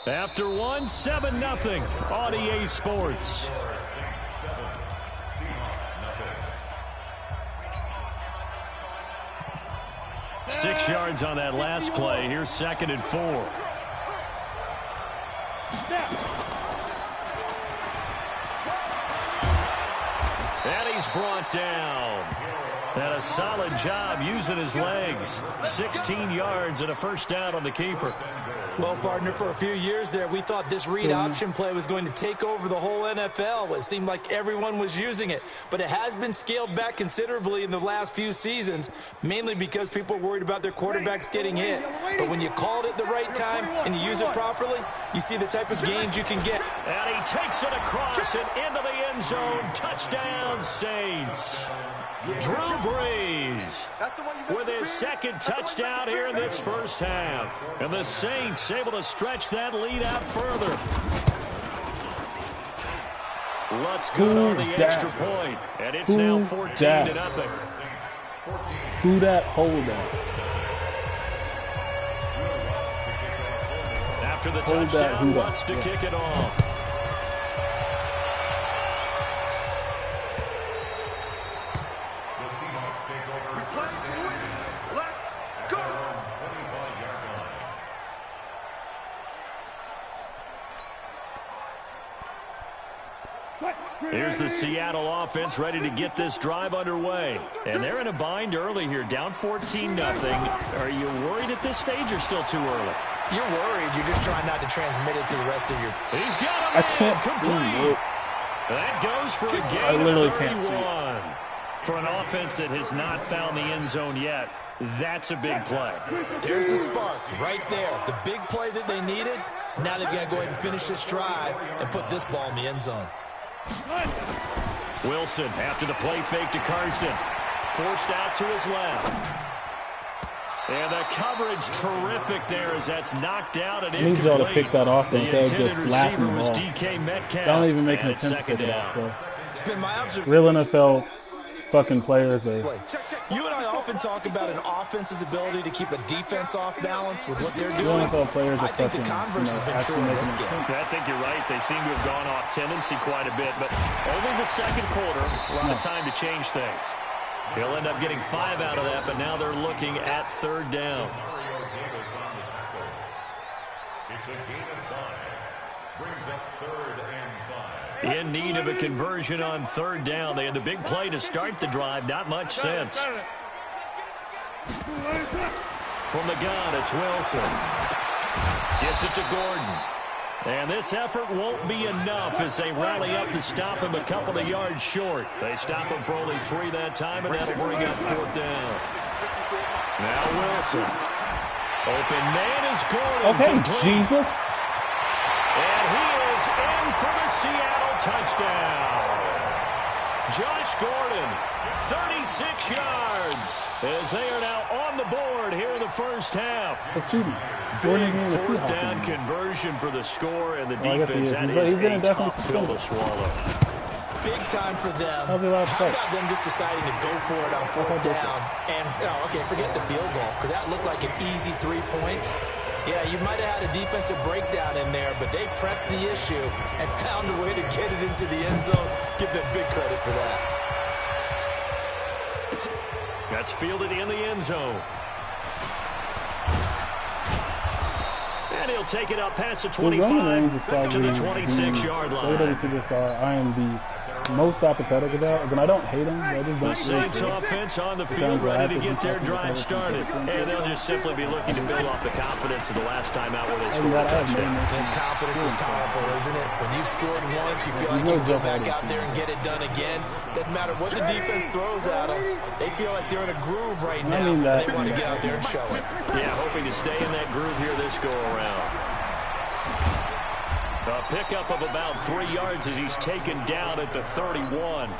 [SPEAKER 8] line.
[SPEAKER 3] After 1, 7-0 on EA Sports. 6 yards on that last play. Here's 2nd and 4. And he's brought down. And a solid job using his legs. 16 yards and a 1st down on the keeper.
[SPEAKER 4] Well, partner, for a few years there, we thought this read option play was going to take over the whole NFL. It seemed like everyone was using it. But it has been scaled back considerably in the last few seasons, mainly because people are worried about their quarterbacks getting hit. But when you call it at the right time and you use it properly, you see the type of gains you can get.
[SPEAKER 3] And he takes it across and into the end zone. Touchdown, Saints. Drew Brees with his 2nd touchdown here in this 1st half. And the Saints able to stretch that lead out further. Lutz good on the extra point. And it's now 14-0.
[SPEAKER 1] Who that? Hold that.
[SPEAKER 3] After the touchdown, Lutz to kick it off. Here's the Seattle offense ready to get this drive underway. And they're in a bind early here, down 14-0. Are you worried at this stage or still too early?
[SPEAKER 4] You're worried. You're just trying not to transmit it to the rest of your...
[SPEAKER 3] He's got it.
[SPEAKER 1] I can't see it.
[SPEAKER 3] That goes for a gain
[SPEAKER 1] I literally
[SPEAKER 3] of 31.
[SPEAKER 1] can't see it.
[SPEAKER 3] For an offense that has not found the end zone yet, that's a big play.
[SPEAKER 4] There's the spark right there. The big play that they needed. Now they've got to go ahead and finish this drive and put this ball in the end zone.
[SPEAKER 3] Wilson after the play fake to Carson. Forced out to his left. And the coverage terrific there as that's knocked out and incomplete.
[SPEAKER 1] I need y'all to pick that off
[SPEAKER 3] The
[SPEAKER 1] instead of
[SPEAKER 3] intended
[SPEAKER 1] just slapping
[SPEAKER 3] receiver
[SPEAKER 1] the
[SPEAKER 3] was
[SPEAKER 1] ball.
[SPEAKER 3] DK Metcalf.
[SPEAKER 1] Don't even make an
[SPEAKER 3] And it's
[SPEAKER 1] attempt to
[SPEAKER 3] 2nd
[SPEAKER 1] pick it
[SPEAKER 3] down.
[SPEAKER 1] off, bro.
[SPEAKER 4] It's been my observation.
[SPEAKER 1] Real NFL fucking players are...
[SPEAKER 4] You and I often talk about an offense's ability to keep a defense off balance with what they're doing. I think the converse has been true in this game.
[SPEAKER 3] I think you're right. They seem to have gone off tendency quite a bit, but only the second quarter, a lot of time to change things. He'll end up getting 5 out of that, but now they're looking at third down.
[SPEAKER 8] It's a gain of 5. Brings up 3rd and 5.
[SPEAKER 3] In need of a conversion on third down. They had the big play to start the drive. Not much sense. From the gun, it's Wilson. Gets it to Gordon. And this effort won't be enough as they rally up to stop him a couple of yards short. They stop him for only 3 that time, and that'll bring up 4th down. Now Wilson. Open man is Gordon.
[SPEAKER 1] Okay, Jesus.
[SPEAKER 3] And he is in for the Seattle touchdown. Josh Gordon, 36 yards, as they are now on the board here in the first half.
[SPEAKER 1] That's cheating.
[SPEAKER 3] Big 4th down conversion for the score, and the defense, that is a tough pill to swallow.
[SPEAKER 4] Big time for them.
[SPEAKER 1] How's he allowed to
[SPEAKER 4] How about them just deciding to go for it on 4th down? And, okay, forget the field goal, because that looked like an easy 3 points. Yeah, you might have had a defensive breakdown in there, but they pressed the issue and found a way to get it into the end zone. Give them big credit for that.
[SPEAKER 3] That's fielded in the end zone. And he'll take it up past the 25 to the 26-yard line.
[SPEAKER 1] Superstar. I am the most apathetic about, and I don't hate him. I just don't.
[SPEAKER 3] The Saints offense on the field, ready to get their drive started. And they'll just simply be looking to build off the confidence of the last time out where they scored a touchdown.
[SPEAKER 4] And confidence is powerful, isn't it? When you've scored once, you feel like you can go back out there and get it done again. Doesn't matter what the defense throws at them. They feel like they're in a groove right now, and they want to get out there and show it.
[SPEAKER 3] Yeah, hoping to stay in that groove here this go-around. A pickup of about 3 yards as he's taken down at the 31.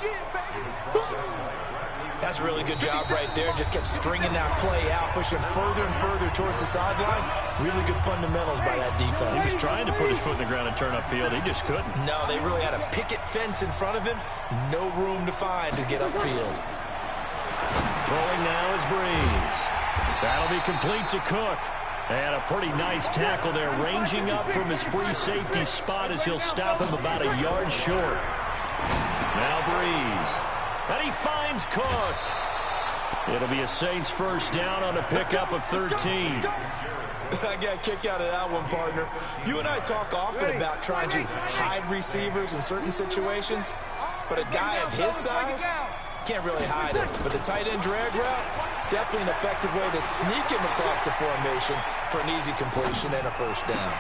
[SPEAKER 4] That's a really good job right there. Just kept stringing that play out, pushing further and further towards the sideline. Really good fundamentals by that defense.
[SPEAKER 3] He was trying to put his foot in the ground and turn upfield. He just couldn't.
[SPEAKER 4] No, they really had a picket fence in front of him. No room to find to get upfield.
[SPEAKER 3] Throwing now is Breeze. That'll be complete to Cook. And a pretty nice tackle there, ranging up from his free safety spot as he'll stop him about a yard short. Now Breeze. And he finds Cook. It'll be a Saints first down on a pickup of 13.
[SPEAKER 4] I got a kick out of that one, partner. You and I talk often about trying to hide receivers in certain situations, but a guy of his size can't really hide it. But the tight end drag route, definitely an effective way to sneak him across the formation for an easy completion and a first down.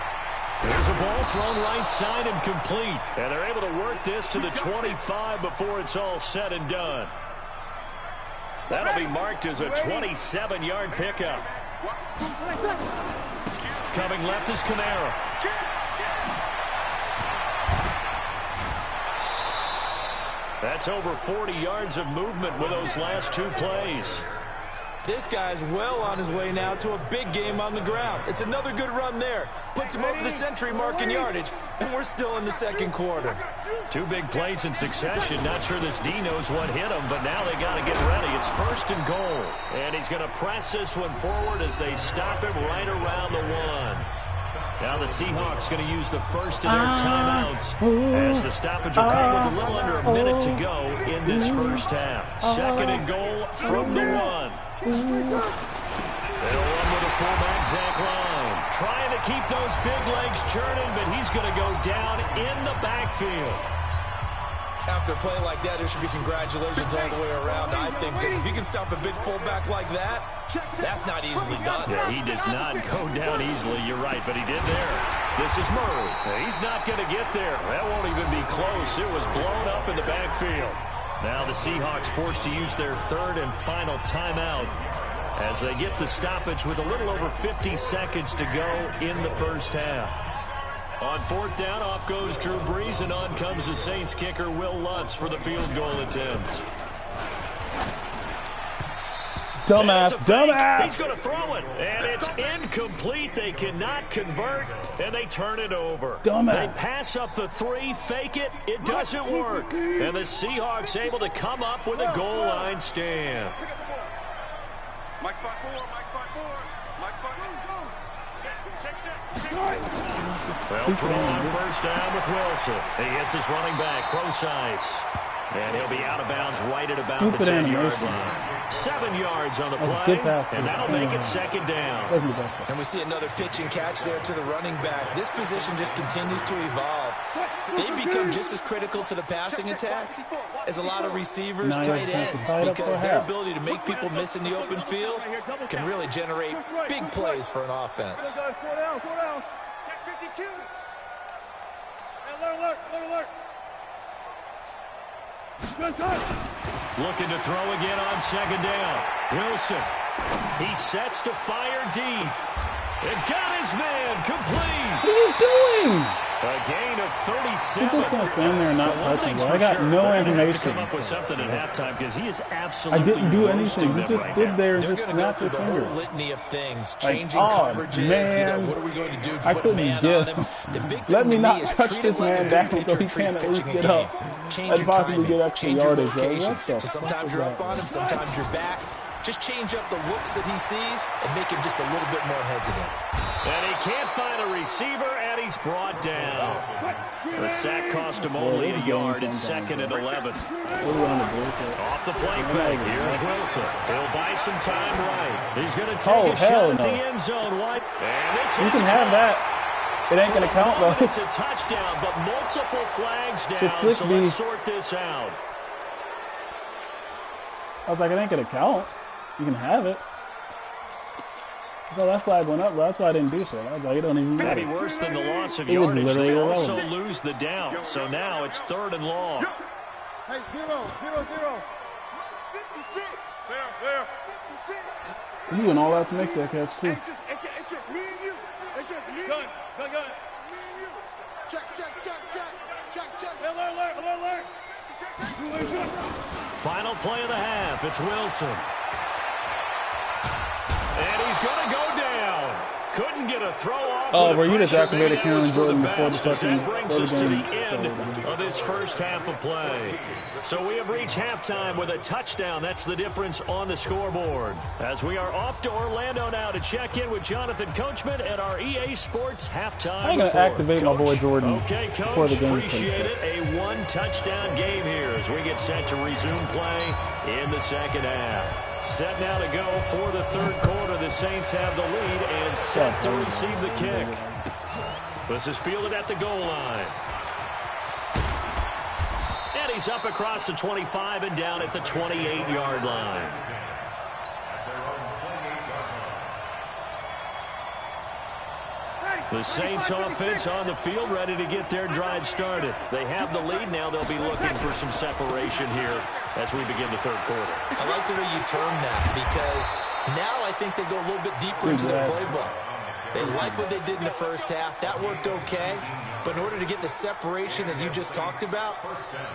[SPEAKER 3] There's a ball thrown right side and complete. And they're able to work this to the 25 before it's all said and done. That'll be marked as a 27-yard pickup. Coming left is Kamara. That's over 40 yards of movement with those last 2 plays.
[SPEAKER 4] This guy's well on his way now to a big game on the ground. It's another good run there. Puts him over the century mark in yardage, and we're still in the second quarter.
[SPEAKER 3] 2 big plays in succession. Not sure this D knows what hit him, but now they got to get ready. It's 1st and goal. And he's going to press this one forward as they stop him right around the 1. Now the Seahawks going to use the first of their timeouts as the stoppage will come with a little under a minute to go in this first half. 2nd and goal from the 1. They'll run with a fullback, Zach Long. Trying to keep those big legs churning, but he's going to go down in the backfield.
[SPEAKER 4] After a play like that, there should be congratulations all the way around, I think, because if you can stop a big fullback like that, that's not easily done.
[SPEAKER 3] Yeah, he does not go down easily, you're right, but he did there. This is Murray. He's not going to get there. That won't even be close. It was blown up in the backfield. Now the Seahawks forced to use their 3rd and final timeout as they get the stoppage with a little over 50 seconds to go in the first half. On 4th down, off goes Drew Brees, and on comes the Saints kicker, Will Lutz, for the field goal attempt.
[SPEAKER 1] Dumbass.
[SPEAKER 3] He's going to throw it, and it's incomplete. They cannot convert, and they turn it over. They pass up the 3, fake it. It doesn't work. And the Seahawks able to come up with a goal line stand.
[SPEAKER 6] Mike spot 4, Mike spot 4, Mike spot 4.
[SPEAKER 3] They'll throw on first down with Wilson. He hits his running back, Procise. And he'll be out of bounds right at about the 10-yard line. 7 yards on the play, and that'll make it second down.
[SPEAKER 4] And we see another pitch and catch there to the running back. This position just continues to evolve. They become just as critical to the passing attack as a lot of receivers, tight ends, because their ability to make people miss in the open field can really generate big plays for an offense.
[SPEAKER 6] Check 52. Alert.
[SPEAKER 3] Looking to throw again on second down. Wilson. He sets to fire deep. It got his man complete.
[SPEAKER 1] What are you doing?
[SPEAKER 3] A gain of 37.
[SPEAKER 1] He's just going to stand there and not touch him. I got no information.
[SPEAKER 3] Come up with something at halftime because he is absolutely.
[SPEAKER 1] I didn't do anything. He just stood there and just snapped his
[SPEAKER 4] fingers.
[SPEAKER 1] fingers.
[SPEAKER 4] Whole litany of things,
[SPEAKER 1] like,
[SPEAKER 4] changing coverages.
[SPEAKER 1] Man.
[SPEAKER 4] What are we going to do?
[SPEAKER 1] I couldn't get. Let me not touch this man down until he can at least get up and possibly get extra yardage.
[SPEAKER 4] So sometimes you're up on him, sometimes you're back. Just change up the looks that he sees and make him just a little bit more hesitant.
[SPEAKER 3] And he can't find a receiver, and he's brought down. The sack cost him only a yard. It's 2nd and 11. Off the play fake. Here's Wilson. He'll buy some time right. He's going to take a shot at the end zone. And this
[SPEAKER 1] you can have that. It ain't going to count, though.
[SPEAKER 3] It's a touchdown, but multiple flags down, so let's sort this out.
[SPEAKER 1] I was like, it ain't going to count. You can have it. So that flag went up, but that's why I didn't do so. I was like, it don't even matter.
[SPEAKER 3] Maybe worse than the loss of yardage. They also lose the down. So now it's 3rd and long.
[SPEAKER 6] Hey, 0. 56. There. 56.
[SPEAKER 1] You doing all that to make that catch, too.
[SPEAKER 6] It's just me and you. It's just me. Gun. Me and you. Check. Alert.
[SPEAKER 3] Final play of the half. It's Wilson. And he's going to go down. Couldn't get a throw off.
[SPEAKER 1] Oh, where you just activated Cameron Jordan before the second.
[SPEAKER 3] That brings us to the end of this first half of play. So we have reached halftime with a touchdown. That's the difference on the scoreboard. As we are off to Orlando now to check in with Jonathan Coachman at our EA Sports halftime.
[SPEAKER 1] I'm going to activate my boy Jordan.
[SPEAKER 3] Okay, Coach, appreciate it. A 1-touchdown game here as we get set to resume play in the second half. Set now to go for the third quarter. The Saints have the lead and set to receive the kick. This is fielded at the goal line. And he's up across the 25 and down at the 28-yard line. The Saints offense on the field ready to get their drive started. They have the lead. Now they'll be looking for some separation here as we begin the third quarter.
[SPEAKER 4] I like the way you term that because now I think they go a little bit deeper into their playbook. They like what they did in the first half. That worked okay. But in order to get the separation that you just talked about,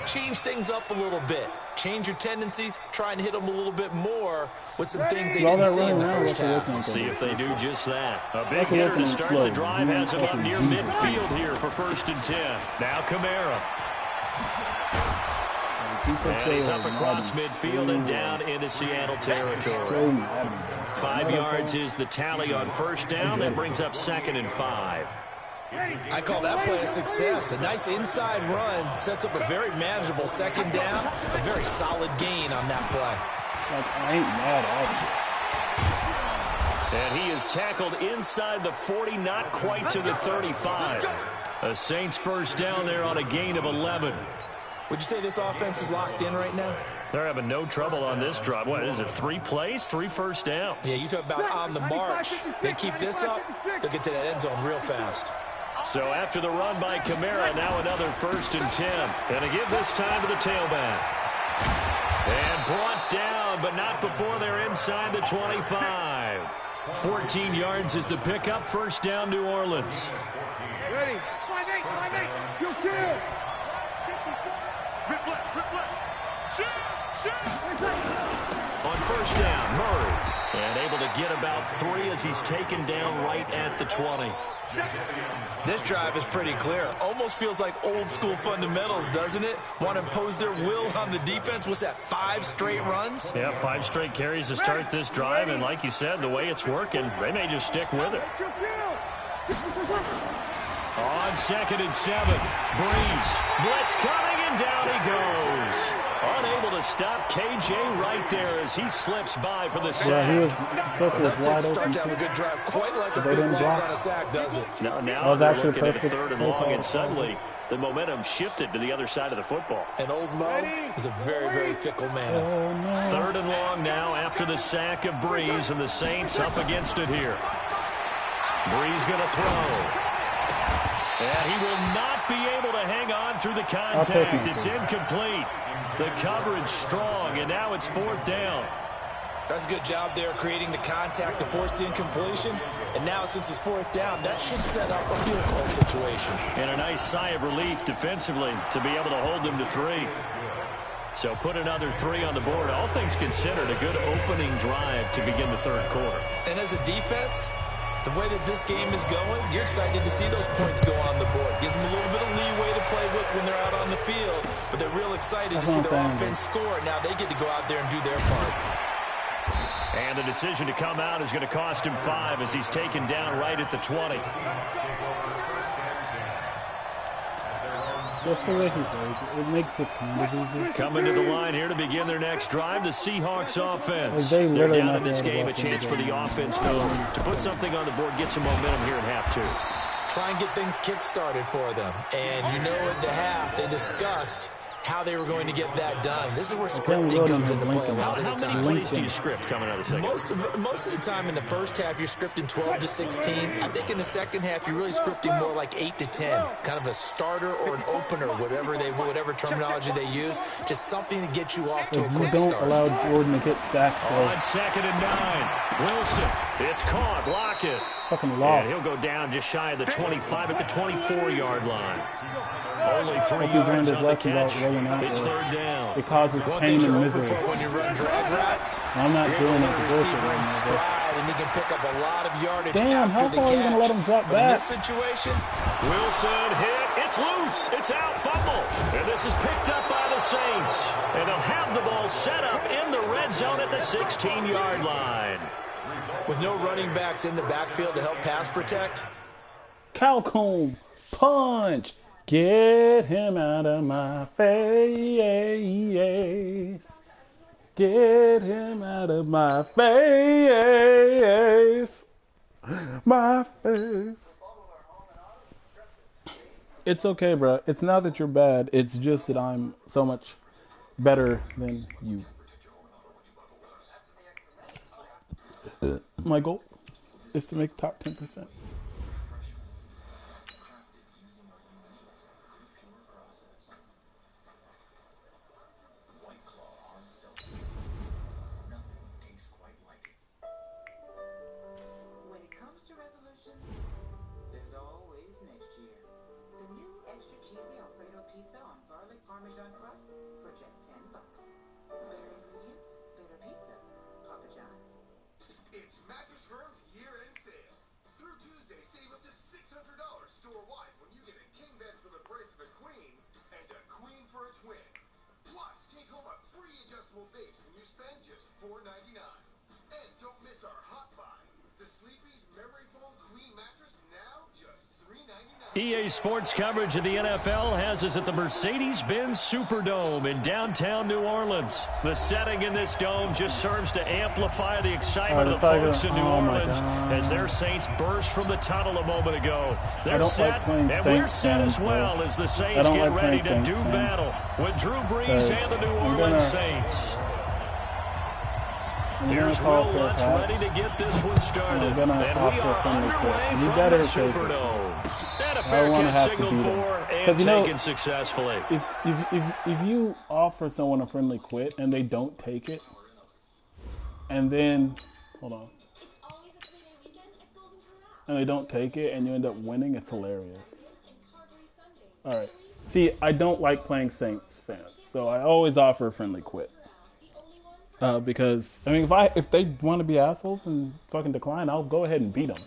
[SPEAKER 4] change things up a little bit. Change your tendencies. Try and hit them a little bit more with some things they didn't see in the first half.
[SPEAKER 3] See if they do just that. A big hitter to start the drive has him up near midfield here for 1st and 10. Now Kamara. And he's up across midfield and down into Seattle territory. 5 yards is the tally on first down. That brings up 2nd and 5.
[SPEAKER 4] I call that play a success. A nice inside run sets up a very manageable second down. A very solid gain on that play.
[SPEAKER 1] I ain't mad at
[SPEAKER 3] you. And he is tackled inside the 40, not quite to the 35. A Saints first down there on a gain of 11.
[SPEAKER 4] Would you say this offense is locked in right now?
[SPEAKER 3] They're having no trouble on this drive. What is it, 3 plays, 3 first downs?
[SPEAKER 4] Yeah, you talk about on the march. They keep this up, they'll get to that end zone real fast.
[SPEAKER 3] So after the run by Kamara, now another 1st and 10. And to give this time to the tailback. And brought down, but not before they're inside the 25. 14 yards is the pickup. First down, New Orleans.
[SPEAKER 6] Ready. 5-8. You kill. On
[SPEAKER 3] first down, Murray. And able to get about 3 as he's taken down right at the 20.
[SPEAKER 4] This drive is pretty clear. Almost feels like old school fundamentals, doesn't it? Want to impose their will on the defense. What's that, 5 straight runs?
[SPEAKER 3] Yeah, 5 straight carries to start this drive. And like you said, the way it's working, they may just stick with it. On 2nd and 7, Breeze. Blitz coming, and down he goes. Unable to stop KJ right there as he slips by for the sack.
[SPEAKER 1] Yeah, he was circle was wide
[SPEAKER 4] Start
[SPEAKER 1] open.
[SPEAKER 4] to have a good drive, quite like the big legs on a sack, does it?
[SPEAKER 3] Now
[SPEAKER 1] was
[SPEAKER 3] they're
[SPEAKER 1] actually
[SPEAKER 3] looking at a
[SPEAKER 1] perfect
[SPEAKER 3] 3rd and
[SPEAKER 1] play
[SPEAKER 3] long,
[SPEAKER 1] call.
[SPEAKER 3] and suddenly the momentum shifted to the other side of the football.
[SPEAKER 4] And old Mo is a very, very fickle man.
[SPEAKER 1] Oh, no.
[SPEAKER 3] 3rd and long now after the sack of Breeze, and the Saints up against it here. Breeze going to throw. And he will not be able to hang on through the contact. It's incomplete. The coverage strong, and now it's 4th down.
[SPEAKER 4] That's a good job there creating the contact to force the incompletion. And now since it's 4th down, that should set up a field goal situation.
[SPEAKER 3] And a nice sigh of relief defensively to be able to hold them to 3. So put another 3 on the board. All things considered, a good opening drive to begin the 3rd quarter.
[SPEAKER 4] And as a defense, the way that this game is going, you're excited to see those points go on the board. Gives them a little bit of leeway to play with when they're out on the field. But they're real excited to see their offense score. Now they get to go out there and do their part.
[SPEAKER 3] And the decision to come out is going to cost him 5 as he's taken down right at the 20.
[SPEAKER 1] Just the way he plays, it makes it kind of easy.
[SPEAKER 3] Coming to the line here to begin their next drive, the Seahawks offense.
[SPEAKER 1] They're
[SPEAKER 3] They're down in this game. A chance for the offense, though, to put something on the board, get some momentum here at half 2.
[SPEAKER 4] Try and get things kick-started for them. And you know at the half, they discussed how they were going to get that done. This is where scripting comes into play a lot of the time.
[SPEAKER 3] How many plays do you script coming out of the second?
[SPEAKER 4] Most of the time in the first half, you're scripting 12 to 16. I think in the second half, you're really scripting more like 8 to 10. Kind of a starter or an opener, whatever terminology they use. Just something to get you off to a quick start.
[SPEAKER 1] Don't allow Jordan to get sacks.
[SPEAKER 3] On 2nd and 9, Wilson. It's caught. Lockett.
[SPEAKER 1] Fucking lost.
[SPEAKER 3] And he'll go down just shy of the 25 at the 24-yard line. Only 3 yards on the catch. It's 3rd down.
[SPEAKER 1] It causes pain and misery.
[SPEAKER 4] When you run drag routes,
[SPEAKER 1] I'm not doing it.
[SPEAKER 4] Receiver in stride, and he can pick up a lot of yardage.
[SPEAKER 1] Damn, how far are you going to let him drop back?
[SPEAKER 4] In this situation,
[SPEAKER 3] Wilson hit. It's loose. It's out. Fumble. And this is picked up by the Saints. And they'll have the ball set up in the red zone at the 16-yard line.
[SPEAKER 4] With no running backs in the backfield to help pass protect.
[SPEAKER 1] Calhoun, punch. Get him out of my face. Get him out of my face. My face. It's okay, bro. It's not that you're bad. It's just that I'm so much better than you. My goal is to make top 10%.
[SPEAKER 10] Parmesan crust for just $10. Better ingredients, better pizza. Papa John's.
[SPEAKER 9] It's Mattress Firm's year-end sale. Through Tuesday, save up to $600 store-wide when you get a king bed for the price of a queen and a queen for a twin. Plus, take home a free adjustable base when you spend just $4.99. And don't miss our hot buy. The Sleepy's Memory Foam Queen Mattress now just $3.99.
[SPEAKER 3] EA Sports coverage of the NFL has us at the Mercedes-Benz Superdome in downtown New Orleans. The setting in this dome just serves to amplify the excitement of the folks in New Orleans as their Saints burst from the tunnel a moment ago. They're set, and we're set as well as the Saints get ready to do battle with Drew Brees and the New Orleans Saints. Here's Will Lutz ready to get this one started. And we are underway from the Superdome. And a fair catch signaled for and taken successfully.
[SPEAKER 1] If you offer someone a friendly quit and they don't take it, and then, hold on, and they don't take it and you end up winning, it's hilarious. Alright. See, I don't like playing Saints fans, so I always offer a friendly quit. Because I mean, if they want to be assholes and fucking decline, I'll go ahead and beat them,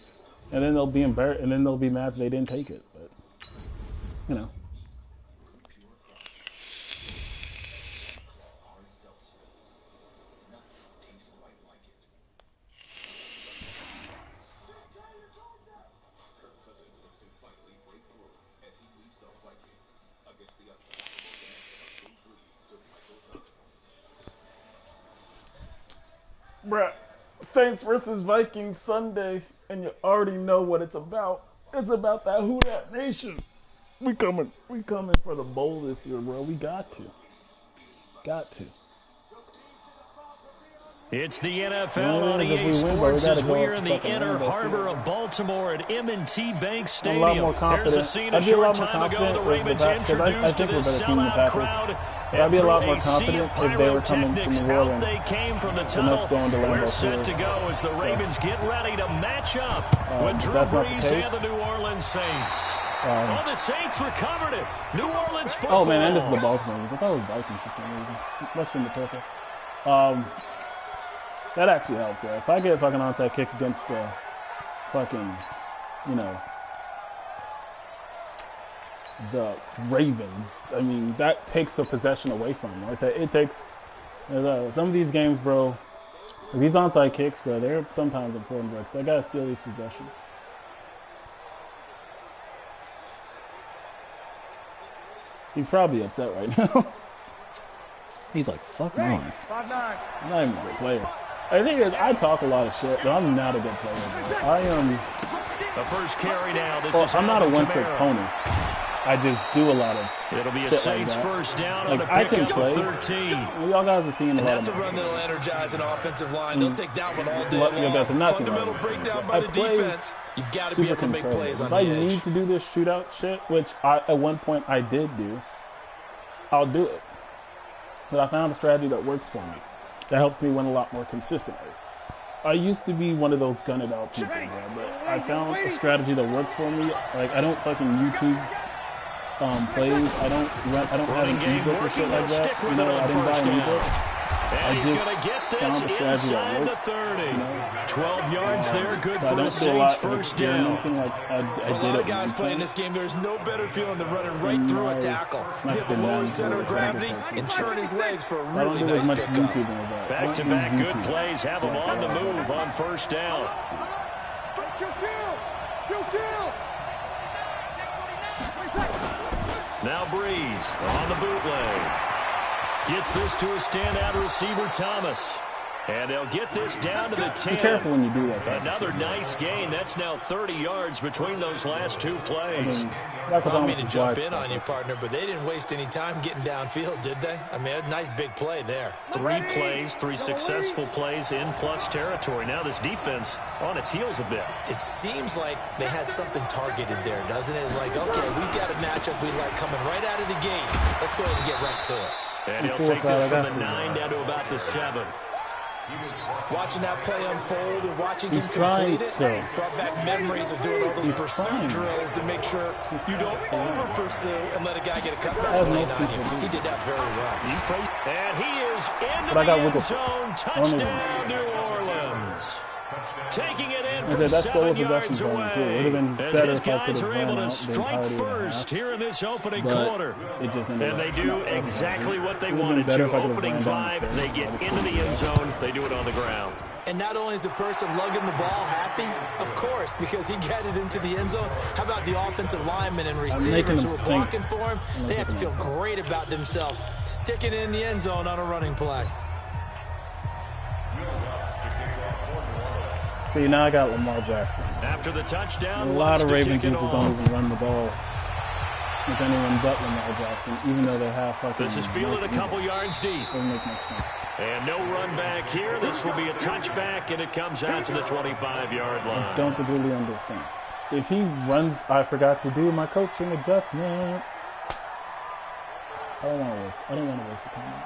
[SPEAKER 1] and then they'll be embarrassed, and then they'll be mad that they didn't take it. But you know. Bruh, Saints versus Vikings Sunday, and you already know what it's about. It's about that Who Dat Nation. We coming for the bowl this year, bro. We got to.
[SPEAKER 3] It's the NFL on EA Sports as we're in the inner harbor of Baltimore at M&T Bank Stadium. There's a scene a short time ago the Ravens introduced to this sellout crowd.
[SPEAKER 1] I'd be a lot more confident if they were coming from New Orleans.
[SPEAKER 3] They came from the tunnel. We're set to go as the Ravens get ready to match up with Drew Brees and the New Orleans Saints. The Saints recovered it. New Orleans football.
[SPEAKER 1] Oh man, and this is the Baltimore. I thought it was Vikings for some reason. Must have been the purple. That actually helps, right? If I get a fucking onside kick against the fucking, you know, the Ravens, I mean, that takes a possession away from them. Like I said, it takes some of these games, bro. These onside kicks, bro, they're sometimes important, bro, 'cause I gotta steal these possessions. He's probably upset right now. He's like, fuck on. I'm not even a good player. The thing is, I talk a lot of shit, but I'm not a good player. Bro. I am.
[SPEAKER 3] The first carry now.
[SPEAKER 1] I'm not a one-trick pony. I just do a lot of.
[SPEAKER 3] It'll be a
[SPEAKER 1] shit
[SPEAKER 3] Saints
[SPEAKER 1] like
[SPEAKER 3] first down
[SPEAKER 1] like,
[SPEAKER 3] on the
[SPEAKER 1] I can
[SPEAKER 3] pickup
[SPEAKER 1] play.
[SPEAKER 3] 13.
[SPEAKER 1] Y'all guys have seen a lot
[SPEAKER 4] That's
[SPEAKER 1] of
[SPEAKER 4] a run that'll energize an offensive line. They'll take that one all day long. Fundamental breakdown by the defense. You've got to be able to make plays on the edge.
[SPEAKER 1] If I need to do this shootout shit, which at one point I did do, I'll do it. But I found a strategy that works for me. That helps me win a lot more consistently. I used to be one of those gun it out people, bro, but I found a strategy that works for me. Like, I don't fucking YouTube plays. I don't have an ebook or shit like that. You know, I didn't buy an ebook. I just found a strategy that works.
[SPEAKER 3] 12 yards there, good for the Saints first down.
[SPEAKER 4] A lot of guys playing this game, there's no better feeling than running right through a tackle. He has a lower center of gravity and churn his legs for a really nice pickup.
[SPEAKER 3] Back-to-back good plays have him on the move on first down. Now Brees on the bootleg. Gets this to a standout receiver, Thomas. And they'll get this down to the 10.
[SPEAKER 1] Be careful when you do that.
[SPEAKER 3] Another nice gain. That's now 30 yards between those last two plays.
[SPEAKER 4] I don't mean to jump in on you, partner, but they didn't waste any time getting downfield, did they? I mean, a nice big play there.
[SPEAKER 3] 3 plays, 3 successful plays in plus territory. Now this defense on its heels a bit.
[SPEAKER 4] It seems like they had something targeted there, doesn't it? It's like, okay, we've got a matchup we like coming right out of the gate. Let's go ahead and get right to it.
[SPEAKER 3] And he'll take this from the 9 down to about the 7.
[SPEAKER 4] Watching that play unfold and watching him complete it brought back memories of doing all those pursuit drills to make sure you don't over-pursue and let a guy get a cutback lane on you. He did that very well.
[SPEAKER 3] And he is into the end zone. Touchdown, New Orleans. Taking it in from 7 yards away. As his guys are able to strike first here in this opening quarter. And they do exactly what they wanted to. Opening drive, they get into the end zone. They do it on the ground.
[SPEAKER 4] And not only is the person lugging the ball happy, of course, because he got it into the end zone. How about the offensive linemen and receivers who are blocking for him? They have to feel great about themselves, sticking it in the end zone on a running play.
[SPEAKER 1] See, now I got Lamar Jackson.
[SPEAKER 3] After the touchdown,
[SPEAKER 1] a lot of Ravens users don't even run the ball with anyone but Lamar Jackson, even though they have fucking...
[SPEAKER 3] This is fielded a couple yards deep.
[SPEAKER 1] Doesn't make much sense.
[SPEAKER 3] And no run back here. This will be a touchback, and it comes out to the 25-yard line.
[SPEAKER 1] I don't completely understand. If he runs, I forgot to do my coaching adjustments. I don't want to waste the time.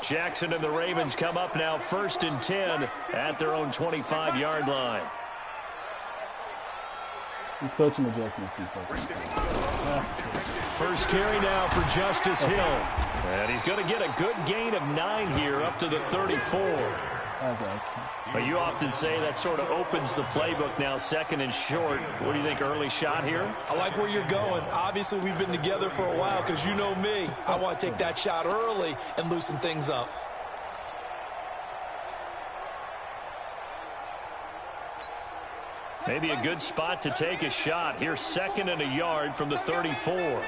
[SPEAKER 3] Jackson and the Ravens come up now 1st and 10 at their own 25-yard line.
[SPEAKER 1] These coaching adjustments be fucking.
[SPEAKER 3] First carry now for Justice Hill. And he's going to get a good gain of 9 here up to the 34. But you often say that sort of opens the playbook now, second and short. What do you think, early shot here?
[SPEAKER 4] I like where you're going. Obviously, we've been together for a while because you know me. I want to take that shot early and loosen things up.
[SPEAKER 3] Maybe a good spot to take a shot. Here's 2nd and a yard from the 34.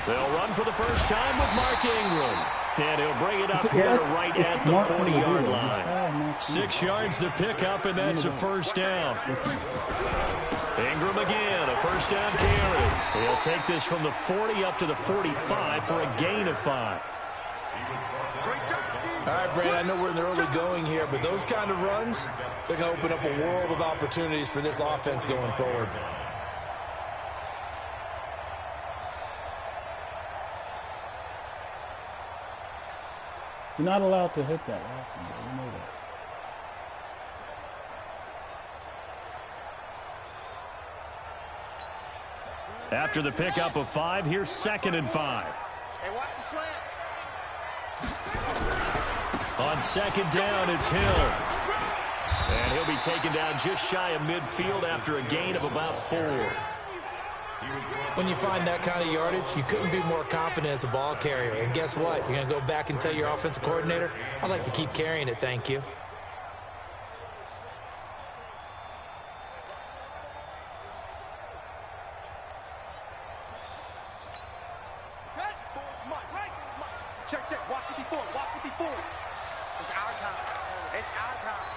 [SPEAKER 3] They'll run for the first time with Mark Ingram. And he'll bring it up here to right at the 40-yard line. 6 yards the pickup, and that's a first down. Ingram again, a first down carry. He'll take this from the 40 up to the 45 for a gain of 5.
[SPEAKER 4] All right, Brandon, I know we're in the early going here, but those kind of runs, they're going to open up a world of opportunities for this offense going forward.
[SPEAKER 1] You're not allowed to hit that last one, you know
[SPEAKER 3] that. After the pickup of 5, here's 2nd and 5.
[SPEAKER 6] Hey, watch the slant.
[SPEAKER 3] On 2nd down, it's Hill. And he'll be taken down just shy of midfield after a gain of about 4.
[SPEAKER 4] When you find that kind of yardage, you couldn't be more confident as a ball carrier. And guess what? You're going to go back and tell your offensive coordinator, I'd like to keep carrying it, thank you.
[SPEAKER 6] Check, check. Watch 54. Watch 54. It's our time. It's our time.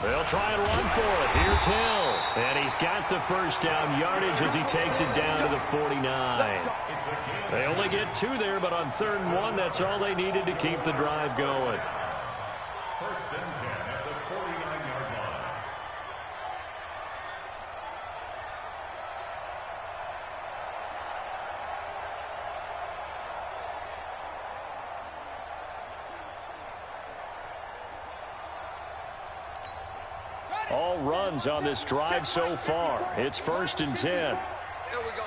[SPEAKER 3] They'll try and run for it. Here's Hill. And he's got the first down yardage as he takes it down to the 49. They only get 2 there, but on 3rd and 1, that's all they needed to keep the drive going.
[SPEAKER 8] First and 10 at the 49-yard line.
[SPEAKER 3] All runs on this drive so far. It's 1st and 10.
[SPEAKER 6] Here we go.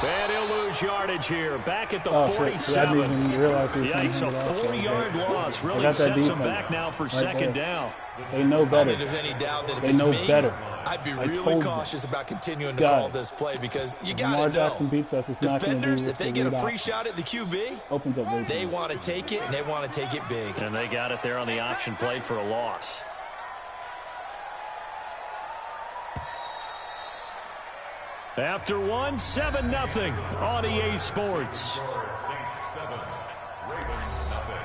[SPEAKER 3] And he'll lose yardage here. Back at the 47. Yikes, a 4-yard loss. Really sets him back now for 2nd down.
[SPEAKER 1] They know better.
[SPEAKER 4] I don't think there's any doubt that if
[SPEAKER 1] they
[SPEAKER 4] it's
[SPEAKER 1] know
[SPEAKER 4] me,
[SPEAKER 1] better.
[SPEAKER 4] I'd be really cautious about continuing to call this play because you got to know.
[SPEAKER 1] Jackson beats us. It's not
[SPEAKER 4] defenders, if they get a free shot at the QB,
[SPEAKER 1] opens up
[SPEAKER 4] they want to take it, and they want to take it big.
[SPEAKER 3] And they got it there on the option play for a loss. After 1, 7-0 on EA Sports.
[SPEAKER 8] Saints 7, Ravens nothing.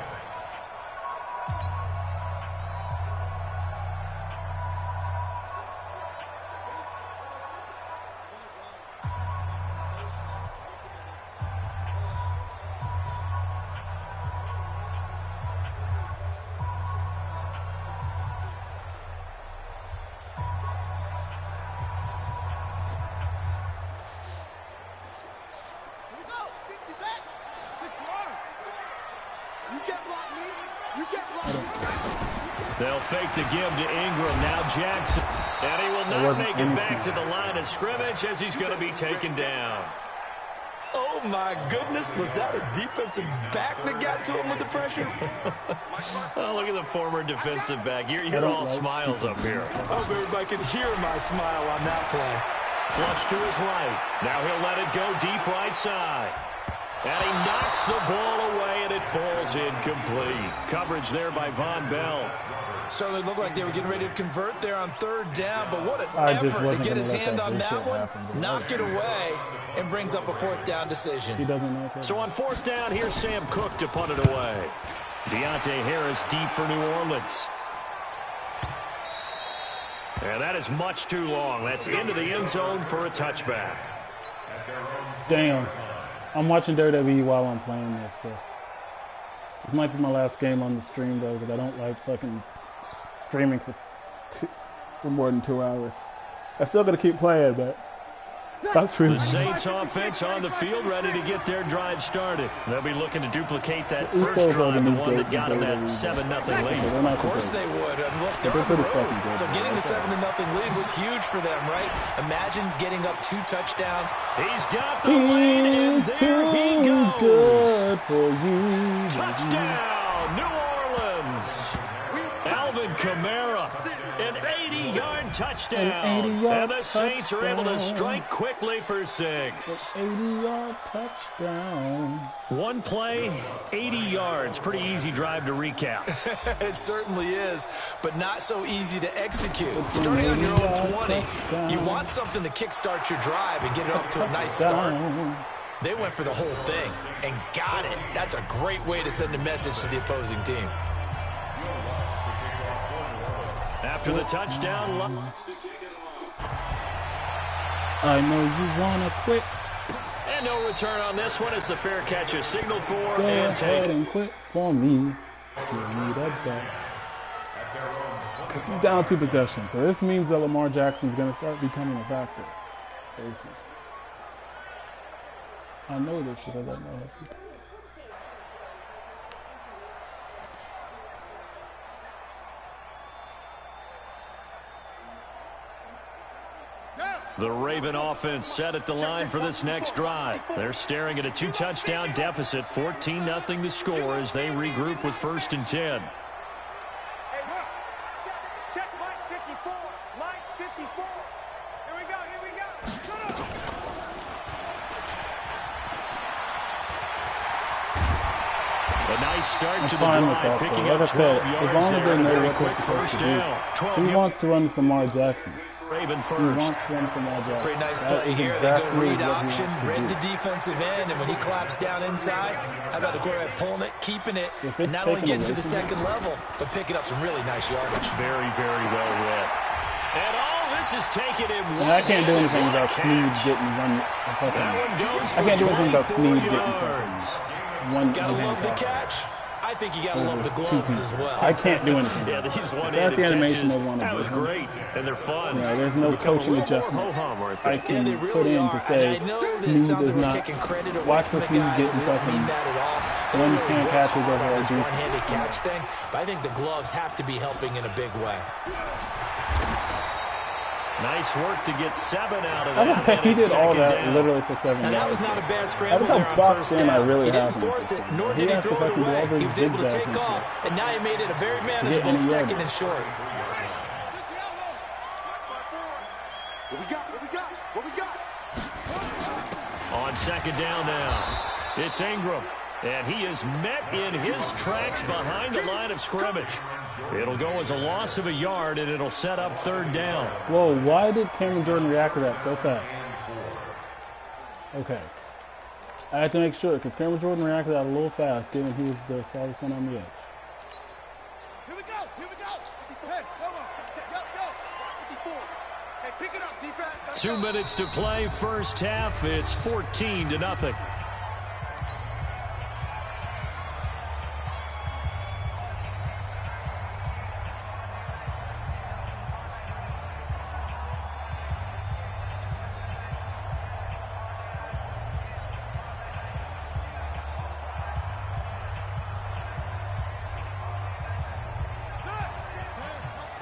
[SPEAKER 3] They'll fake the give to Ingram. Now Jackson. And he will not make it back to the line of scrimmage as he's going to be taken down.
[SPEAKER 4] Oh, my goodness. Was that a defensive back that got to him with the pressure?
[SPEAKER 3] Oh, look at the former defensive back. You're all smiles up here.
[SPEAKER 4] I hope everybody can hear my smile on that play.
[SPEAKER 3] Flush to his right. Now he'll let it go deep right side. And he knocks the ball away, and it falls incomplete. Coverage there by Von Bell.
[SPEAKER 4] Certainly looked like they were getting ready to convert there on 3rd down, but what an effort to get his hand on that one, knock it away, and brings up a 4th down decision.
[SPEAKER 1] He doesn't know.
[SPEAKER 3] So on 4th down, here's Sam Cook to punt it away. Deontay Harris deep for New Orleans. And that is much too long. That's into the end zone for a touchback.
[SPEAKER 1] Damn. I'm watching WWE while I'm playing this, but this might be my last game on the stream, though, because I don't like fucking streaming for more than 2 hours. I'm still going to keep playing, but That's really
[SPEAKER 3] The Saints offense on the field, ready to get their drive started. They'll be looking to duplicate that first drive, the one that got them that 7-0 lead.
[SPEAKER 4] Of course they would. And look, they're on the road. So getting the 7-0 lead was huge for them, right? Imagine getting up 2 touchdowns.
[SPEAKER 3] He's got the lead, and there he goes.
[SPEAKER 1] Good for you.
[SPEAKER 3] Touchdown, New Orleans. Alvin Kamara, an 80-yard touchdown. And the Saints are able to strike quickly for 6.
[SPEAKER 1] 80-yard touchdown.
[SPEAKER 3] One play, 80 yards. Pretty easy drive to recap.
[SPEAKER 4] It certainly is, but not so easy to execute. Starting on your own 20, you want something to kickstart your drive and get it off to a nice start. They went for the whole thing and got it. That's a great way to send a message to the opposing team.
[SPEAKER 3] After the touchdown,
[SPEAKER 1] I know you want to quit.
[SPEAKER 3] And no return on this one. It's the fair catch, a signal for
[SPEAKER 1] Go
[SPEAKER 3] and
[SPEAKER 1] ahead
[SPEAKER 3] take.
[SPEAKER 1] and quit for me. Give me that back. Because he's down 2 possessions. So this means that Lamar Jackson's going to start becoming a factor. Basically. I know this because I know it.
[SPEAKER 3] The Raven offense set at the line for this next drive. They're staring at a 2-touchdown deficit, 14-0 to score as they regroup with 1st and 10.
[SPEAKER 6] Hey, look. Check Mike 54. Mike 54. Here we go. Here we go. Shut up.
[SPEAKER 3] A nice start
[SPEAKER 1] I'm
[SPEAKER 3] to the
[SPEAKER 1] fine with
[SPEAKER 3] drive,
[SPEAKER 1] that,
[SPEAKER 3] picking
[SPEAKER 1] though.
[SPEAKER 3] up
[SPEAKER 1] Like I
[SPEAKER 3] 12
[SPEAKER 1] said,
[SPEAKER 3] yards
[SPEAKER 1] as long as
[SPEAKER 3] there
[SPEAKER 1] they know
[SPEAKER 3] and a
[SPEAKER 1] what they're
[SPEAKER 3] quick
[SPEAKER 1] supposed
[SPEAKER 3] first
[SPEAKER 1] to do.
[SPEAKER 3] down. 12
[SPEAKER 1] He wants to run for Lamar Jackson.
[SPEAKER 3] Raven
[SPEAKER 1] He
[SPEAKER 3] first.
[SPEAKER 1] wants to run for Lamar Jackson.
[SPEAKER 4] Pretty nice
[SPEAKER 1] That
[SPEAKER 4] play
[SPEAKER 1] is
[SPEAKER 4] here.
[SPEAKER 1] exactly
[SPEAKER 4] They go read
[SPEAKER 1] what he
[SPEAKER 4] option,
[SPEAKER 1] wants to
[SPEAKER 4] read
[SPEAKER 1] do.
[SPEAKER 4] the defensive end, and when he claps down inside, how about the quarterback pulling it, keeping it,
[SPEAKER 1] If
[SPEAKER 4] and
[SPEAKER 1] it's
[SPEAKER 4] not only
[SPEAKER 1] taken
[SPEAKER 4] getting to
[SPEAKER 1] away
[SPEAKER 4] the
[SPEAKER 1] from
[SPEAKER 4] second level, but picking up some really nice yardage.
[SPEAKER 3] Very, very well read. And all this is taken in one.
[SPEAKER 1] And I can't do anything
[SPEAKER 3] hand.
[SPEAKER 1] about
[SPEAKER 3] What a
[SPEAKER 1] Snead
[SPEAKER 3] catch.
[SPEAKER 1] getting run.
[SPEAKER 3] That one goes
[SPEAKER 1] I can't do anything about
[SPEAKER 3] for
[SPEAKER 1] Snead
[SPEAKER 3] 24
[SPEAKER 1] getting
[SPEAKER 3] yards.
[SPEAKER 1] one.
[SPEAKER 4] Gotta
[SPEAKER 1] one-hand
[SPEAKER 4] love the
[SPEAKER 1] catch.
[SPEAKER 4] catch. I think you gotta love the gloves as well.
[SPEAKER 1] I can't do anything.
[SPEAKER 3] Yeah, these
[SPEAKER 1] That's
[SPEAKER 3] one-handed
[SPEAKER 1] the animation
[SPEAKER 3] catches,
[SPEAKER 1] they want to
[SPEAKER 3] that
[SPEAKER 1] do.
[SPEAKER 3] was great, and they're fun.
[SPEAKER 1] You know, there's no
[SPEAKER 3] Become a
[SPEAKER 1] coaching
[SPEAKER 3] little more
[SPEAKER 1] adjustment
[SPEAKER 3] ho-hum, aren't
[SPEAKER 1] I
[SPEAKER 3] they?
[SPEAKER 1] can
[SPEAKER 4] they
[SPEAKER 1] put
[SPEAKER 4] really
[SPEAKER 1] in
[SPEAKER 4] are.
[SPEAKER 1] to say
[SPEAKER 4] And I know this
[SPEAKER 1] Snead
[SPEAKER 4] sounds
[SPEAKER 1] is
[SPEAKER 4] like we're
[SPEAKER 1] not.
[SPEAKER 4] taking credit away
[SPEAKER 1] Watch
[SPEAKER 4] from
[SPEAKER 1] for
[SPEAKER 4] the
[SPEAKER 1] Snead
[SPEAKER 4] guys,
[SPEAKER 1] getting
[SPEAKER 4] and we don't mean
[SPEAKER 1] fucking
[SPEAKER 4] that at all. They
[SPEAKER 1] one
[SPEAKER 4] really
[SPEAKER 1] hand
[SPEAKER 4] work
[SPEAKER 1] catches
[SPEAKER 4] hard
[SPEAKER 1] over
[SPEAKER 4] on
[SPEAKER 1] a
[SPEAKER 4] this
[SPEAKER 1] defense.
[SPEAKER 4] one-handed catch thing, but I think the gloves have to be helping in a big way.
[SPEAKER 3] Nice work to get 7 out of
[SPEAKER 1] I
[SPEAKER 3] that.
[SPEAKER 1] was say he
[SPEAKER 3] and it's
[SPEAKER 1] did all
[SPEAKER 3] second
[SPEAKER 1] that
[SPEAKER 3] down.
[SPEAKER 1] literally for 7
[SPEAKER 4] And
[SPEAKER 1] yards.
[SPEAKER 4] that was not a bad
[SPEAKER 1] Every
[SPEAKER 4] scramble
[SPEAKER 1] time
[SPEAKER 4] there on
[SPEAKER 1] boxed
[SPEAKER 4] first
[SPEAKER 1] in, I
[SPEAKER 4] down.
[SPEAKER 1] really
[SPEAKER 4] He
[SPEAKER 1] have
[SPEAKER 4] didn't
[SPEAKER 1] him.
[SPEAKER 4] force it, nor
[SPEAKER 1] He
[SPEAKER 4] did he
[SPEAKER 1] has to
[SPEAKER 4] throw it
[SPEAKER 1] fucking do all
[SPEAKER 4] away.
[SPEAKER 1] those
[SPEAKER 4] He was able to
[SPEAKER 1] zigzags
[SPEAKER 4] take
[SPEAKER 1] and
[SPEAKER 4] off,
[SPEAKER 1] shit.
[SPEAKER 4] and now he made it a very
[SPEAKER 1] Get
[SPEAKER 4] manageable
[SPEAKER 1] any
[SPEAKER 4] second
[SPEAKER 1] yardage.
[SPEAKER 4] and short.
[SPEAKER 6] What we got? What we got? What we got?
[SPEAKER 3] On second down now, it's Ingram. And he is met in his tracks behind the line of scrimmage. It'll go as a loss of a yard, and it'll set up 3rd down.
[SPEAKER 1] Whoa, why did Cameron Jordan react to that so fast? Okay. I had to make sure, because Cameron Jordan reacted to that a little fast, given he was the farthest one on the edge.
[SPEAKER 6] Here we go. Here we go. Hey, hold on. Yo, 54. Hey, pick it up, defense. Let's
[SPEAKER 3] 2
[SPEAKER 6] go.
[SPEAKER 3] minutes to play, first half. It's 14-0.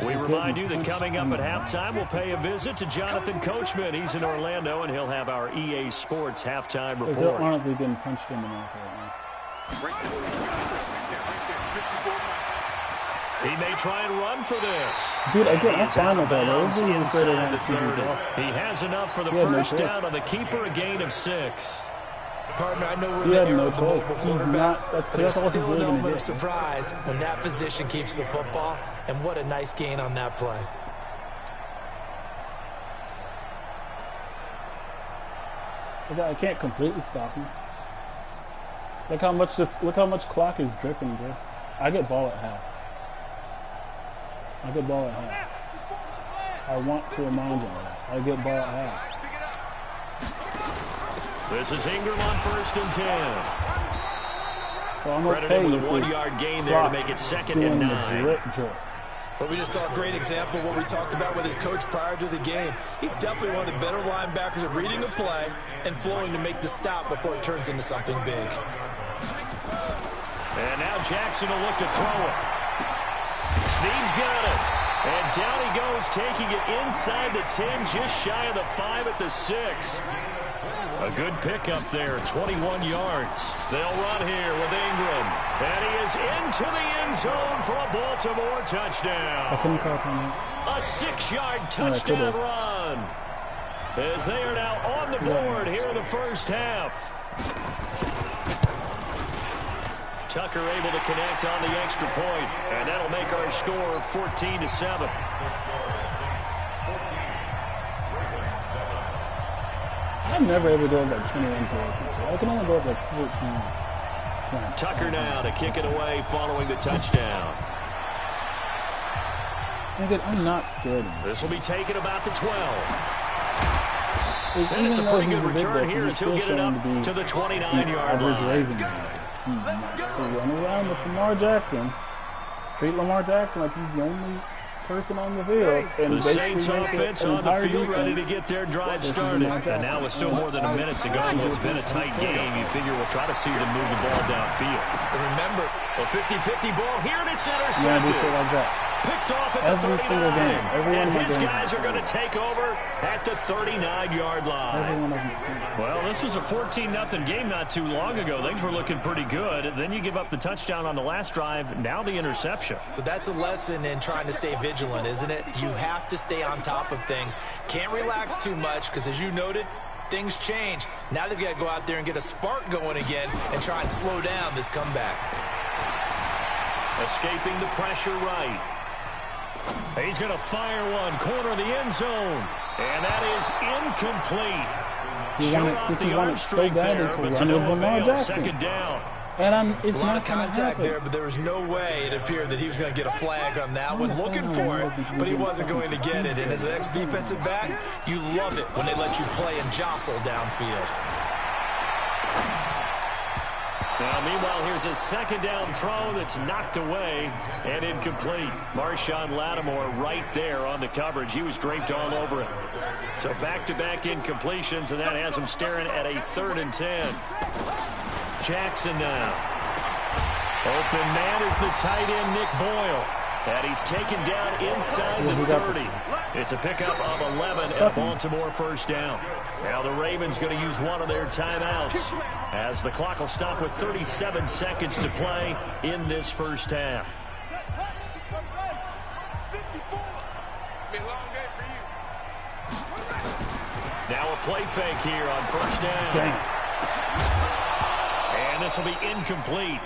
[SPEAKER 3] We remind you that coming up at halftime, we'll pay a visit to Jonathan Coachman. He's in Orlando, and he'll have our EA Sports halftime
[SPEAKER 1] Because they're
[SPEAKER 3] report.
[SPEAKER 1] honestly getting punched in the mouth right
[SPEAKER 3] He may try and run for this.
[SPEAKER 1] now. Dude, again, I'm
[SPEAKER 3] He's
[SPEAKER 1] fine
[SPEAKER 3] out
[SPEAKER 1] with
[SPEAKER 3] of
[SPEAKER 1] that.
[SPEAKER 3] bounds
[SPEAKER 1] Those are
[SPEAKER 3] inside
[SPEAKER 1] the
[SPEAKER 3] the 30. He has enough for the
[SPEAKER 1] He had no
[SPEAKER 3] first
[SPEAKER 1] choice.
[SPEAKER 3] down on the keeper, a gain of 6.
[SPEAKER 4] Partner, I know we're in
[SPEAKER 1] He
[SPEAKER 4] the
[SPEAKER 1] had
[SPEAKER 4] era
[SPEAKER 1] no
[SPEAKER 4] of the mobile
[SPEAKER 1] choice. He's
[SPEAKER 4] quarterback,
[SPEAKER 1] not- that's
[SPEAKER 4] but it's
[SPEAKER 1] all he's
[SPEAKER 4] still an
[SPEAKER 1] really gonna
[SPEAKER 4] element of
[SPEAKER 1] get.
[SPEAKER 4] surprise when that position keeps the football, and what a nice gain on that play.
[SPEAKER 1] I can't completely stop him. Look how much clock is dripping, bro. I get ball at half. I get ball at half. I want to remind you of that. I get ball at half.
[SPEAKER 3] This is Ingram on 1st and 10.
[SPEAKER 1] So I'm
[SPEAKER 3] Credited
[SPEAKER 1] okay
[SPEAKER 3] with a
[SPEAKER 1] with
[SPEAKER 3] 1
[SPEAKER 1] this
[SPEAKER 3] yard gain there to
[SPEAKER 1] clock
[SPEAKER 3] make it 2nd
[SPEAKER 1] doing
[SPEAKER 3] and
[SPEAKER 1] the
[SPEAKER 3] 9.
[SPEAKER 1] drip drip.
[SPEAKER 4] Well, we just saw a great example of what we talked about with his coach prior to the game. He's definitely one of the better linebackers at reading a play and flowing to make the stop before it turns into something big.
[SPEAKER 3] And now Jackson will look to throw it. Snead's got it. And down he goes, taking it inside the 10, just shy of the 5 at the 6. A good pickup there, 21 yards. They'll run here with Ingram. And he is into the end zone for a Baltimore touchdown. A 6-yard touchdown run. As they are now on the board here in the first half. Tucker able to connect on the extra point, and that'll make our score 14-7.
[SPEAKER 1] I've never ever done like 21 to I can only go up like 14.
[SPEAKER 3] Tucker now to kick it away following the touchdown.
[SPEAKER 1] Nigga, I'm not scared of this.
[SPEAKER 3] This will be taken about the 12. And it's a pretty good return here as he'll get it up to the 29-yard line.
[SPEAKER 1] He wants to run around with Lamar Jackson. Treat Lamar Jackson like he's the only person on the field. And
[SPEAKER 3] the Saints offense on the field ready to get their drive started. And now with still more than a minute to go, it's been a tight game. You figure we'll try to see them move the ball downfield.
[SPEAKER 4] And remember, a 50-50 ball here, and it's intercepted.
[SPEAKER 1] Yeah, do shit like that.
[SPEAKER 3] Picked off at
[SPEAKER 1] every
[SPEAKER 3] the 39.
[SPEAKER 1] Single game.
[SPEAKER 3] And his guys are going to take over at the 39-yard line. Well, this was a 14-0 game not too long ago. Things were looking pretty good. Then you give up the touchdown on the last drive. Now the interception.
[SPEAKER 4] So that's a lesson in trying to stay vigilant, isn't it? You have to stay on top of things. Can't relax too much because, as you noted, things change. Now they've got to go out there and get a spark going again and try and slow down this comeback.
[SPEAKER 3] Escaping the pressure right. He's going to fire one, corner of the end zone, and that is incomplete. Shut off the arm streak there, but to no avail. Second down.
[SPEAKER 1] And
[SPEAKER 4] it's a lot of contact there, but there was no way it appeared that he was going to get a flag on that one. Looking for it, but he wasn't going to get it. And as an ex-defensive back, you love it when they let you play and jostle downfield.
[SPEAKER 3] Now, meanwhile, here's a second down throw that's knocked away and incomplete. Marshawn Lattimore right there on the coverage. He was draped all over it. So back-to-back incompletions, and that has him staring at a 3rd and 10. Jackson now. Open man is the tight end, Nick Boyle. And he's taken down inside the 30. It's a pickup of 11 and a Baltimore first down. Now the Ravens going to use one of their timeouts as the clock will stop with 37 seconds to play in this first half. Now a play fake here on first down. And this will be incomplete.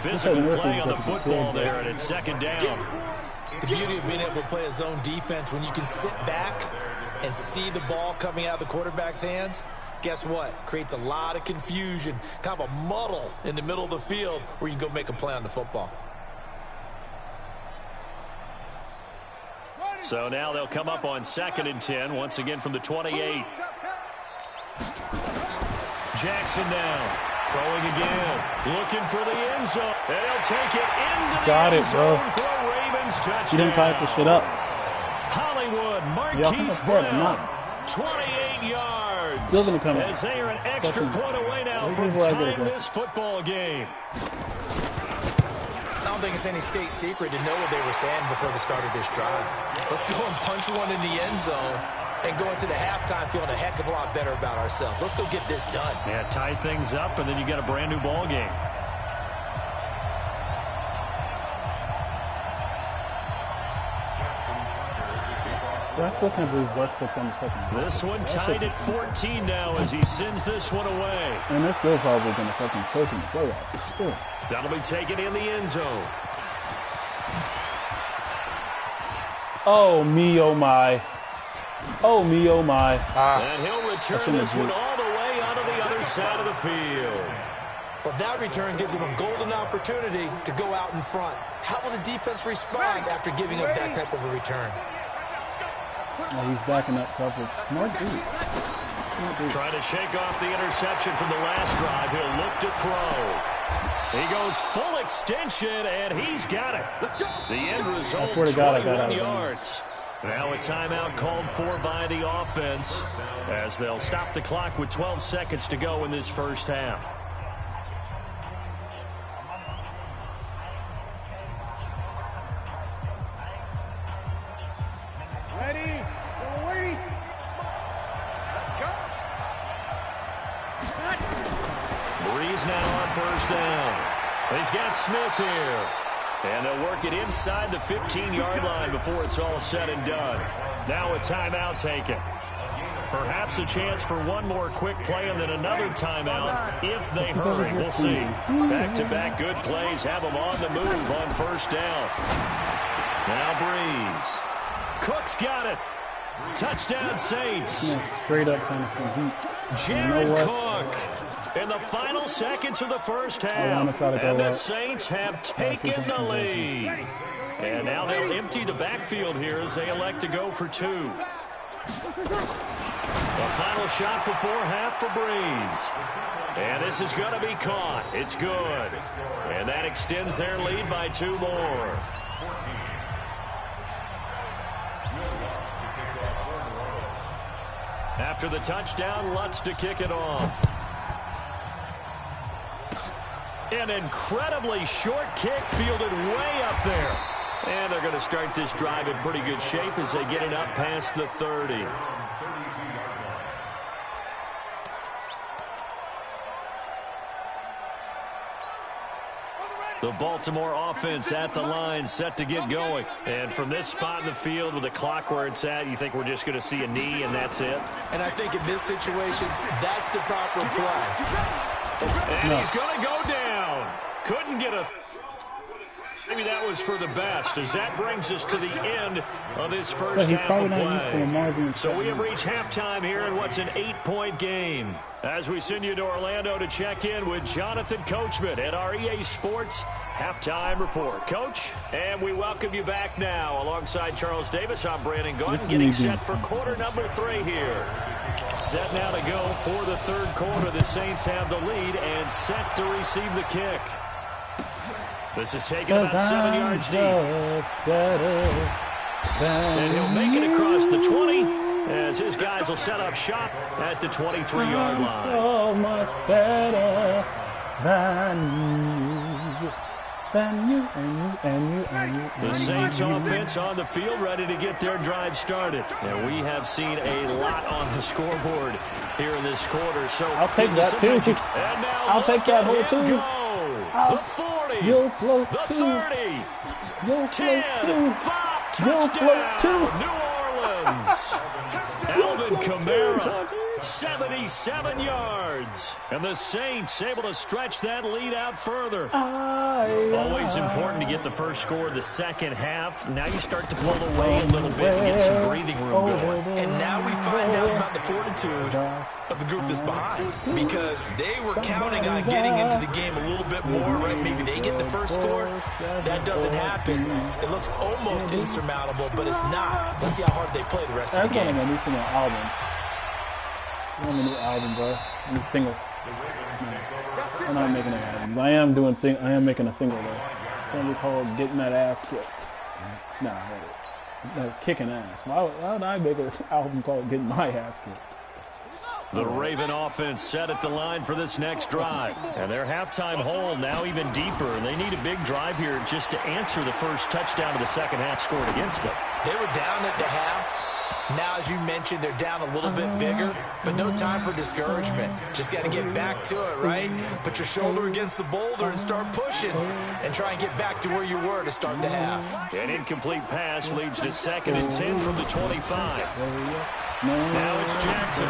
[SPEAKER 3] Physical play on the football there, and it's second down.
[SPEAKER 4] The beauty of being able to play a zone defense, when you can sit back and see the ball coming out of the quarterback's hands, guess what? Creates a lot of confusion, kind of a muddle in the middle of the field where you can go make a play on the football.
[SPEAKER 3] So now they'll come up on 2nd and 10, once again from the 28. Jackson now. Throwing again, looking for the end zone, and he'll take it into the end zone for a Ravens touchdown.
[SPEAKER 1] You didn't pipe the shit up.
[SPEAKER 3] Hollywood, Marquise Brown, 28 yards.
[SPEAKER 1] Still gonna come
[SPEAKER 3] as they are an extra point away now from tying this football game.
[SPEAKER 4] I don't think it's any state secret to know what they were saying before the start of this drive. Let's go and punch one in the end zone and go into the halftime feeling a heck of a lot better about ourselves. Let's go get this done.
[SPEAKER 3] Yeah, tie things up, and then you got a brand new ball game.
[SPEAKER 1] I still can't believe Westbrook's on the fucking.
[SPEAKER 3] This one tied at 14 now as he sends this one away.
[SPEAKER 1] And they're still probably going to fucking choke in the playoffs. Still.
[SPEAKER 3] That'll be taken in the end zone.
[SPEAKER 1] Oh, me, oh, my. Oh, me, oh, my.
[SPEAKER 3] And he'll return this one all the way out of the other side of the field.
[SPEAKER 4] Well, that return gives him a golden opportunity to go out in front. How will the defense respond after giving up that type of a return?
[SPEAKER 1] Yeah, he's backing up coverage. Smart dude. Smart dude.
[SPEAKER 3] Trying to shake off the interception from the last drive. He'll look to throw. He goes full extension, and he's got it. The end result,
[SPEAKER 1] I swear to God,
[SPEAKER 3] 21 yards. Now a timeout called for by the offense as they'll stop the clock with 12 seconds to go in this first half.
[SPEAKER 6] Ready? Go, wait. Let's go.
[SPEAKER 3] Breeze now on first down. He's got Smith here. And they'll work it inside the 15-yard line before it's all said and done. Now a timeout taken. Perhaps a chance for one more quick play and then another timeout if they hurry. We'll see. Back-to-back good plays have them on the move on first down. Now Breeze. Cook's got it. Touchdown Saints.
[SPEAKER 1] Straight up trying to send heat.
[SPEAKER 3] Jared Cook. In the final seconds of the first half, and the Saints have taken the lead. And now they'll empty the backfield here as they elect to go for two. The final shot before half for Breeze. And this is going to be caught. It's good. And that extends their lead by two more. After the touchdown, Lutz to kick it off. An incredibly short kick fielded way up there. And they're going to start this drive in pretty good shape as they get it up past the 30. The Baltimore offense at the line, set to get going. And from this spot in the field with the clock where it's at, you think we're just going to see a knee and that's it?
[SPEAKER 4] And I think in this situation, that's the proper play.
[SPEAKER 3] And he's going to go down. Couldn't get a... Maybe that was for the best, as that brings us to the end of this first half of play. So we have reached halftime here in what's an 8-point game. As we send you to Orlando to check in with Jonathan Coachman at our EA Sports Halftime Report. Coach, and we welcome you back now. Alongside Charles Davis, I'm Brandon Gaudin, getting set for quarter number 3 here. Set now to go for the third quarter. The Saints have the lead and set to receive the kick. This is taken about 7 yards deep. And he'll make it across the 20 as his guys will set up shop at the 23-yard line.
[SPEAKER 1] So much better than you.
[SPEAKER 3] The Saints offense on the field ready to get their drive started. And we have seen a lot on the scoreboard here in this quarter. So
[SPEAKER 1] I'll take that too. I'll take that whole too.
[SPEAKER 3] The 40.
[SPEAKER 1] You'll float
[SPEAKER 3] the
[SPEAKER 1] too.
[SPEAKER 3] 30.
[SPEAKER 1] You'll
[SPEAKER 3] 10,
[SPEAKER 1] float too.
[SPEAKER 3] 5,
[SPEAKER 1] You'll float too.
[SPEAKER 3] New Orleans. Alvin Kamara, 77 yards. And the Saints able to stretch that lead out further. Always important to get the first score of the second half. Now you start to pull away a little bit and get some breathing room going.
[SPEAKER 4] And now we find out about the fortitude of the group that's behind, because they were counting on getting into the game a little bit more, right? Maybe they get the first score. That doesn't happen. It looks almost insurmountable, but it's not. Let's see how hard they play the rest of the game.
[SPEAKER 1] I'm a new album, bro. I'm a single. I'm not making an album. I am making a single though. It's gonna be called "Getting That Ass Kicked." Nah, kicking ass. Why would I make an album called "Getting My Ass Kicked"?
[SPEAKER 3] The Raven offense set at the line for this next drive. And their halftime hole now even deeper. And they need a big drive here just to answer the first touchdown of the second half scored against them.
[SPEAKER 4] They were down at the half. Now, as you mentioned, they're down a little bit bigger, but no time for discouragement. Just got to get back to it, right? Put your shoulder against the boulder and start pushing and try and get back to where you were to start the half.
[SPEAKER 3] An incomplete pass leads to 2nd and 10 from the 25. Now it's Jackson.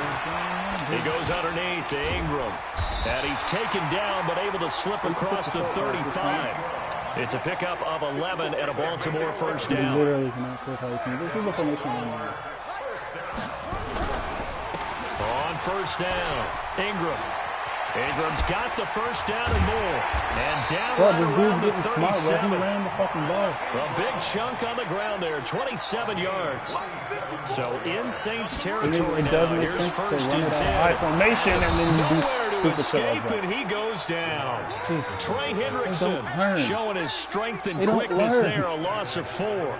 [SPEAKER 3] He goes underneath to Ingram. And he's taken down but able to slip across the 35. It's a pickup of 11 and a Baltimore first down.
[SPEAKER 1] Literally cannot quit how you can. This is the formation I need.
[SPEAKER 3] On first down, Ingram. Ingram's got the first down and more. And down right around the 37.
[SPEAKER 1] He ran the fucking ball.
[SPEAKER 3] A big chunk on the ground there, 27 yards. So in Saints territory now, here's 1st and 10.
[SPEAKER 1] High formation, and then you do
[SPEAKER 3] escape, and he goes down.
[SPEAKER 1] Jesus.
[SPEAKER 3] Trey Hendrickson showing his strength and quickness there, a loss of 4.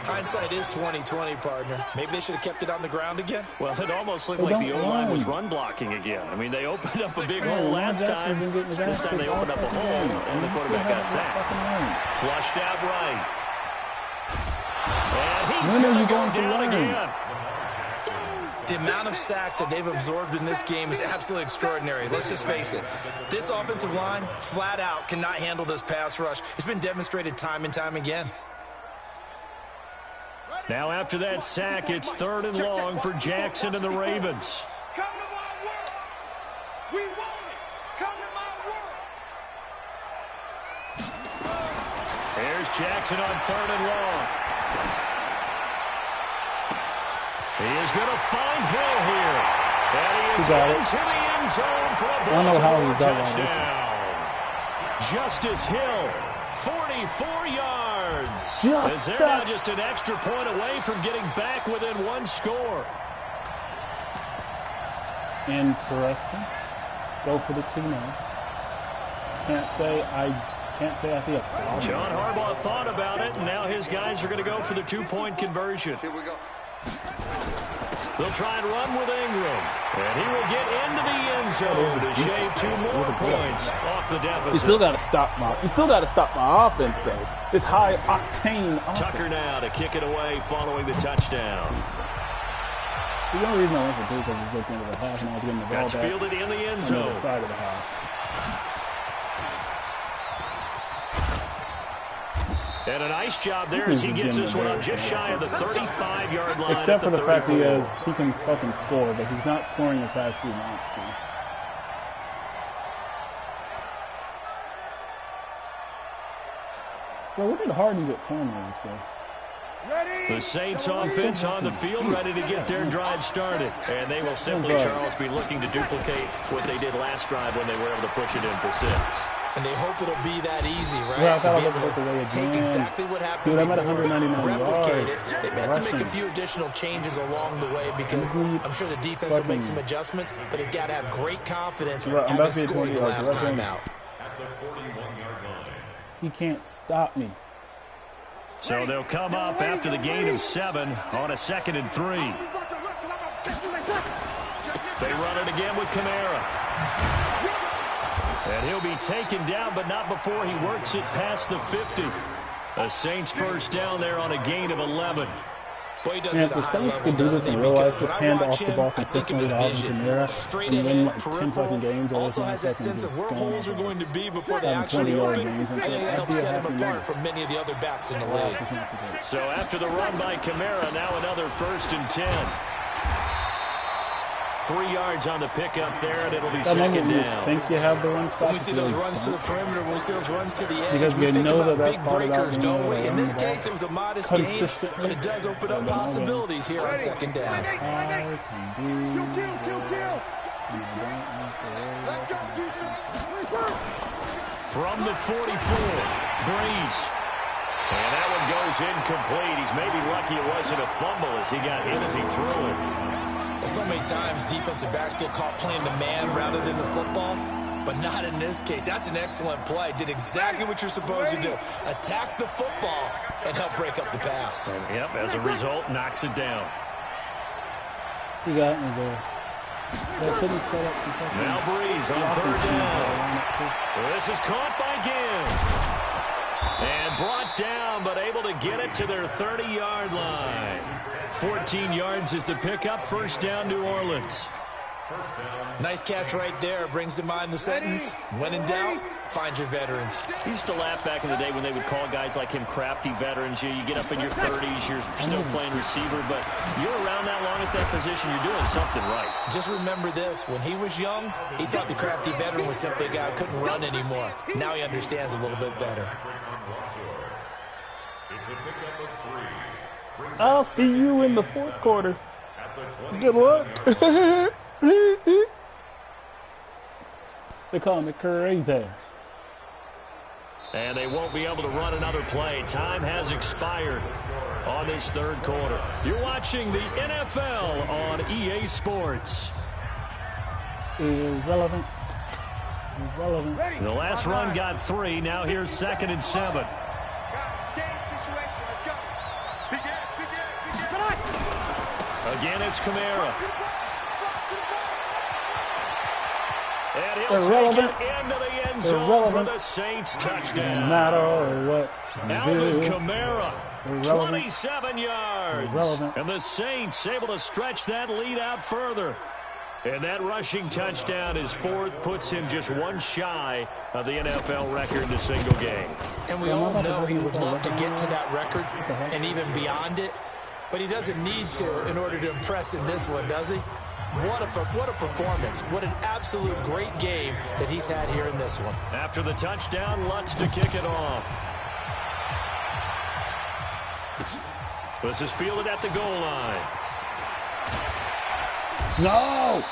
[SPEAKER 4] Hindsight is 20/20, partner. Maybe they should have kept it on the ground again.
[SPEAKER 3] Well, it almost looked like the O-line was run blocking again. I mean, they opened up a big hole last time. This time they opened up a hole, and the quarterback got sacked. Flushed out right. And he's going to go down again.
[SPEAKER 4] The amount of sacks that they've absorbed in this game is absolutely extraordinary. Let's just face it. This offensive line, flat out, cannot handle this pass rush. It's been demonstrated time and time again.
[SPEAKER 3] Now after that sack, it's 3rd and long for Jackson and the Ravens.
[SPEAKER 6] Come to my world. We want it. Come to my world.
[SPEAKER 3] Here's Jackson on 3rd and long. He is going to find Hill here. And he is into the end zone for a Baltimore touchdown. Justice Hill, 44 yards. As they're now just an extra point away from getting back within 1 score.
[SPEAKER 1] Interesting. Go for the 2 now. Can't say I see a problem.
[SPEAKER 3] John Harbaugh thought about it, and now his guys are going to go for the 2-point conversion.
[SPEAKER 6] Here we go.
[SPEAKER 3] They'll try and run with Ingram. And he will get into the end zone to shave 2 more points off the deficit.
[SPEAKER 1] You still got to stop my offense, though. It's high octane offense.
[SPEAKER 3] Tucker now to kick it away following the touchdown.
[SPEAKER 1] The only reason I went for 2 because it was at the end of the half and I was getting the ball
[SPEAKER 3] That's
[SPEAKER 1] back
[SPEAKER 3] fielded in the end
[SPEAKER 1] on the
[SPEAKER 3] zone.
[SPEAKER 1] other side of the half.
[SPEAKER 3] And a nice job there as he gets this one up just shy of the 35-yard line.
[SPEAKER 1] Except for the fact he can fucking score, but he's not scoring as fast as he wants to. Bro, where did Harden get corners, bro?
[SPEAKER 3] The Saints offense on the field, ready to get their drive started. And they will simply, Charles, be looking to duplicate what they did last drive when they were able to push it in for 6.
[SPEAKER 4] And they hope it'll be that easy, right?
[SPEAKER 1] Yeah, I thought
[SPEAKER 4] to
[SPEAKER 1] I
[SPEAKER 4] be able to take exactly what happened,
[SPEAKER 1] I'm at 199
[SPEAKER 4] replicate
[SPEAKER 1] yards.
[SPEAKER 4] it. They have to make a few additional changes along the way because I'm sure the defense will make some adjustments, but they've got to have great confidence having scored the last time out.
[SPEAKER 1] He can't stop me.
[SPEAKER 3] So they'll come up after the gain of 7 on a 2nd and 3. They run it again with Kamara. And he'll be taken down, but not before he works it past the 50. A Saints first down there on a gain of 11.
[SPEAKER 4] Boy, he does
[SPEAKER 1] Man, if the Saints could do this in real life, just hand off the ball consistently to Alvin Kamara and win like 10 fucking games.
[SPEAKER 4] Also has that sense of where holes are going to be before they actually open. I think that helps set him apart from many of the other backs in the league.
[SPEAKER 3] So after the run by Kamara, now another 1st and 10. 3 yards on the pickup there, and it'll be 2nd down.
[SPEAKER 1] Think you have the run stop?
[SPEAKER 4] When we see those runs to the perimeter, when we see those runs to the edge,
[SPEAKER 1] because
[SPEAKER 4] we think
[SPEAKER 1] know
[SPEAKER 4] about
[SPEAKER 1] that
[SPEAKER 4] big breakers, don't we? In this case, it was a modest gain, but it does open up possibilities here on 2nd down.
[SPEAKER 6] Kill. Let's go, defense.
[SPEAKER 3] From the 44, Breeze. And that one goes incomplete. He's maybe lucky it wasn't a fumble as he got hit as he threw it.
[SPEAKER 4] So many times defensive backs get caught playing the man rather than the football, but not in this case. That's an excellent play. Did exactly what you're supposed to do. Attack the football and help break up the pass.
[SPEAKER 3] Yep, as a result, knocks it down.
[SPEAKER 1] He got me there.
[SPEAKER 3] Now Breeze on 3rd down. This is caught by Gibb. And brought down, but able to get it to their 30-yard line. 14 yards is the pickup. 1st down, New Orleans.
[SPEAKER 4] Nice catch right there. Brings to mind the sentence, when in doubt, find your veterans.
[SPEAKER 3] I used to laugh back in the day when they would call guys like him crafty veterans. You get up in your 30s, you're still playing receiver, but you're around that long at that position, you're doing something right.
[SPEAKER 4] Just remember this. When he was young, he thought the crafty veteran was simply a guy who couldn't run anymore. Now he understands a little bit better.
[SPEAKER 1] I'll see you in the 4th quarter. Good luck. They call me crazy.
[SPEAKER 3] And they won't be able to run another play. Time has expired on this 3rd quarter. You're watching the NFL on EA Sports.
[SPEAKER 1] Irrelevant. Relevant.
[SPEAKER 3] The last run got 3. Now here's 2nd and 7. Again, it's Kamara. And he'll take it into the end zone for the Saints touchdown.
[SPEAKER 1] No matter what.
[SPEAKER 3] Alvin Kamara, 27 yards. And the Saints able to stretch that lead out further. And that rushing touchdown, his 4th, puts him just 1 shy of the NFL record in a single game.
[SPEAKER 4] And we all know he would love to get to that record and even beyond it. But he doesn't need to in order to impress in this one, does he? What a performance. What an absolute great game that he's had here in this one.
[SPEAKER 3] After the touchdown, Lutz to kick it off. This is fielded at the goal line.
[SPEAKER 1] No!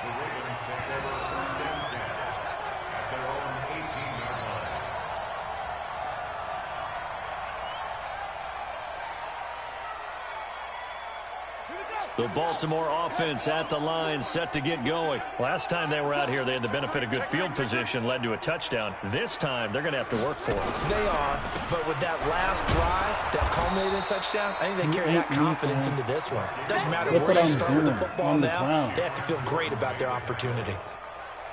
[SPEAKER 8] The Ravens take over 1st and 10 at their own 18-yard line.
[SPEAKER 3] The Baltimore offense at the line, set to get going. Last time they were out here, they had the benefit of good field position, led to a touchdown. This time, they're going to have to work for it.
[SPEAKER 4] They are, but with that last drive that culminated in a touchdown, I think they carry that confidence into this one. It doesn't matter where you start with the football now, they have to feel great about their opportunity.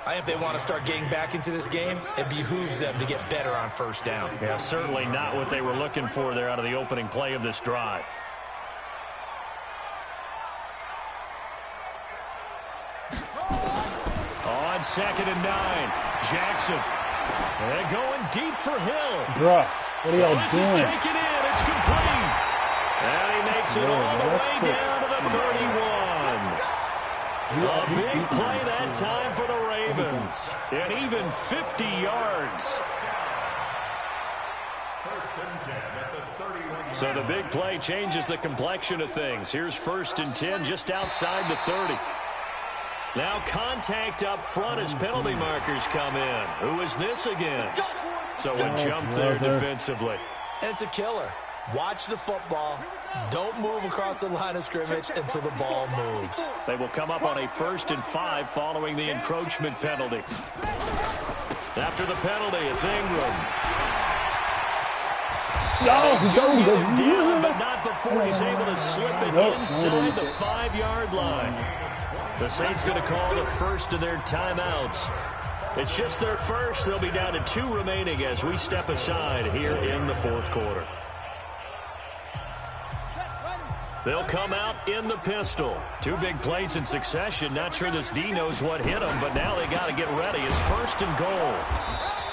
[SPEAKER 4] I think if they want to start getting back into this game, it behooves them to get better on 1st down.
[SPEAKER 3] Yeah, certainly not what they were looking for there out of the opening play of this drive. On 2nd and 9, Jackson. They're going deep for Hill.
[SPEAKER 1] Bruh, what are y'all doing?
[SPEAKER 3] This is taken in. It's complete. And he makes it all the way down to the 31. A big play that time for the Ravens. And even 50 yards.
[SPEAKER 8] 1st and 10 at the 31.
[SPEAKER 3] So the big play changes the complexion of things. Here's 1st and 10 just outside the 30. Now contact up front as penalty markers come in. Who is this against? So a jump there defensively.
[SPEAKER 4] And it's a killer. Watch the football. Don't move across the line of scrimmage until the ball moves.
[SPEAKER 3] They will come up on a 1st and 5 following the encroachment penalty. After the penalty, it's Ingram.
[SPEAKER 1] No,
[SPEAKER 3] down, but not before he's able to slip it inside the 5-yard line. The Saints going to call the first of their timeouts. It's just their first. They'll be down to 2 remaining as we step aside here in the 4th quarter. They'll come out in the pistol. 2 big plays in succession. Not sure this D knows what hit him, but now they got to get ready. It's 1st and goal.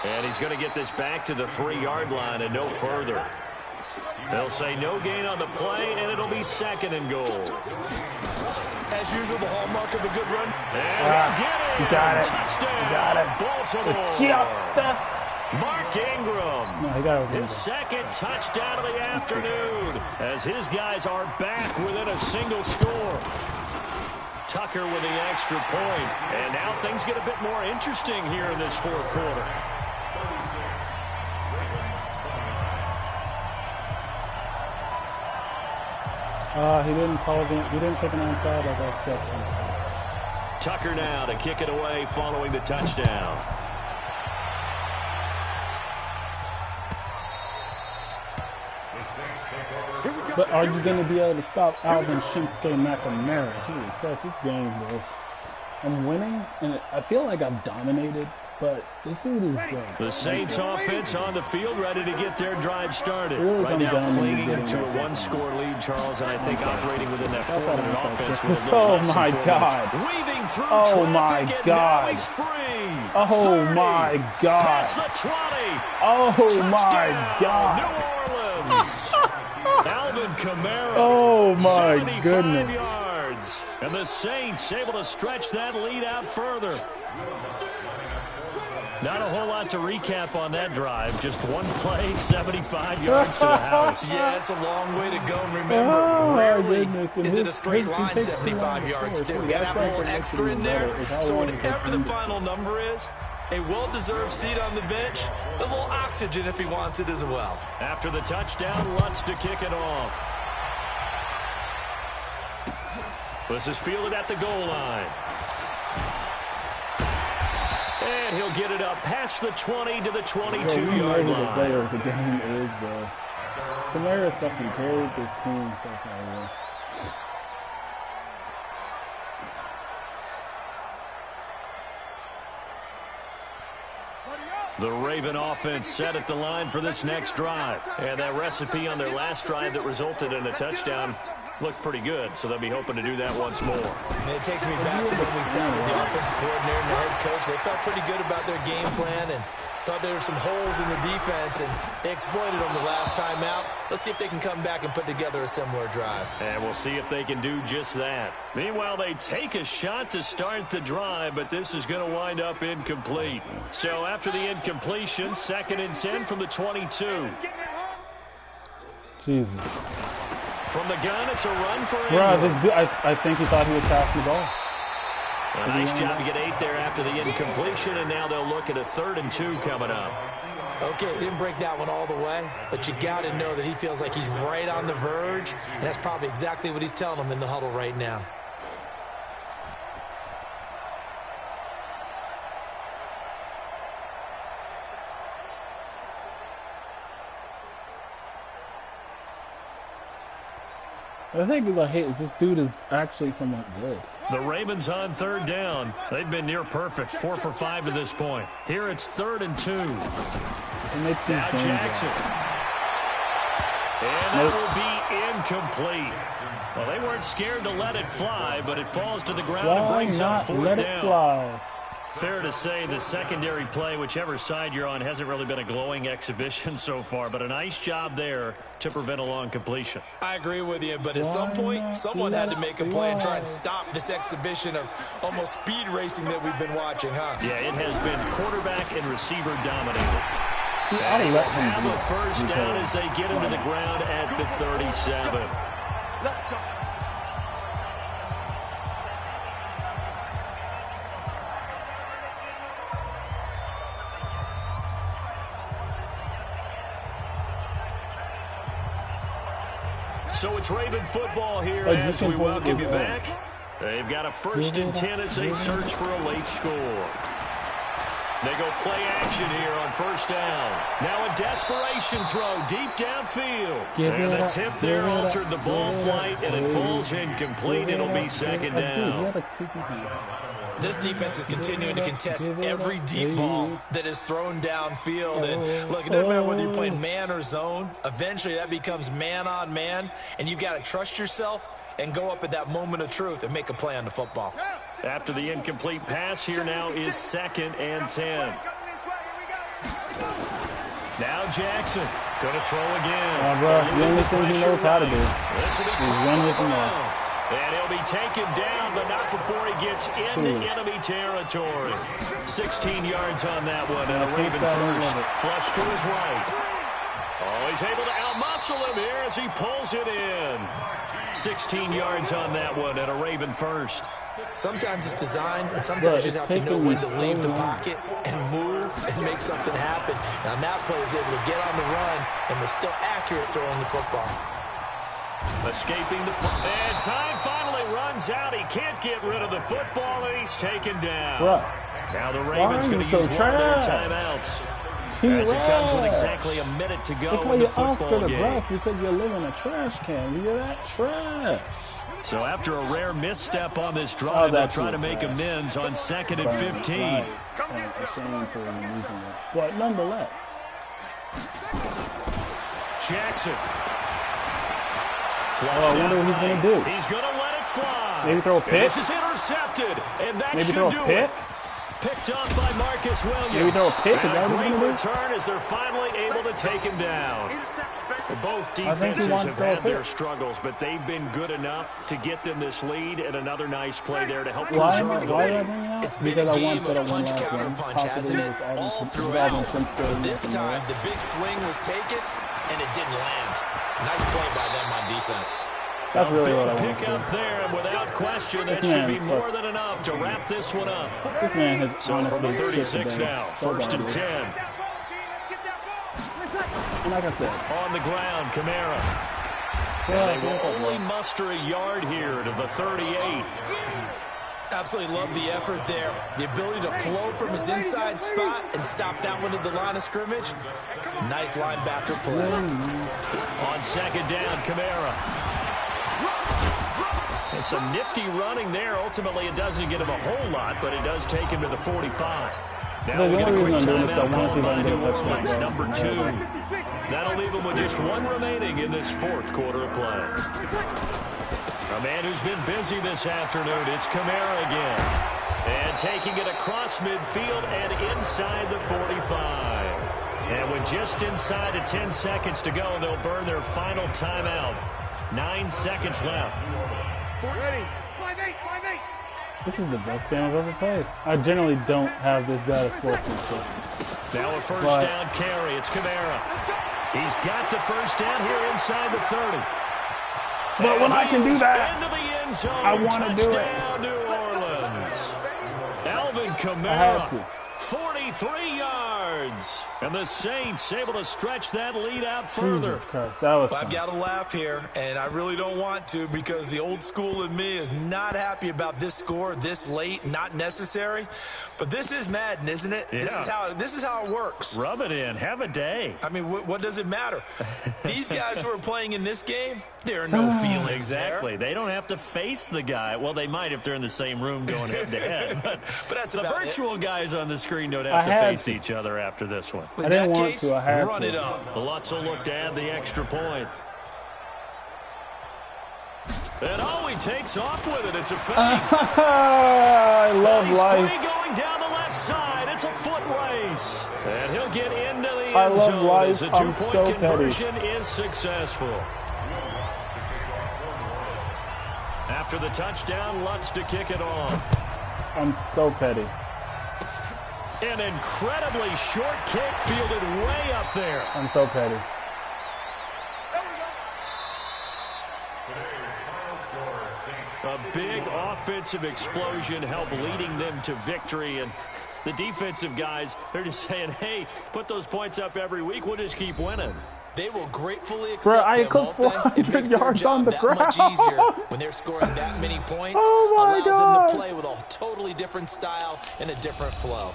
[SPEAKER 3] And he's going to get this back to the 3-yard line and no further. They'll say no gain on the play, and it'll be 2nd and goal.
[SPEAKER 4] As usual, the hallmark of a good run.
[SPEAKER 3] And
[SPEAKER 1] you got it.
[SPEAKER 3] Touchdown.
[SPEAKER 1] You got it.
[SPEAKER 3] Baltimore.
[SPEAKER 1] Justice.
[SPEAKER 3] Mark Ingram.
[SPEAKER 1] No, he got it.
[SPEAKER 3] His 2nd touchdown of the afternoon as his guys are back within a single score. Tucker with the extra point. And now things get a bit more interesting here in this 4th quarter.
[SPEAKER 1] He didn't call it. He didn't take an onside like I expected.
[SPEAKER 3] Tucker now to kick it away following the touchdown.
[SPEAKER 1] But are you going to be able to stop Alvin Shinsuke Nakamura? Jesus Christ, this game, bro. I'm winning, and I feel like I've dominated, but this dude is
[SPEAKER 3] the Saints offense on the field, ready to get their drive started.
[SPEAKER 1] Really
[SPEAKER 3] right now, clinging to a 1-score lead, Charles, and I think operating within that 4-minute offense with a
[SPEAKER 1] oh my God!
[SPEAKER 3] Weaving through
[SPEAKER 1] oh my God!
[SPEAKER 3] He's free.
[SPEAKER 1] Oh
[SPEAKER 3] 30,
[SPEAKER 1] my God!
[SPEAKER 3] Past the 20.
[SPEAKER 1] Oh
[SPEAKER 3] Touchdown,
[SPEAKER 1] my God!
[SPEAKER 3] New Orleans. Alvin Kamara.
[SPEAKER 1] Oh my
[SPEAKER 3] 75
[SPEAKER 1] goodness!
[SPEAKER 3] Yards, and the Saints able to stretch that lead out further. Not a whole lot to recap on that drive. Just 1 play, 75 yards to the house.
[SPEAKER 4] Yeah, it's a long way to go. And remember, rarely is it a straight line 75 yards, too. You got to have a little extra in there. So whatever the final number is, a well-deserved seat on the bench, a little oxygen if he wants it as well.
[SPEAKER 3] After the touchdown, Lutz to kick it off. This is fielded at the goal line. get it up past the 20 to the 22-yard
[SPEAKER 1] line. The player of the game is, bro. Kamara's fucking carried this team so far.
[SPEAKER 3] The Raven offense set at the line for this next drive. And that recipe on their last drive that resulted in a touchdown looked pretty good, so they'll be hoping to do that once more.
[SPEAKER 4] And it takes me back to when we sat with the offensive coordinator and the head coach. They felt pretty good about their game plan and thought there were some holes in the defense, and they exploited them the last time out. Let's see if they can come back and put together a similar drive.
[SPEAKER 3] And we'll see if they can do just that. Meanwhile, they take a shot to start the drive, but this is going to wind up incomplete. So after the incompletion, 2nd and 10 from the 22.
[SPEAKER 1] Jesus.
[SPEAKER 3] From the gun, it's a run for
[SPEAKER 1] Bro, this dude, I think he thought he was passing the ball.
[SPEAKER 3] A nice job to get 8 there after the incompletion, and now they'll look at a 3rd and 2 coming up.
[SPEAKER 4] Okay, he didn't break that one all the way, but you got to know that he feels like he's right on the verge, and that's probably exactly what he's telling them in the huddle right now.
[SPEAKER 1] The thing is, I hate is this dude is actually somewhat good.
[SPEAKER 3] The Ravens on 3rd down. They've been near perfect, 4 for 5 to this point. Here it's 3rd and 2. Now Jackson. And that will be incomplete. Well, they weren't scared to let it fly, but it falls to the ground and brings up 4th down.
[SPEAKER 1] Fly?
[SPEAKER 3] Fair to say the secondary play, whichever side you're on, hasn't really been a glowing exhibition so far, but a nice job there to prevent a long completion.
[SPEAKER 4] I agree with you, but at some point, someone had to make a play and try and stop this exhibition of almost speed racing that we've been watching, huh?
[SPEAKER 3] Yeah, it has been quarterback and receiver dominated.
[SPEAKER 1] See, I let him
[SPEAKER 3] have a first down as they get into the ground at the 37. So it's Raven football here as we welcome you back. They've got a 1st and 10 as they search for a late score. They go play action here on 1st down. Now a desperation throw deep downfield. And the tip there altered the ball flight, and it falls incomplete. It'll be 2nd down.
[SPEAKER 4] This defense is continuing to contest every deep ball that is thrown downfield. And look, it doesn't matter whether you're playing man or zone. Eventually that becomes man on man, and you've got to trust yourself and go up at that moment of truth and make a play on the football.
[SPEAKER 3] After the incomplete pass, here now is 2nd and 10. Now Jackson going to throw again.
[SPEAKER 1] Bro, the only thing he knows how to do is run with the ball.
[SPEAKER 3] And he'll be taken down, but not before he gets into enemy territory. 16 yards on that one, and a Raven first. Flush to his right. Oh, he's able to outmuscle him here as he pulls it in. 16 yards on that one, and a Raven first.
[SPEAKER 4] Sometimes it's designed, and sometimes you just have to know when to leave the pocket and move and make something happen. And on that play, he was able to get on the run and was still accurate throwing the football.
[SPEAKER 3] Escaping the play. And time finally runs out. He can't get rid of the football, and he's taken down. Now the Ravens going to use one of their timeouts. As it comes with exactly a minute to go in the football game.
[SPEAKER 1] Because you live in a trash can. You hear that? Trash.
[SPEAKER 3] So after a rare misstep on this drive, they'll try to make amends on 2nd and 15.
[SPEAKER 1] Right. It's a shame for him losing it. But nonetheless.
[SPEAKER 3] Jackson.
[SPEAKER 1] I wonder what he's going to do.
[SPEAKER 3] He's going to let it fly.
[SPEAKER 1] Maybe throw a pick.
[SPEAKER 3] This is intercepted, and that
[SPEAKER 1] Maybe
[SPEAKER 3] should
[SPEAKER 1] throw a
[SPEAKER 3] do
[SPEAKER 1] pick.
[SPEAKER 3] it. Picked up by Marcus Williams.
[SPEAKER 1] Maybe throw a pick. Is that
[SPEAKER 3] a
[SPEAKER 1] what he's
[SPEAKER 3] great
[SPEAKER 1] going to do?
[SPEAKER 3] return as they're finally able to take him down. Both defenses have had their struggles, but they've been good enough to get them this lead, and another nice play there to help preserve the lead.
[SPEAKER 4] It's been a game of punch-counter-punch, hasn't it? All throughout. But this time, the big swing was taken, and it didn't land. Nice play by them on defense.
[SPEAKER 1] That's really what I want to
[SPEAKER 3] pick up there, and without question, that should be more than enough to wrap this one up.
[SPEAKER 1] This man has
[SPEAKER 3] so from the 36 now, 1st and 10.
[SPEAKER 1] And like I said,
[SPEAKER 3] on the ground, Kamara. And they will only muster a yard here to the 38.
[SPEAKER 4] Absolutely love the effort there. The ability to flow from his inside spot and stop that one at the line of scrimmage. Nice linebacker play.
[SPEAKER 3] On second down, Kamara. And some nifty running there. Ultimately, it doesn't get him a whole lot, but it does take him to the 45. Now we get a quick timeout called by New Orleans, number 2. That'll leave him with just 1 remaining in this 4th quarter of play. A man who's been busy this afternoon, it's Kamara again. And taking it across midfield and inside the 45. And with just inside of 10 seconds to go, they'll burn their final timeout. 9 seconds left.
[SPEAKER 6] Ready. 5-8, 5-8.
[SPEAKER 1] This is the best game I've ever played. I generally don't have this bad of sportsmanship.
[SPEAKER 3] Now a first down carry. It's Kamara. He's got the first down here inside the 30.
[SPEAKER 1] But when I can do that,
[SPEAKER 3] into the end zone,
[SPEAKER 1] I want to do it.
[SPEAKER 3] Touchdown, New Orleans. Alvin Kamara, 43 yards. And the Saints able to stretch that lead out further.
[SPEAKER 1] Jesus Christ, that was
[SPEAKER 4] I've got to laugh here, and I really don't want to because the old school in me is not happy about this score this late, not necessary. But this is Madden, isn't it?
[SPEAKER 3] Yeah.
[SPEAKER 4] This is how it works.
[SPEAKER 3] Rub it in. Have a day.
[SPEAKER 4] I mean, what does it matter? These guys who are playing in this game, there are no feelings
[SPEAKER 3] Exactly.
[SPEAKER 4] there.
[SPEAKER 3] They don't have to face the guy. Well, they might if they're in the same room going head-to-head. But
[SPEAKER 4] that's
[SPEAKER 3] the
[SPEAKER 4] about
[SPEAKER 3] virtual guys on the screen don't have to face each other after this one.
[SPEAKER 1] I didn't want to. I had
[SPEAKER 4] run
[SPEAKER 1] to.
[SPEAKER 4] it up.
[SPEAKER 3] Lutz will look to add the extra point. And he takes off with it. It's a fake.
[SPEAKER 1] I love
[SPEAKER 3] He's
[SPEAKER 1] life.
[SPEAKER 3] free going down the left side. It's a foot race. And he'll get into the end
[SPEAKER 1] I love
[SPEAKER 3] zone
[SPEAKER 1] life.
[SPEAKER 3] as a
[SPEAKER 1] I'm
[SPEAKER 3] two-point
[SPEAKER 1] so
[SPEAKER 3] conversion is successful. After the touchdown, Lutz to kick it off.
[SPEAKER 1] I'm so petty.
[SPEAKER 3] An incredibly short kick fielded way up there.
[SPEAKER 1] I'm so petty.
[SPEAKER 3] A big offensive explosion helped leading them to victory. And the defensive guys, they're just saying, hey, put those points up every week. We'll just keep winning.
[SPEAKER 4] They will gratefully accept
[SPEAKER 1] Bro, I
[SPEAKER 4] them,
[SPEAKER 1] cooked
[SPEAKER 4] won't they? It
[SPEAKER 1] 400
[SPEAKER 4] makes their
[SPEAKER 1] yards
[SPEAKER 4] job
[SPEAKER 1] on the
[SPEAKER 4] that
[SPEAKER 1] ground.
[SPEAKER 4] much easier when they're scoring that many points.
[SPEAKER 1] Oh my
[SPEAKER 4] allows
[SPEAKER 1] God.
[SPEAKER 4] them to play with a totally different style and a different flow.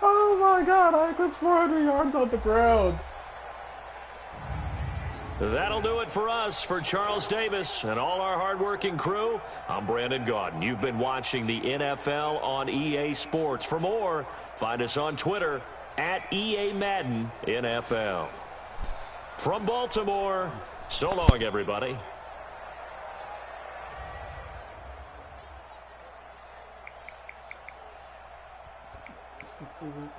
[SPEAKER 1] Oh my God, I cooked 400 yards on the ground.
[SPEAKER 3] That'll do it for us. For Charles Davis and all our hardworking crew, I'm Brandon Gaudin. You've been watching the NFL on EA Sports. For more, find us on Twitter at EA Madden NFL. From Baltimore, so long, everybody.
[SPEAKER 1] Let's see that.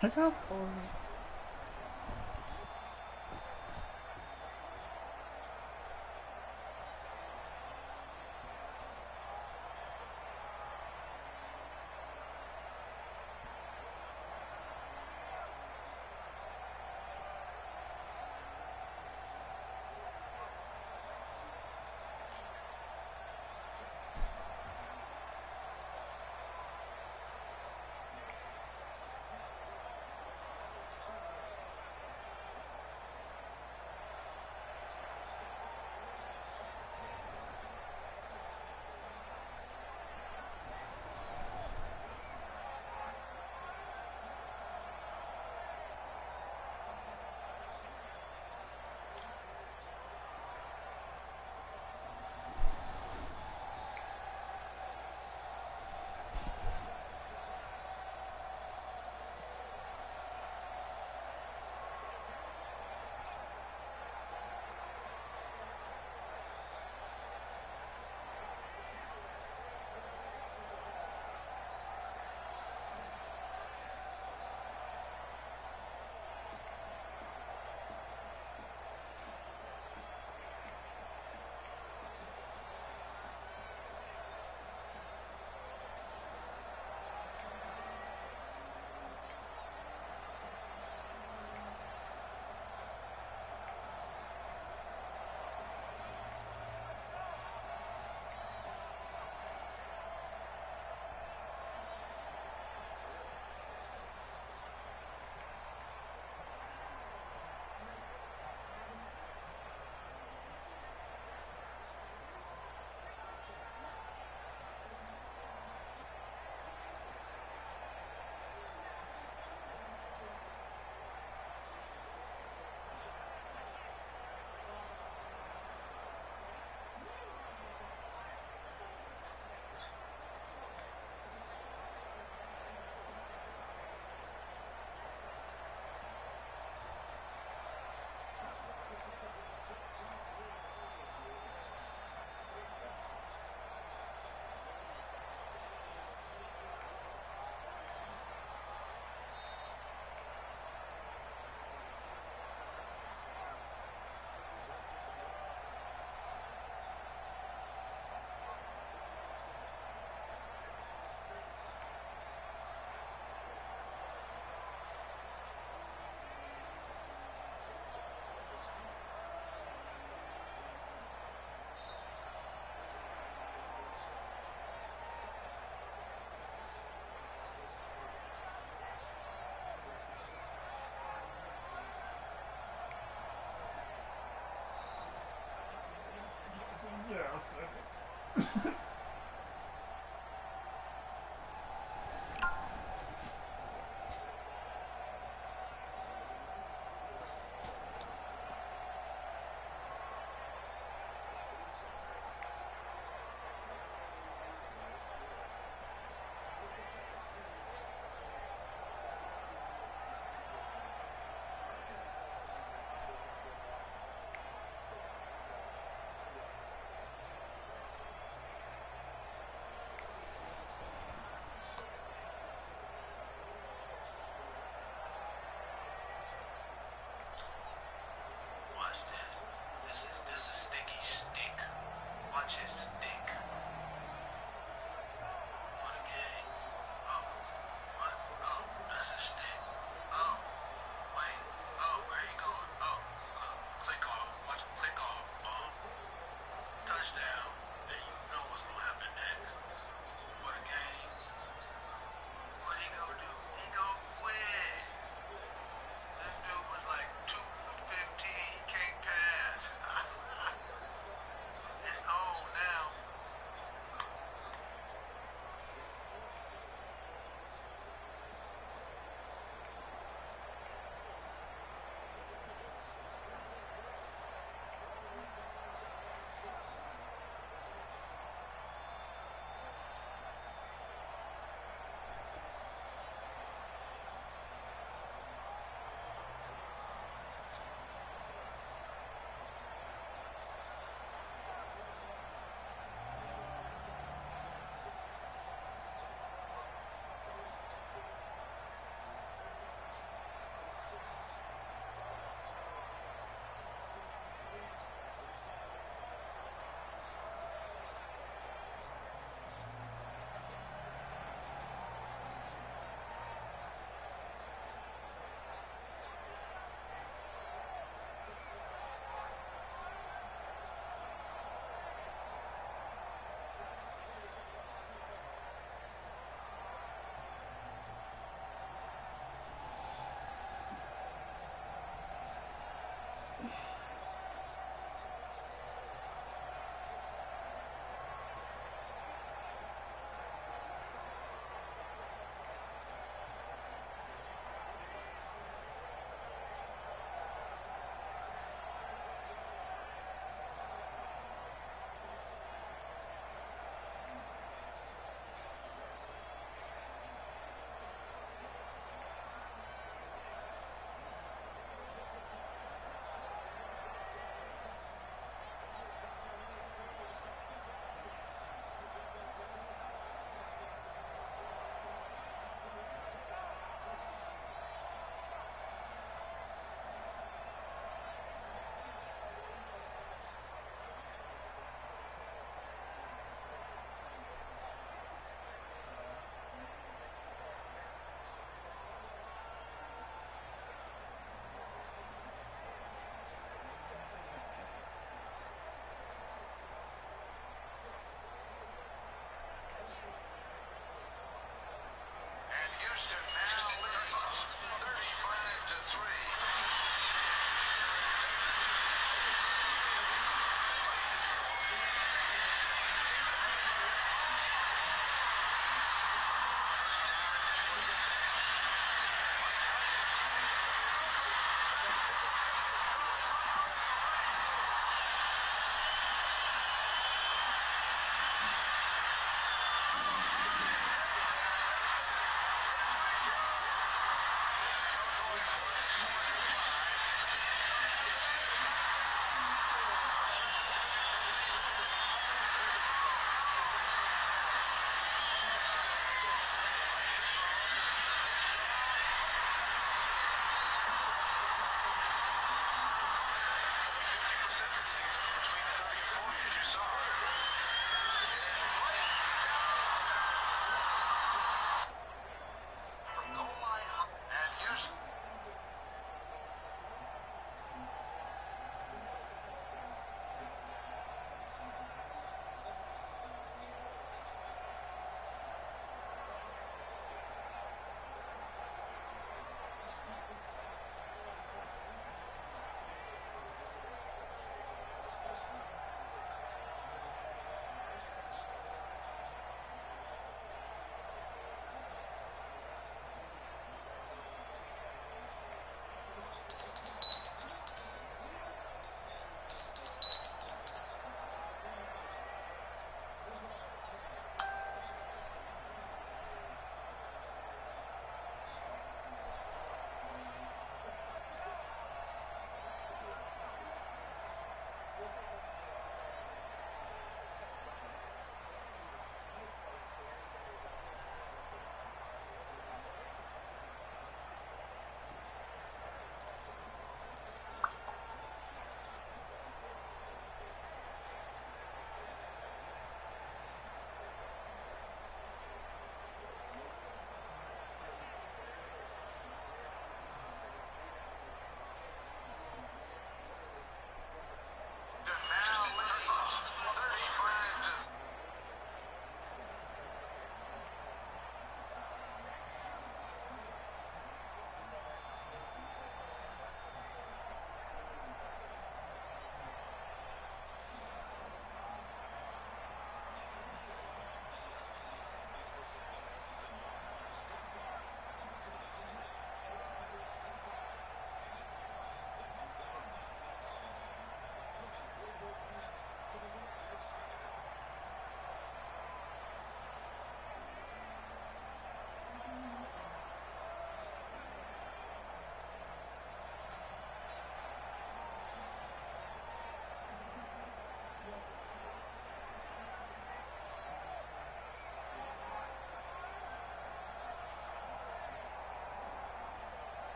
[SPEAKER 1] I got 4.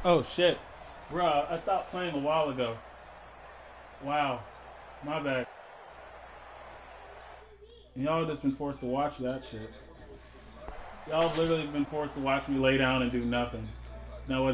[SPEAKER 1] Oh shit. Bruh, I stopped playing a while ago. Wow. My bad. Y'all just been forced to watch that shit. Y'all literally been forced to watch me lay down and do nothing. That wasn't